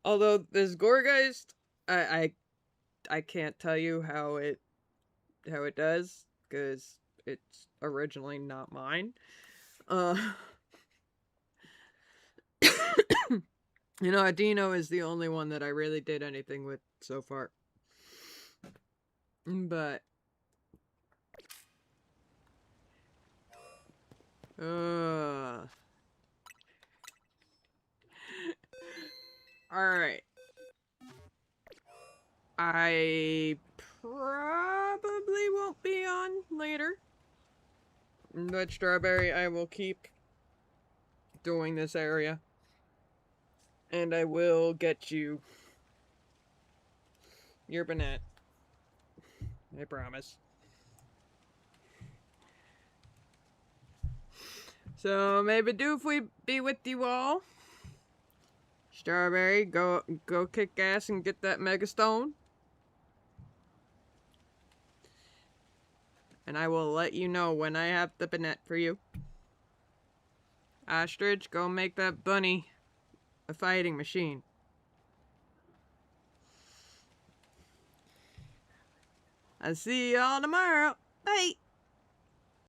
Although this Gourgeist, I can't tell you how it does, because it's originally not mine. You know, Adino is the only one that I really did anything with so far. But alright. I probably won't be on later. But Strawberry, I will keep doing this area. And I will get you your Banette. I promise. So maybe do if we be with you all. Strawberry, go kick ass and get that Mega Stone. And I will let you know when I have the Banette for you. Ostrich, go make that bunny a fighting machine. I'll see y'all tomorrow. Bye!